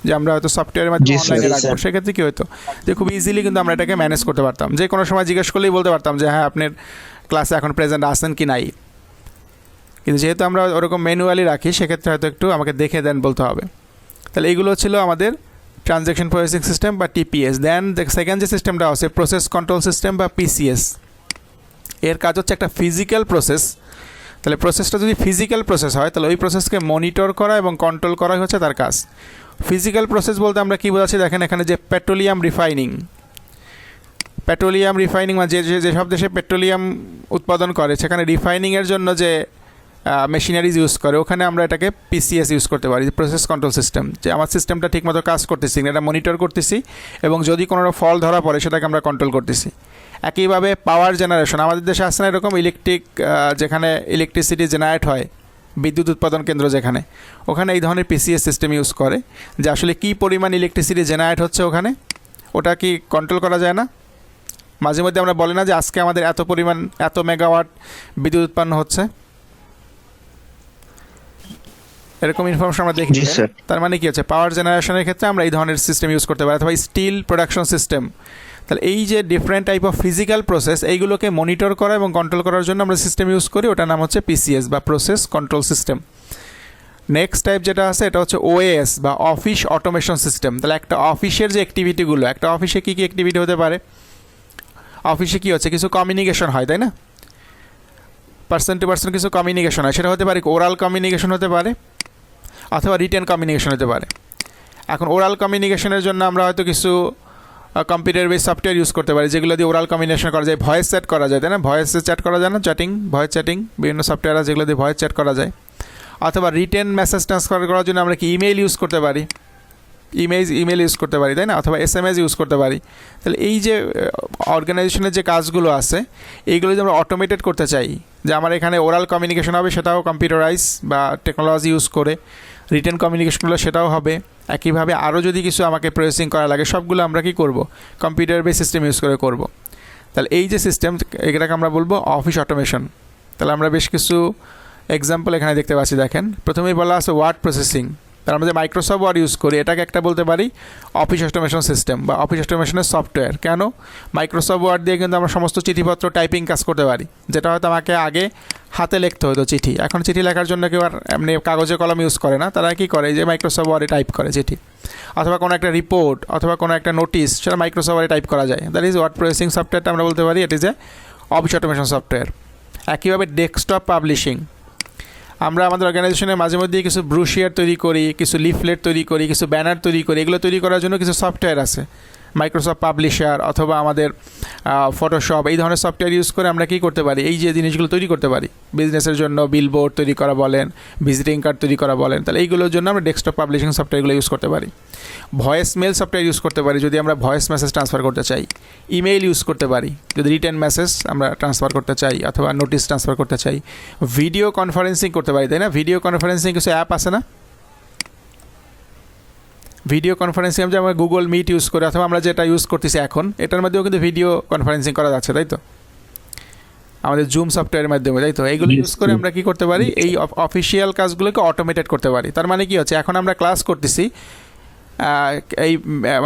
যে আমরা হয়তো সফটওয়্যারের মাধ্যমে জি, স্যার, অনলাইনে জি, রাখবো। স্যার। সেক্ষেত্রে কী হতো যে খুব ইজিলি কিন্তু আমরা এটাকে ম্যানেজ করতে পারতাম, যে কোনো সময় জিজ্ঞেস করলেই বলতে পারতাম যে হ্যাঁ আপনার ক্লাসে এখন প্রেজেন্ট আসেন কি নাই। কিন্তু যেহেতু আমরা ওরকম ম্যানুয়ালি রাখি, সেক্ষেত্রে হয়তো একটু আমাকে দেখে দেন বলতে হবে। তাহলে এইগুলো ছিল আমাদের ট্রানজ্যাকশন প্রসেসিং সিস্টেম বা টিপিএস। দেন সেকেন্ড যে সিস্টেমটা আছে প্রসেস কন্ট্রোল সিস্টেম বা পিসিএস। এর কাজ হচ্ছে একটা ফিজিক্যাল প্রসেস। তাহলে প্রসেসটা যদি ফিজিক্যাল প্রসেস হয় তাহলে ওই প্রসেসকে মনিটর করা এবং কন্ট্রোল করাই হচ্ছে তার কাজ। ফিজিক্যাল প্রসেস বলতে আমরা কী বোঝাচ্ছি দেখেন, এখানে যে পেট্রোলিয়াম রিফাইনিং মানে যেসব দেশে পেট্রোলিয়াম উৎপাদন করে সেখানে রিফাইনিংয়ের জন্য যে মেশিনারিজ ইউজ করে, ওখানে আমরা এটাকে পিসিএস ইউজ করতে পারি, প্রসেস কন্ট্রোল সিস্টেম, যে আমার সিস্টেমটা ঠিকমতো কাজ করতেছি এটা মনিটর করতেছি এবং যদি কোনো ফল ধরা পড়ে সেটাকে আমরা কন্ট্রোল করতেছি। একইভাবে পাওয়ার জেনারেশন, আমাদের দেশে আসছে না এরকম যেখানে ইলেকট্রিসিটি জেনারেট হয়, বিদ্যুৎ উৎপাদন কেন্দ্র যেখানে, ওখানে এই ধরনের পিসিএস সিস্টেম ইউজ করে, যে আসলে কী পরিমাণ ইলেকট্রিসিটি জেনারেট হচ্ছে ওখানে, ওটা কি কন্ট্রোল করা যায় না? মাঝে মধ্যে আমরা বলি না যে আজকে আমাদের এত পরিমাণ এত মেগাওয়াট বিদ্যুৎ উৎপন্ন হচ্ছে, এরকম ইনফরমেশন আমরা দেখি। জি, স্যার। তার মানে কি হচ্ছে, পাওয়ার জেনারেশনের ক্ষেত্রে আমরা এই ধরনের সিস্টেম ইউজ করতে পারি, অথবা স্টিল প্রোডাকশন সিস্টেম। তাহলে এই যে different type of physical process, এইগুলোকে মনিটর করা এবং কন্ট্রোল করার জন্য আমরা সিস্টেম ইউজ করি, ওটার নাম হচ্ছে পিসিএস বা process control system. Next type যেটা আছে এটা হচ্ছে ওএএস বা অফিস অটোমেশন সিস্টেম। তাহলে একটা অফিসের যে অ্যাক্টিভিটিগুলো, একটা অফিসে কী কী অ্যাক্টিভিটি হতে পারে, অফিসে কী হচ্ছে, কিছু কমিউনিকেশন হয় তাই না, পার্সন টু পার্সন কিছু কমিউনিকেশন হয়, সেটা হতে পারে ওরাল কমিউনিকেশন হতে পারে অথবা রিটেন কমিউনিকেশন হতে পারে। এখন ওরাল কমিউনিকেশনের জন্য আমরা হয়তো কিছু কম্পিউটার বেস সফটওয়্যার ইউজ করতে পারি, যেগুলো দিয়ে ওরাল কমিউনিকেশন করা যায়, ভয়েস চ্যাট করা যায় তাই না, ভয়েসে চ্যাট করা যায় না, ভয়েস চ্যাটিং বিভিন্ন সফটওয়্যার আছে যেগুলো দিয়ে ভয়েস চ্যাট করা যায়। অথবা রিটেন মেসেজ ট্রান্সফার করার জন্য আমরা কি ইমেল ইউজ করতে পারি, ইমেল ইউজ করতে পারি তাই না, অথবা এসএমএস ইউজ করতে পারি। তাহলে এই যে অর্গানাইজেশনের যে কাজগুলো আছে এইগুলো যদি আমরা অটোমেটেড করতে চাই, যে আমার এখানে ওরাল কমিউনিকেশন হবে সেটাও কম্পিউটারাইজ বা টেকনোলজি ইউজ করে, রিটেন কমিউনিকেশনগুলো সেটাও হবে। একইভাবে আরও যদি কিছু আমাকে প্রসেসিং করা লাগে সবগুলো আমরা কি করব, কম্পিউটার বেস সিস্টেম ইউজ করে করব। তাহলে এই যে সিস্টেম এটাকে আমরা বলবো অফিস অটোমেশন। তাহলে আমরা বেশ কিছু এক্সাম্পল এখানে দেখতে পাচ্ছি। দেখেন প্রথমেই বলা আছে ওয়ার্ড প্রসেসিং, তার আমরা যে মাইক্রোসফট ওয়ার্ড ইউজ করি এটাকে একটা বলতে পারি অফিস অটোমেশন সিস্টেম বা অফিস অটোমেশনের সফটওয়্যার। কেন, মাইক্রোসফট ওয়ার্ড দিয়ে কিন্তু আমরা সমস্ত চিঠিপত্র টাইপিং কাজ করতে পারি, যেটা হয়তো আমাকে আগে হাতে লিখতে হতো চিঠি, এখন চিঠি লেখার জন্য কেউ আর এমনি কাগজে কলম ইউজ করে না, তারা কী করে যে মাইক্রোসফট ওয়ার্ডে টাইপ করে চিঠি, অথবা কোনো একটা রিপোর্ট অথবা কোনো একটা নোটিশ সেটা মাইক্রোসফট ওয়ার্ডে টাইপ করা যায়। দ্যাট ইজ ওয়ার্ড প্রসেসিং সফটওয়্যারটা আমরা বলতে পারি it is a office automation software. একইভাবে ডেস্কটপ পাবলিশিং, আমরা আমাদের অর্গানাইজেশনের মাঝে মধ্যেই কিছু ব্রুশিয়ার তৈরি করি, কিছু লিফলেট তৈরি করি, কিছু ব্যানার তৈরি করি, এগুলো তৈরি করার জন্য কিছু সফটওয়্যার আছে, মাইক্রোসফট পাবলিশার অথবা আমাদের ফটোশপ, এই ধরনের সফটওয়্যার ইউজ করে আমরা কী করতে পারি, এই যে জিনিসগুলো তৈরি করতে পারি। বিজনেসের জন্য বিলবোর্ড তৈরি করা বলেন, ভিজিটিং কার্ড তৈরি করা বলেন, তাহলে এইগুলোর জন্য আমরা ডেস্কটপ পাবলিশিং সফটওয়্যারগুলো ইউজ করতে পারি। ভয়েস মেল সফটওয়্যার ইউজ করতে পারি যদি আমরা ভয়েস মেসেজ ট্রান্সফার করতে চাই। ইমেইল ইউজ করতে পারি যদি রিটেন মেসেজ আমরা ট্রান্সফার করতে চাই অথবা নোটিশ ট্রান্সফার করতে চাই। ভিডিও কনফারেন্সিং করতে পারি তাই না, ভিডিও কনফারেন্সিং কিছু অ্যাপ আছে না, ভিডিও কনফারেন্সিং আমরা গুগল মিট ইউজ করি অথবা আমরা যেটা ইউজ করতেছি এখন এটার মধ্যেও কিন্তু ভিডিও কনফারেন্সিং করা যাচ্ছে তাই তো। আমাদের জুম সফটওয়্যারের মাধ্যমে, তাই তো? এইগুলো ইউজ করে আমরা কি করতে পারি, এই অফিসিয়াল কাজগুলোকে অটোমেটেড করতে পারি। তার মানে কি হচ্ছে, এখন আমরা ক্লাস করতেছি এই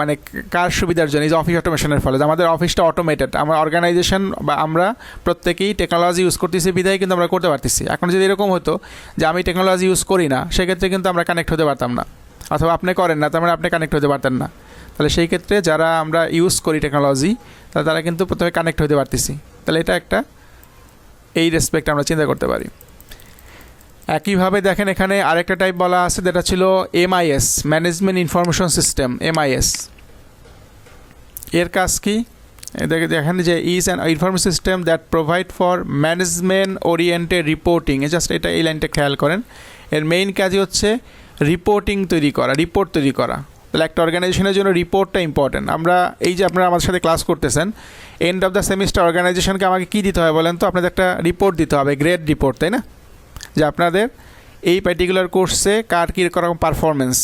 মানে কার সুবিধার জন্য, এই যে অফিস অটোমেশনের ফলে যে আমাদের অফিসটা অটোমেটেড, আমার অর্গানাইজেশন বা আমরা প্রত্যেকেই টেকনোলজি ইউজ করতেছি বিধায় কিন্তু আমরা করতে পারতেছি। এখন যদি এরকম হতো যে আমি টেকনোলজি ইউজ করি না, সেক্ষেত্রে কিন্তু আমরা কানেক্ট হতে পারতাম না, অথবা আপনি করেন না, তার মানে আপনি কানেক্ট হতে পারতেন না। তাহলে সেই ক্ষেত্রে যারা আমরা ইউজ করি টেকনোলজি, তারা কিন্তু প্রথমে কানেক্ট হতে পারতেছি। তাহলে এটা একটা এই রেসপেক্ট আমরা চিন্তা করতে পারি। একইভাবে দেখেন এখানে আরেকটা টাইপ বলা আছে, যেটা ছিল MIS, management information system, MIS। এর কাজ কি দেখেন যে is an information system that provide for management oriented reporting. Just এটা এই লাইনটা খেয়াল করেন, এর মেইন কাজই হচ্ছে রিপোর্টিং তৈরি করা, রিপোর্ট তৈরি করা। তাহলে একটা অর্গানাইজেশনের জন্য রিপোর্টটা ইম্পর্টেন্ট। আমরা এই যে আপনারা আমাদের সাথে ক্লাস করতেছেন, এন্ড অফ দ্য সেমিস্টার অর্গানাইজেশনকে আমাকে কী দিতে হবে বলেন তো? আপনাদের একটা রিপোর্ট দিতে হবে, গ্রেড রিপোর্ট, তাই না? যে আপনাদের এই পার্টিকুলার কোর্সে কার কী রকম পারফরমেন্স,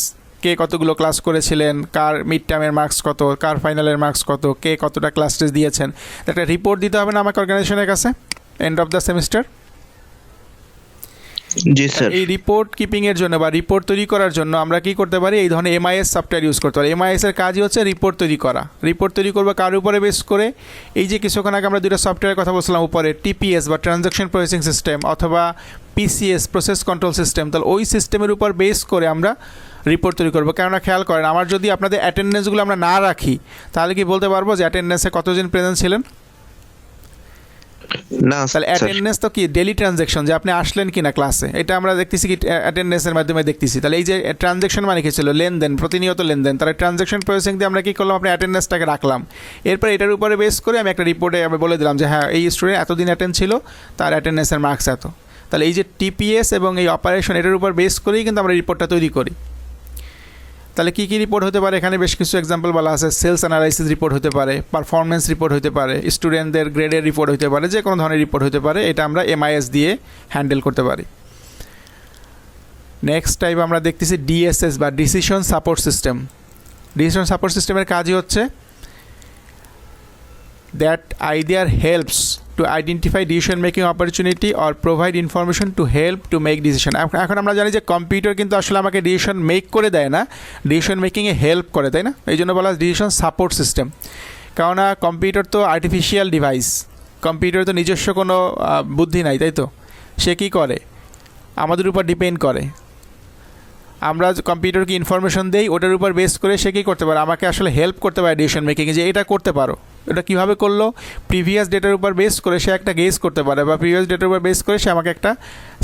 কে কতগুলো ক্লাস করেছিলেন, কার মিড টার্মের মার্কস কত, কার ফাইনালের মার্কস কত, কে কতটা ক্লাস টেস্ট দিয়েছেন, একটা রিপোর্ট দিতে হবে না আমাকে অর্গানাইজেশনের কাছে end of the semester? G sir. এই রিপোর্ট কিপিংয়ের জন্য বা রিপোর্ট তৈরি করার জন্য আমরা কি করতে পারি, এই ধরনের MIS সফটওয়্যার ইউজ করতে পারি। MIS এর কাজই হচ্ছে রিপোর্ট তৈরি করা। রিপোর্ট তৈরি করবো কার উপরে বেস করে? এই যে কিছুক্ষণ আগে আমরা দুটো সফটওয়্যারের কথা বলছিলাম উপরে, TPS বা ট্রানজ্যাকশন প্রসেসিং সিস্টেম, অথবা PCS প্রসেস কন্ট্রোল সিস্টেম। তাহলে ওই সিস্টেমের উপর বেস করে আমরা রিপোর্ট তৈরি করবো। কেননা খেয়াল করেন, আমার যদি আপনাদের অ্যাটেন্ডেন্সগুলো আমরা না রাখি, তাহলে কি বলতে পারবো যে অ্যাটেন্ডেন্সে কতজন প্রেজেন্ট ছিলেন? না তাহলে স্যার। অ্যাটেন্ডেন্স তো কি ডেলি ট্রানজ্যাকশন, যে আপনি আসলেন কি না ক্লাসে, এটা আমরা দেখতেছি কি অ্যাটেন্ডেন্সের মাধ্যমে দেখতেছি। তাহলে এই যে ট্রানজ্যাকশন মানে কি ছিল? লেনদেন, প্রতিনিয়ত লেনদেন। তাহলে ট্রানজ্যাকশন প্রসেসিং দিয়ে আমরা কী করলাম, আপনি অ্যাটেন্ডেন্সটাকে রাখলাম। এরপর এটার উপরে বেস করে আমি একটা রিপোর্টে আমি বলে দিলাম যে হ্যাঁ, এই স্টুডেন্ট এতদিন অ্যাটেন্ড ছিল, তার অ্যাটেন্ডেন্সের মার্কস এত। তাহলে এই যে TPS এবং এই অপারেশন, এটার উপর বেস করেই কিন্তু আমরা রিপোর্টটা তৈরি করি। তাহলে কী কী রিপোর্ট হতে পারে, এখানে বেশ কিছু এক্সাম্পল বলা আছে। সেলস অ্যানালাইসিস রিপোর্ট হতে পারে, পারফরমেন্স রিপোর্ট হতে পারে, স্টুডেন্টদের গ্রেডের রিপোর্ট হতে পারে, যে কোনো ধরনের রিপোর্ট হতে পারে। এটা আমরা MIS দিয়ে হ্যান্ডেল করতে পারি। নেক্সট টাইপ আমরা দেখতেছি DSS বা decision support system. Decision support সিস্টেমের কাজই হচ্ছে that either helps to identify decision making opportunity or provide information to help to make decision। এখন আমরা জানি যে কম্পিউটার কিন্তু আসলে আমাকে ডিসিশন মেক করে দেয় না, ডিসিশন মেকিংয়ে হেল্প করে, তাই না? এই জন্য বলা হয় ডিসিশন সাপোর্ট সিস্টেম। কেননা কম্পিউটার তো আর্টিফিশিয়াল ডিভাইস, কম্পিউটার তো নিজস্ব কোনো বুদ্ধি নাই, তাই তো? সে কী করে, আমাদের উপর ডিপেন্ড করে। আমরা কম্পিউটারকে ইনফরমেশন দেই, ওটার উপর বেস করে সে কী করতে পারে, আমাকে আসলে হেল্প করতে পারে ডিসিশন মেকিংয়ে, যে এটা করতে পারো। এটা কীভাবে করলো, প্রিভিয়াস ডেটার উপর বেস করে সে একটা গেস করতে পারে, বা প্রিভিয়াস ডেটার উপর বেস করে সে আমাকে একটা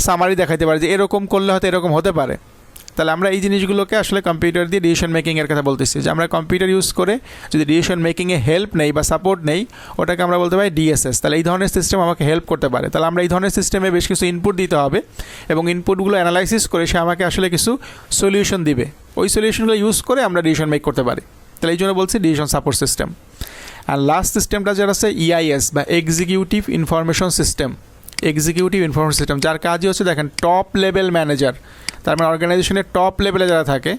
সামারি দেখাতে পারে যে এরকম করলে হয়তো এরকম হতে পারে। তাহলে আমরা এই জিনিসগুলোকে আসলে কম্পিউটার দিয়ে ডিসিশন মেকিংয়ের কথা বলতেছি, যে আমরা কম্পিউটার ইউজ করে যদি ডিসিশন মেকিংয়ে হেল্প নেই বা সাপোর্ট নেই, ওটাকে আমরা বলতে পারি DSS। তাহলে এই ধরনের সিস্টেম আমাকে হেল্প করতে পারে। তাহলে আমরা এই ধরনের সিস্টেমে বেশ কিছু ইনপুট দিতে হবে, এবং ইনপুটগুলো অ্যানালাইসিস করে সে আমাকে আসলে কিছু সলিউশন দিবে। ওই সলিউশনগুলো ইউজ করে আমরা ডিসিশন মেক করতে পারি। তাহলে এই জন্য বলছি ডিসিশন সাপোর্ট সিস্টেম। আর লাস্ট সিস্টেমটা যেটা আছে EIS বা executive information system. Executive information system যার কাজই হচ্ছে, দেখেন, টপ লেভেল ম্যানেজার, তার মানে অর্গানাইজেশনের টপ লেভেলে যারা থাকে,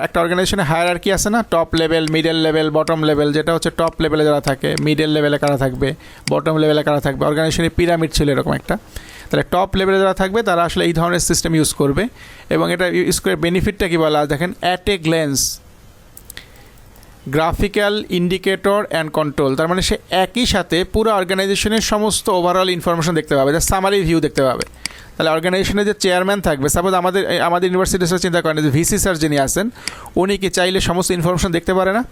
একটা অর্গানাইজেশনে হায়ারার্কি আছে না, top level, middle level, bottom level. যেটা হচ্ছে টপ লেভেলে যারা থাকে, মিডল লেভেলে কারা থাকবে, বটম লেভেলে কারা থাকবে, অর্গানাইজেশনের পিরামিড ছিল এরকম একটা। তাহলে টপ লেভেলে যারা থাকবে তারা আসলে এই ধরনের সিস্টেম ইউজ করবে, এবং এটা ইউজ করে বেনিফিটটা কী বলা, দেখেন, at a glance graphical indicator and control. তার মানে সে একই সাথে পুরো অর্গানাইজেশনের সমস্ত ওভারঅল ইনফরমেশন দেখতে পাবে, যা সামারি ভিউ দেখতে পাবে। তাহলে অর্গানাইজেশনের যে চেয়ারম্যান থাকবে, সাপোজ আমাদের ইউনিভার্সিটির সাথে চিন্তা করেন যে VC স্যার যিনি আছেন, উনি কি চাইলে সমস্ত ইনফরমেশন দেখতে পারে না?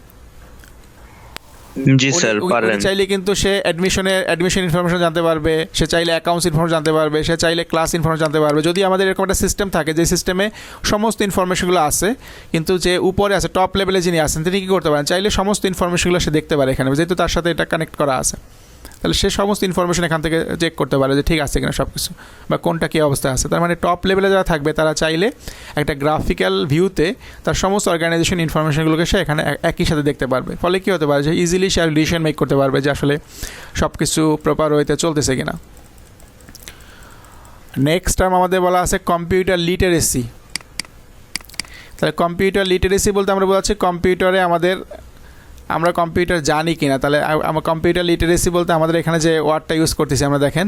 জি স্যার, পারেন। চাইলে কিন্তু সে অ্যাডমিশন ইনফরমেশন জানতে পারবে, সে চাইলে অ্যাকাউন্টস ইনফরমেশন জানতে পারবে, সে চাইলে ক্লাস ইনফরমেশন জানতে পারবে। যদি আমাদের এরকম একটা সিস্টেম থাকে যে সিস্টেমে সমস্ত ইনফরমেশনগুলো আছে, কিন্তু যে উপরে আছে টপ লেভেলে যিনি আছেন, তিনি কী করতে পারেন, চাইলে সমস্ত ইনফরমেশনগুলো সে দেখতে পারে এখানে, যেহেতু তার সাথে এটা কানেক্ট করা আছে। তাহলে সে সমস্ত ইনফরমেশন এখান থেকে চেক করতে পারে যে ঠিক আছে কিনা সব কিছু, বা কোনটা কী অবস্থা আছে। তার মানে টপ লেভেলে যারা থাকবে তারা চাইলে একটা গ্রাফিক্যাল ভিউতে তার সমস্ত অর্গানাইজেশন ইনফরমেশনগুলোকে সে এখানে একই সাথে দেখতে পারবে। ফলে কী হতে পারে, যে ইজিলি সে ডিসিশন মেক করতে পারবে যে আসলে সব কিছু প্রপার ওয়েতে চলতেছে কিনা। নেক্সট টার্ম আমাদের বলা আছে কম্পিউটার লিটারেসি। তাহলে কম্পিউটার লিটারেসি বলতে আমরা বোঝাচ্ছি কম্পিউটারে আমাদের আমরা কম্পিউটার জানি কিনা। তাহলে আমার কম্পিউটার লিটারেসি বলতে আমাদের এখানে যে ওয়ার্ডটা ইউজ করতেছি আমরা দেখেন,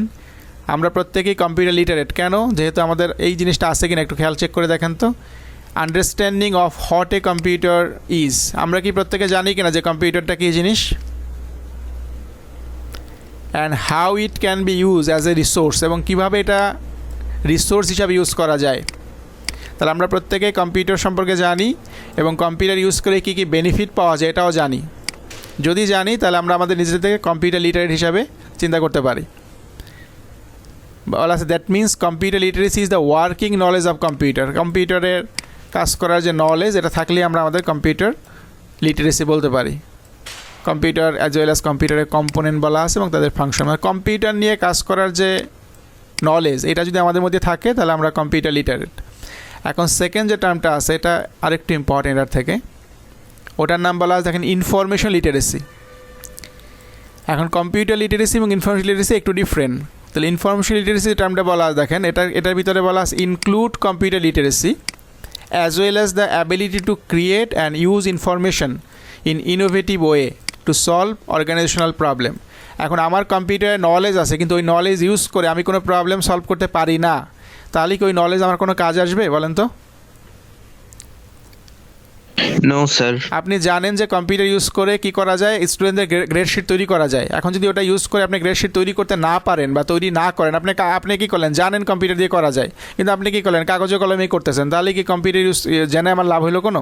আমরা প্রত্যেকেই কম্পিউটার লিটারেট। কেন? যেহেতু আমাদের এই জিনিসটা আছে কিনা একটু খেয়াল চেক করে দেখেন তো। Understanding of what a computer is, আমরা কি প্রত্যেকে জানি কিনা যে কম্পিউটারটা কী জিনিস, and how it can be use as a resource, এবং কীভাবে এটা রিসোর্স হিসাবে ইউজ করা যায়। তাহলে আমরা প্রত্যেকেই কম্পিউটার সম্পর্কে জানি এবং কম্পিউটার ইউজ করে কী কী বেনিফিট পাওয়া যায় এটাও জানি। যদি জানি তাহলে আমরা আমাদের নিজেদের থেকে কম্পিউটার লিটারেট হিসাবে চিন্তা করতে পারি। বলা আছে that means computer literacy is the working knowledge of computer. কম্পিউটারের কাজ করার যে নলেজ এটা থাকলে আমরা আমাদের কম্পিউটার লিটারেসি বলতে পারি। কম্পিউটার অ্যাজ ওয়েল অ্যাজ কম্পিউটারের কম্পোনেন্ট বলা আছে এবং তাদের ফাংশন, মানে কম্পিউটার নিয়ে কাজ করার যে নলেজ এটা যদি আমাদের মধ্যে থাকে তাহলে আমরা কম্পিউটার লিটারেট। এখন সেকেন্ড যে টার্মটা আছে এটা আরেকটু ইম্পর্টেন্ট এর থেকে, ওটার নাম বলা আছে দেখেন ইনফরমেশন লিটারেসি। এখন কম্পিউটার লিটারেসি এবং ইনফরমেশন লিটারেসি একটু ডিফারেন্ট। তাহলে ইনফরমেশন লিটারেসি টার্মটা বলা আছে দেখেন, এটার ভিতরে বলা আছে include computer literacy as well as the ability to create and use information in innovative way to solve organizational problem. এখন আমার কম্পিউটারে নলেজ আছে কিন্তু ওই নলেজ ইউজ করে আমি কোনো প্রবলেম সলভ করতে পারি না, তাহলে কি ওই নলেজ আমার কোনো কাজ আসবে বলেন তো? No, sir. আপনি জানেন যে কম্পিউটার ইউজ করে কি করা যায়, স্টুডেন্টদের গ্রেড শিট তৈরি করা যায়। এখন যদি ওটা ইউজ করে আপনি গ্রেড শিট তৈরি করতে না পারেন বা তৈরি না করেন, আপনি কী করলেন, জানেন কম্পিউটার দিয়ে করা যায় কিন্তু আপনি কী করলেন, কাগজে কলমেই করতেছেন, তাহলে কি কম্পিউটার ইউজ জেনে আমার লাভ হলো কোনো?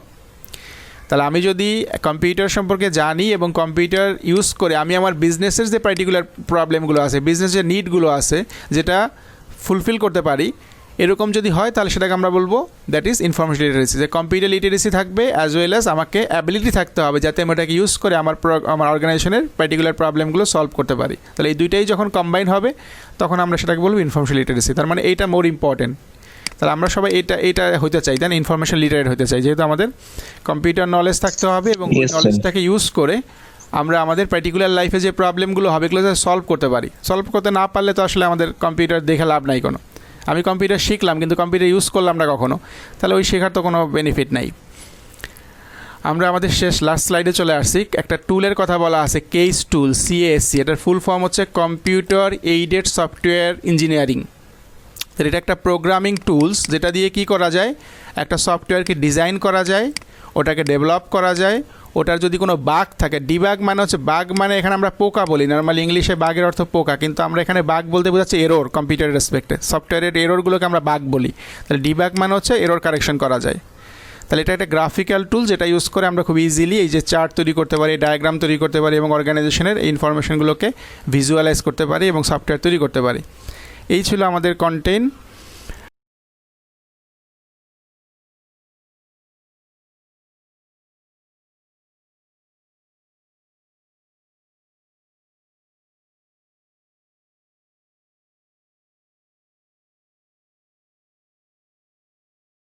তাহলে আমি যদি কম্পিউটার সম্পর্কে জানি এবং কম্পিউটার ইউজ করে আমি আমার বিজনেসের যে পার্টিকুলার প্রবলেমগুলো আছে, বিজনেসের নিডগুলো আছে যেটা ফুলফিল করতে পারি, এরকম যদি হয় তাহলে সেটাকে আমরা বলবো দ্যাট ইজ ইনফরমেশন লিটারেসি। যে কম্পিউটার লিটারেসি থাকবে অ্যাজ ওয়েল অ্যাজ আমাকে অ্যাবিলিটি থাকতে হবে যাতে আমি এটাকে ইউজ করে আমার অর্গানাইজেশনের পার্টিকুলার প্রবলেমগুলো সলভ করতে পারি। তাহলে এই দুইটাই যখন কম্বাইন হবে তখন আমরা সেটাকে বলবো ইনফরমেশন লিটারেসি। তার মানে এইটা মোর ইম্পর্টেন্ট। তাহলে আমরা সবাই এটা হতে চাই, তাই না, ইনফরমেশন লিটারেট হতে চাই, যেহেতু আমাদের কম্পিউটার নলেজ থাকতে হবে এবং ওই নলেজটাকে ইউজ করে আমরা আমাদের পার্টিকুলার লাইফে যে প্রবলেমগুলো হবে এগুলো সলভ করতে পারি। সলভ করতে না পারলে তো আসলে আমাদের কম্পিউটার দেখে লাভ নাই কোনো। আমি কম্পিউটার শিখলাম কিন্তু কম্পিউটার ইউজ করলাম না কখনো, তাহলে ওই শেখার তো কোনো বেনিফিট নাই। আমরা আমাদের লাস্ট স্লাইডে চলে আসছি। একটা টুলের কথা বলা আছে, কেস টুল, CASE। এটার ফুল ফর্ম হচ্ছে কম্পিউটার এইডেড সফটওয়্যার ইঞ্জিনিয়ারিং। এটা একটা প্রোগ্রামিং টুলস যেটা দিয়ে কি করা যায়, একটা সফটওয়্যারকে ডিজাইন করা যায়, ওটাকে ডেভেলপ করা যায়। ওটার যদি কোনো বাগ থাকে, ডিবাগ মানে হচ্ছে বাগ মানে এখানে আমরা পোকা বলি, নর্মালি ইংলিশে বাগের অর্থ পোকা, কিন্তু আমরা এখানে বাগ বলতে বোঝাচ্ছি এরর। কম্পিউটারের রেসপেক্টে সফটওয়্যারের এররগুলোকে আমরা বাগ বলি। তাহলে ডিবাগ মানে হচ্ছে এরর কারেকশন করা যায়। তাহলে এটা একটা গ্রাফিক্যাল টুল যেটা ইউজ করে আমরা খুব ইজিলি এই যে চার্ট তৈরি করতে পারি, ডায়াগ্রাম তৈরি করতে পারি এবং অর্গানাইজেশনের এই ইনফরমেশনগুলোকে ভিজুয়ালাইজ করতে পারি এবং সফটওয়্যার তৈরি করতে পারি। এই ছিল আমাদের কন্টেন্ট।